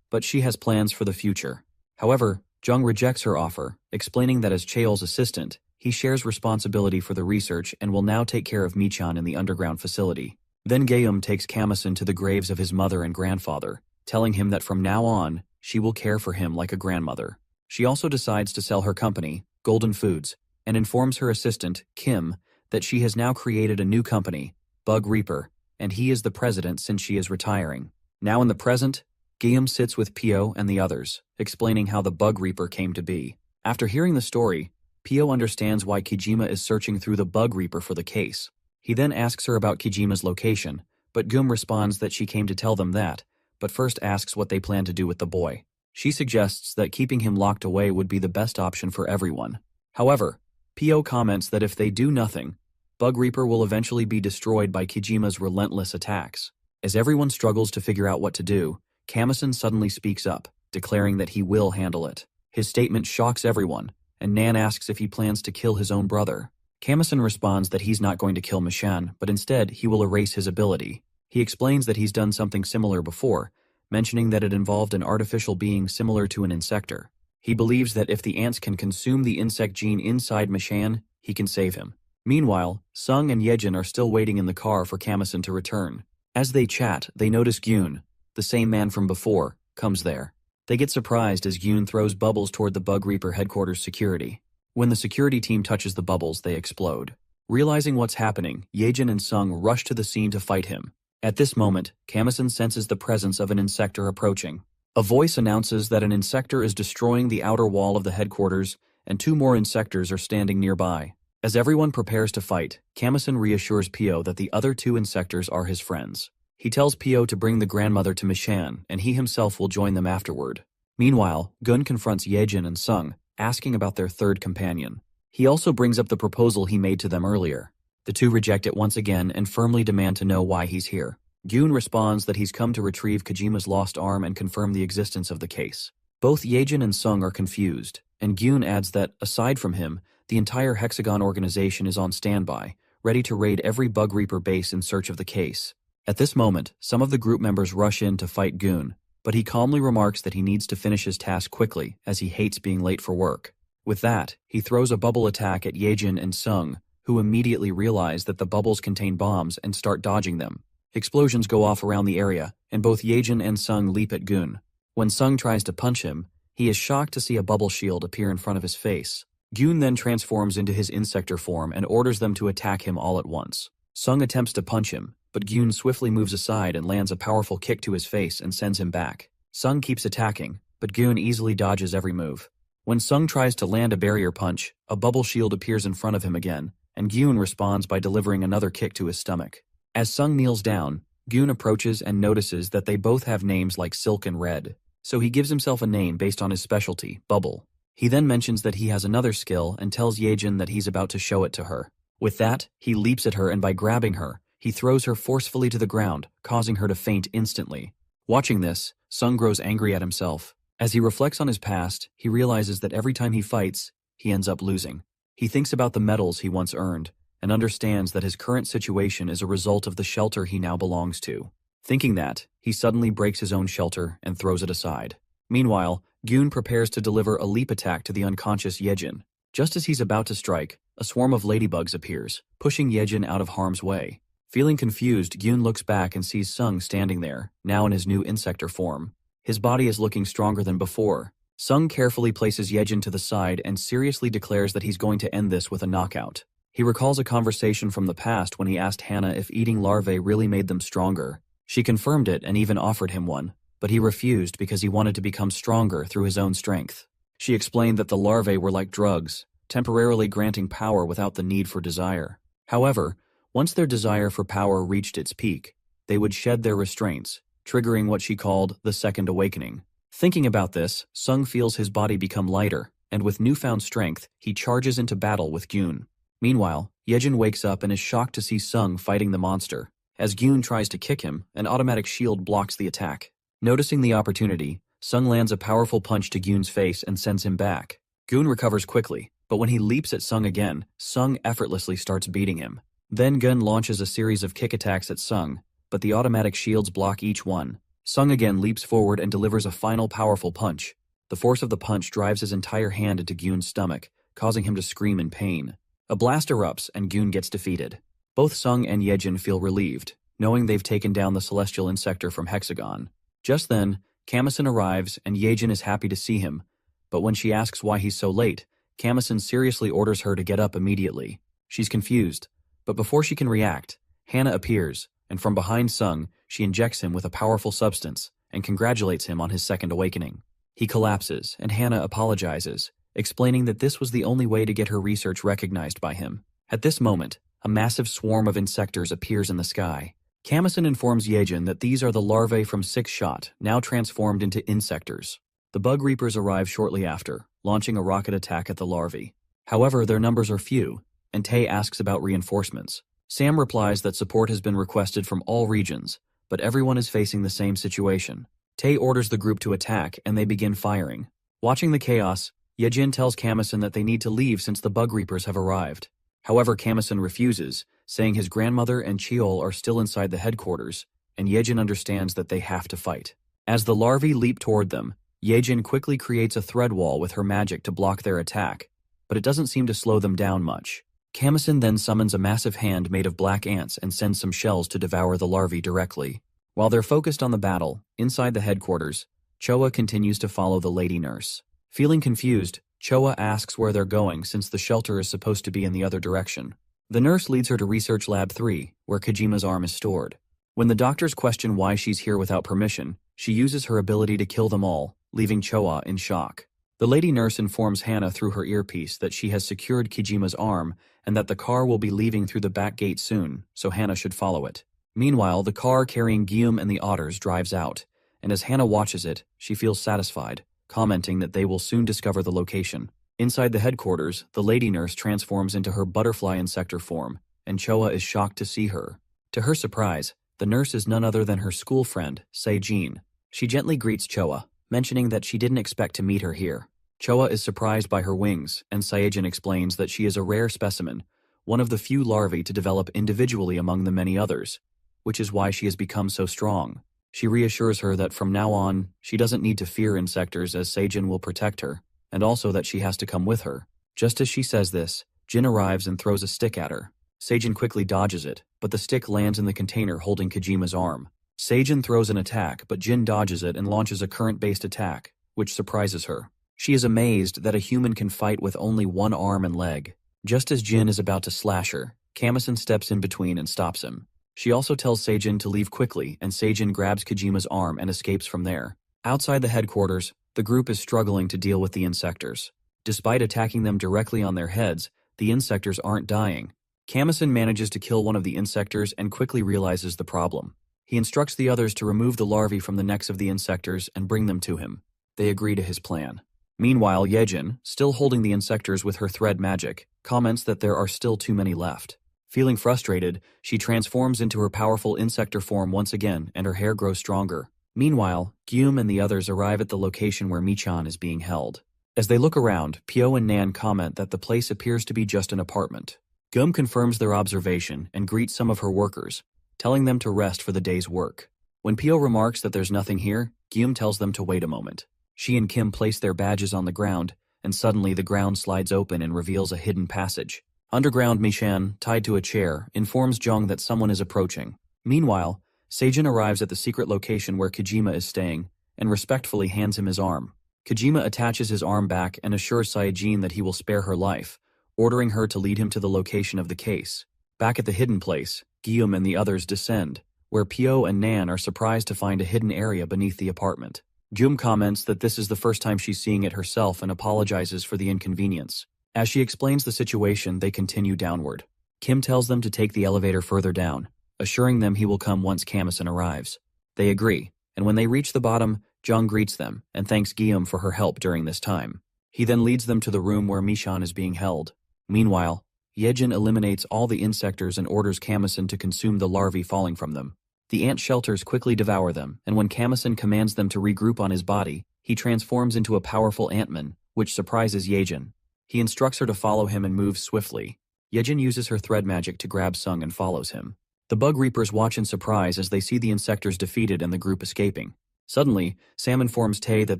but she has plans for the future. However, Zhang rejects her offer, explaining that as Cheol's assistant, he shares responsibility for the research and will now take care of Michan in the underground facility. Then Guillaume takes Camison to the graves of his mother and grandfather, telling him that from now on, she will care for him like a grandmother. She also decides to sell her company, Golden Foods, and informs her assistant, Kim, that she has now created a new company, Bugreaper, and he is the president since she is retiring. Now in the present, Guillaume sits with Pio and the others, explaining how the Bugreaper came to be. After hearing the story, Pio understands why Kijima is searching through the Bugreaper for the case. He then asks her about Kijima's location, but Guillaume responds that she came to tell them that, but first asks what they plan to do with the boy. She suggests that keeping him locked away would be the best option for everyone. However, Pio comments that if they do nothing, Bugreaper will eventually be destroyed by Kijima's relentless attacks. As everyone struggles to figure out what to do, Camison suddenly speaks up, declaring that he will handle it. His statement shocks everyone, and Nan asks if he plans to kill his own brother. Camison responds that he's not going to kill Michan, but instead he will erase his ability. He explains that he's done something similar before, mentioning that it involved an artificial being similar to an insector. He believes that if the ants can consume the insect gene inside Michan, he can save him. Meanwhile, Sung and Yedjin are still waiting in the car for Camison to return. As they chat, they notice Gyun, the same man from before, comes there. They get surprised as Gyun throws bubbles toward the Bugreaper headquarters security. When the security team touches the bubbles, they explode. Realizing what's happening, Yedjin and Sung rush to the scene to fight him. At this moment, Camison senses the presence of an insector approaching. A voice announces that an insector is destroying the outer wall of the headquarters, and 2 more insectors are standing nearby. As everyone prepares to fight, Camison reassures Pio that the other 2 insectors are his friends. He tells Pio to bring the grandmother to Michan, and he himself will join them afterward. Meanwhile, Gun confronts Yedjin and Sung, asking about their third companion. He also brings up the proposal he made to them earlier. The 2 reject it once again and firmly demand to know why he's here. Gyun responds that he's come to retrieve Kojima's lost arm and confirm the existence of the case. Both Yedjin and Sung are confused, and Gyun adds that, aside from him, the entire Hexagon organization is on standby, ready to raid every Bugreaper base in search of the case. At this moment, some of the group members rush in to fight Gyun, but he calmly remarks that he needs to finish his task quickly, as he hates being late for work. With that, he throws a bubble attack at Yedjin and Sung, who immediately realize that the bubbles contain bombs and start dodging them. Explosions go off around the area, and both Yedjin and Sung leap at Gyun. When Sung tries to punch him, he is shocked to see a bubble shield appear in front of his face. Gyun then transforms into his Insector form and orders them to attack him all at once. Sung attempts to punch him, but Gyun swiftly moves aside and lands a powerful kick to his face and sends him back. Sung keeps attacking, but Goon easily dodges every move. When Sung tries to land a barrier punch, a bubble shield appears in front of him again, and Goon responds by delivering another kick to his stomach. As Sung kneels down, Goon approaches and notices that they both have names like Silk and Red, so he gives himself a name based on his specialty, Bubble. He then mentions that he has another skill and tells Yedjin that he's about to show it to her. With that, he leaps at her and by grabbing her, he throws her forcefully to the ground, causing her to faint instantly. Watching this, Sung grows angry at himself. As he reflects on his past, he realizes that every time he fights, he ends up losing. He thinks about the medals he once earned, and understands that his current situation is a result of the shelter he now belongs to. Thinking that, he suddenly breaks his own shelter and throws it aside. Meanwhile, Goon prepares to deliver a leap attack to the unconscious Yedjin. Just as he's about to strike, a swarm of ladybugs appears, pushing Yedjin out of harm's way. Feeling confused, Goon looks back and sees Sung standing there, now in his new Insector form. His body is looking stronger than before. Sung carefully places Yedjin to the side and seriously declares that he's going to end this with a knockout. He recalls a conversation from the past when he asked Hannah if eating larvae really made them stronger. She confirmed it and even offered him one, but he refused because he wanted to become stronger through his own strength. She explained that the larvae were like drugs, temporarily granting power without the need for desire. However, once their desire for power reached its peak, they would shed their restraints, triggering what she called the Second Awakening. Thinking about this, Sung feels his body become lighter, and with newfound strength, he charges into battle with Goon. Meanwhile, Yedjin wakes up and is shocked to see Sung fighting the monster. As Goon tries to kick him, an automatic shield blocks the attack. Noticing the opportunity, Sung lands a powerful punch to Goon's face and sends him back. Goon recovers quickly, but when he leaps at Sung again, Sung effortlessly starts beating him. Then Gun launches a series of kick attacks at Sung, but the automatic shields block each one. Sung again leaps forward and delivers a final powerful punch. The force of the punch drives his entire hand into Goon's stomach, causing him to scream in pain. A blast erupts and Goon gets defeated. Both Sung and Yedjin feel relieved, knowing they've taken down the celestial insector from Hexagon. Just then, Camison arrives and Yedjin is happy to see him, but when she asks why he's so late, Camison seriously orders her to get up immediately. She's confused, but before she can react, Hannah appears, and from behind Sung, she injects him with a powerful substance and congratulates him on his second awakening. He collapses, and Hannah apologizes, explaining that this was the only way to get her research recognized by him. At this moment, a massive swarm of insectors appears in the sky. Camison informs Yedjin that these are the larvae from Six Shot, now transformed into insectors. The Bugreapers arrive shortly after, launching a rocket attack at the larvae. However, their numbers are few, and Tae asks about reinforcements. Sam replies that support has been requested from all regions, but everyone is facing the same situation. Tae orders the group to attack, and they begin firing. Watching the chaos, Yedjin tells Camison that they need to leave since the Bugreapers have arrived. However, Camison refuses, saying his grandmother and Cheol are still inside the headquarters, and Yedjin understands that they have to fight. As the larvae leap toward them, Yedjin quickly creates a thread wall with her magic to block their attack, but it doesn't seem to slow them down much. Camison then summons a massive hand made of black ants and sends some shells to devour the larvae directly. While they're focused on the battle, inside the headquarters, Choa continues to follow the lady nurse. Feeling confused, Choa asks where they're going since the shelter is supposed to be in the other direction. The nurse leads her to Research Lab 3, where Kojima's arm is stored. When the doctors question why she's here without permission, she uses her ability to kill them all, leaving Choa in shock. The lady nurse informs Hannah through her earpiece that she has secured Kojima's arm and that the car will be leaving through the back gate soon, so Hannah should follow it. Meanwhile, the car carrying Guillaume and the otters drives out, and as Hannah watches it, she feels satisfied, commenting that they will soon discover the location. Inside the headquarters, the lady nurse transforms into her butterfly insector form, and Choa is shocked to see her. To her surprise, the nurse is none other than her school friend, Sa-jin. She gently greets Choa, mentioning that she didn't expect to meet her here. Choa is surprised by her wings, and Sa-jin explains that she is a rare specimen, one of the few larvae to develop individually among the many others, which is why she has become so strong. She reassures her that from now on, she doesn't need to fear insectors as Sa-jin will protect her, and also that she has to come with her. Just as she says this, Jin arrives and throws a stick at her. Sa-jin quickly dodges it, but the stick lands in the container holding Kojima's arm. Sa-jin throws an attack, but Jin dodges it and launches a current-based attack, which surprises her. She is amazed that a human can fight with only one arm and leg. Just as Jin is about to slash her, Camison steps in between and stops him. She also tells Sa-jin to leave quickly, and Sa-jin grabs Kojima's arm and escapes from there. Outside the headquarters, the group is struggling to deal with the insectors. Despite attacking them directly on their heads, the insectors aren't dying. Camison manages to kill one of the insectors and quickly realizes the problem. He instructs the others to remove the larvae from the necks of the insectors and bring them to him. They agree to his plan. Meanwhile, Yedjin, still holding the insectors with her thread magic, comments that there are still too many left. Feeling frustrated, she transforms into her powerful insector form once again and her hair grows stronger. Meanwhile, Gyum and the others arrive at the location where Michan is being held. As they look around, Pyo and Nan comment that the place appears to be just an apartment. Gyum confirms their observation and greets some of her workers, telling them to rest for the day's work. When Pyo remarks that there's nothing here, Gyum tells them to wait a moment. She and Kim place their badges on the ground, and suddenly the ground slides open and reveals a hidden passage. Underground, Michan, tied to a chair, informs Jong that someone is approaching. Meanwhile, Sa-jin arrives at the secret location where Kojima is staying, and respectfully hands him his arm. Kojima attaches his arm back and assures Sa-jin that he will spare her life, ordering her to lead him to the location of the case. Back at the hidden place, Guillaume and the others descend, where Pyo and Nan are surprised to find a hidden area beneath the apartment. Guillaume comments that this is the first time she's seeing it herself and apologizes for the inconvenience. As she explains the situation, they continue downward. Kim tells them to take the elevator further down, assuring them he will come once Camison arrives. They agree, and when they reach the bottom, Jung greets them and thanks Guillaume for her help during this time. He then leads them to the room where Michan is being held. Meanwhile, Yedjin eliminates all the insectors and orders Camison to consume the larvae falling from them. The ant shelters quickly devour them, and when Camison commands them to regroup on his body, he transforms into a powerful antman, which surprises Yedjin. He instructs her to follow him and moves swiftly. Yedjin uses her thread magic to grab Sung and follows him. The Bugreapers watch in surprise as they see the insectors defeated and the group escaping. Suddenly, Sam informs Tae that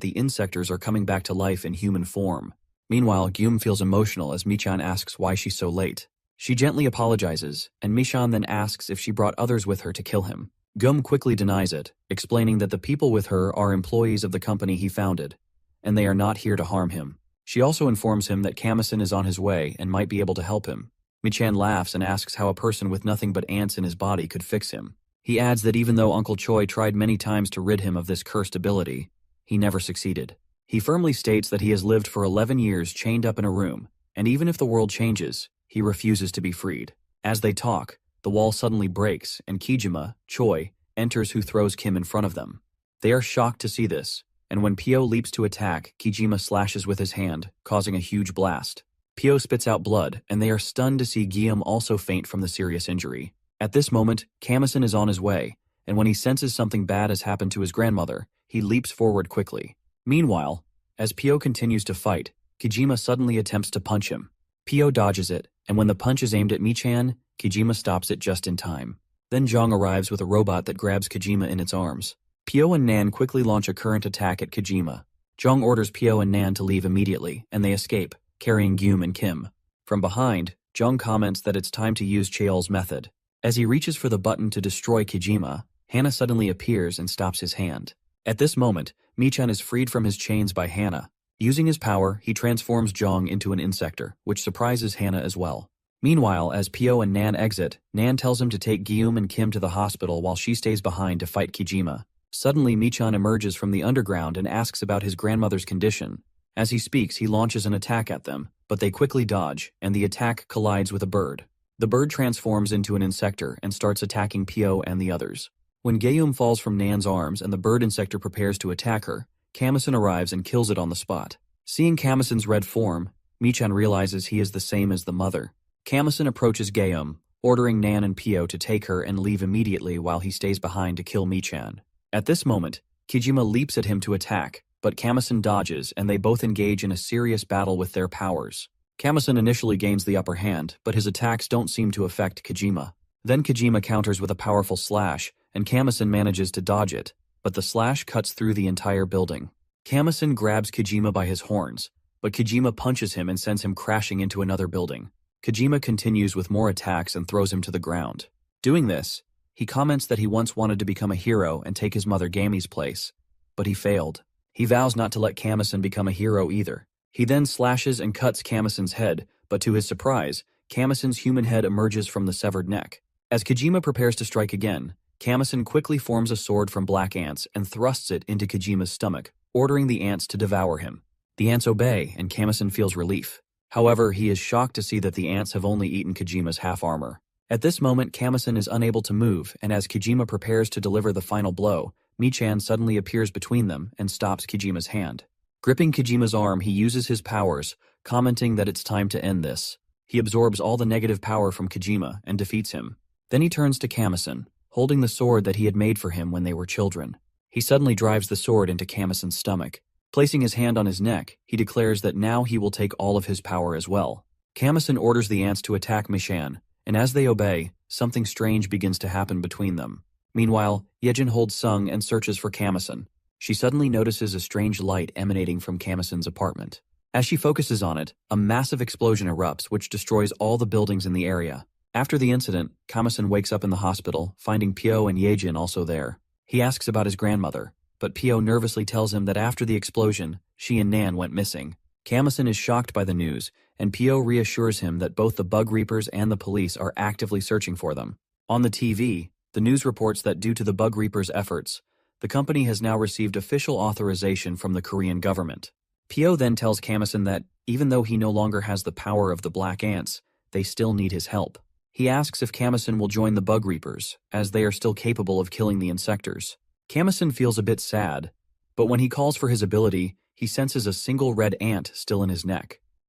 the insectors are coming back to life in human form. Meanwhile, Gyum feels emotional as Michan asks why she's so late. She gently apologizes, and Michan then asks if she brought others with her to kill him. Gyum quickly denies it, explaining that the people with her are employees of the company he founded, and they are not here to harm him. She also informs him that Camison is on his way and might be able to help him. Michan laughs and asks how a person with nothing but ants in his body could fix him. He adds that even though Uncle Choi tried many times to rid him of this cursed ability, he never succeeded. He firmly states that he has lived for 11 years chained up in a room, and even if the world changes, he refuses to be freed. As they talk, the wall suddenly breaks and Kijima, Choi, enters who throws Kim in front of them. They are shocked to see this, and when Pyo leaps to attack, Kijima slashes with his hand, causing a huge blast. Pyo spits out blood, and they are stunned to see Guillaume also faint from the serious injury. At this moment, Camison is on his way, and when he senses something bad has happened to his grandmother, he leaps forward quickly. Meanwhile, as Pyo continues to fight, Kijima suddenly attempts to punch him. Pyo dodges it, and when the punch is aimed at Michan, Kijima stops it just in time. Then Jong arrives with a robot that grabs Kijima in its arms. Pyo and Nan quickly launch a current attack at Kijima. Jong orders Pyo and Nan to leave immediately, and they escape, carrying Gyum and Kim. From behind, Jong comments that it's time to use Cheol's method. As he reaches for the button to destroy Kijima, Hana suddenly appears and stops his hand. At this moment, Michan is freed from his chains by Hana. Using his power, he transforms Jong into an insector, which surprises Hana as well. Meanwhile, as Pyo and Nan exit, Nan tells him to take Gyum and Kim to the hospital while she stays behind to fight Kijima. Suddenly, Michan emerges from the underground and asks about his grandmother's condition. As he speaks, he launches an attack at them, but they quickly dodge, and the attack collides with a bird. The bird transforms into an insector and starts attacking Pyo and the others. When Gyum falls from Nan's arms and the bird insector prepares to attack her, Camison arrives and kills it on the spot. Seeing Camison's red form, Michan realizes he is the same as the mother. Camison approaches Gyum, ordering Nan and Pyo to take her and leave immediately while he stays behind to kill Michan. At this moment, Kijima leaps at him to attack, but Camison dodges and they both engage in a serious battle with their powers. Camison initially gains the upper hand, but his attacks don't seem to affect Kijima. Then Kijima counters with a powerful slash, and Camison manages to dodge it, but the slash cuts through the entire building. Camison grabs Kijima by his horns, but Kijima punches him and sends him crashing into another building. Kijima continues with more attacks and throws him to the ground. Doing this, he comments that he once wanted to become a hero and take his mother Gami's place, but he failed. He vows not to let Camison become a hero either. He then slashes and cuts Camison's head, but to his surprise, Camison's human head emerges from the severed neck. As Kijima prepares to strike again, Camison quickly forms a sword from black ants and thrusts it into Kojima's stomach, ordering the ants to devour him. The ants obey, and Camison feels relief. However, he is shocked to see that the ants have only eaten Kojima's half armor. At this moment, Camison is unable to move, and as Kojima prepares to deliver the final blow, Michan suddenly appears between them and stops Kojima's hand. Gripping Kojima's arm, he uses his powers, commenting that it's time to end this. He absorbs all the negative power from Kojima and defeats him. Then he turns to Camison, holding the sword that he had made for him when they were children. He suddenly drives the sword into Camison's stomach. Placing his hand on his neck, he declares that now he will take all of his power as well. Camison orders the ants to attack Michan, and as they obey, something strange begins to happen between them. Meanwhile, Yedjin holds Sung and searches for Camison. She suddenly notices a strange light emanating from Camison's apartment. As she focuses on it, a massive explosion erupts which destroys all the buildings in the area. After the incident, Camison wakes up in the hospital, finding Pyo and Yedjin also there. He asks about his grandmother, but Pyo nervously tells him that after the explosion, she and Nan went missing. Camison is shocked by the news, and Pyo reassures him that both the Bugreapers and the police are actively searching for them. On the TV, the news reports that due to the Bugreapers' efforts, the company has now received official authorization from the Korean government. Pyo then tells Camison that, even though he no longer has the power of the Black Ants, they still need his help. He asks if Camison will join the Bugreapers, as they are still capable of killing the Insectors. Camison feels a bit sad, but when he calls for his ability, he senses a single red ant still in his neck.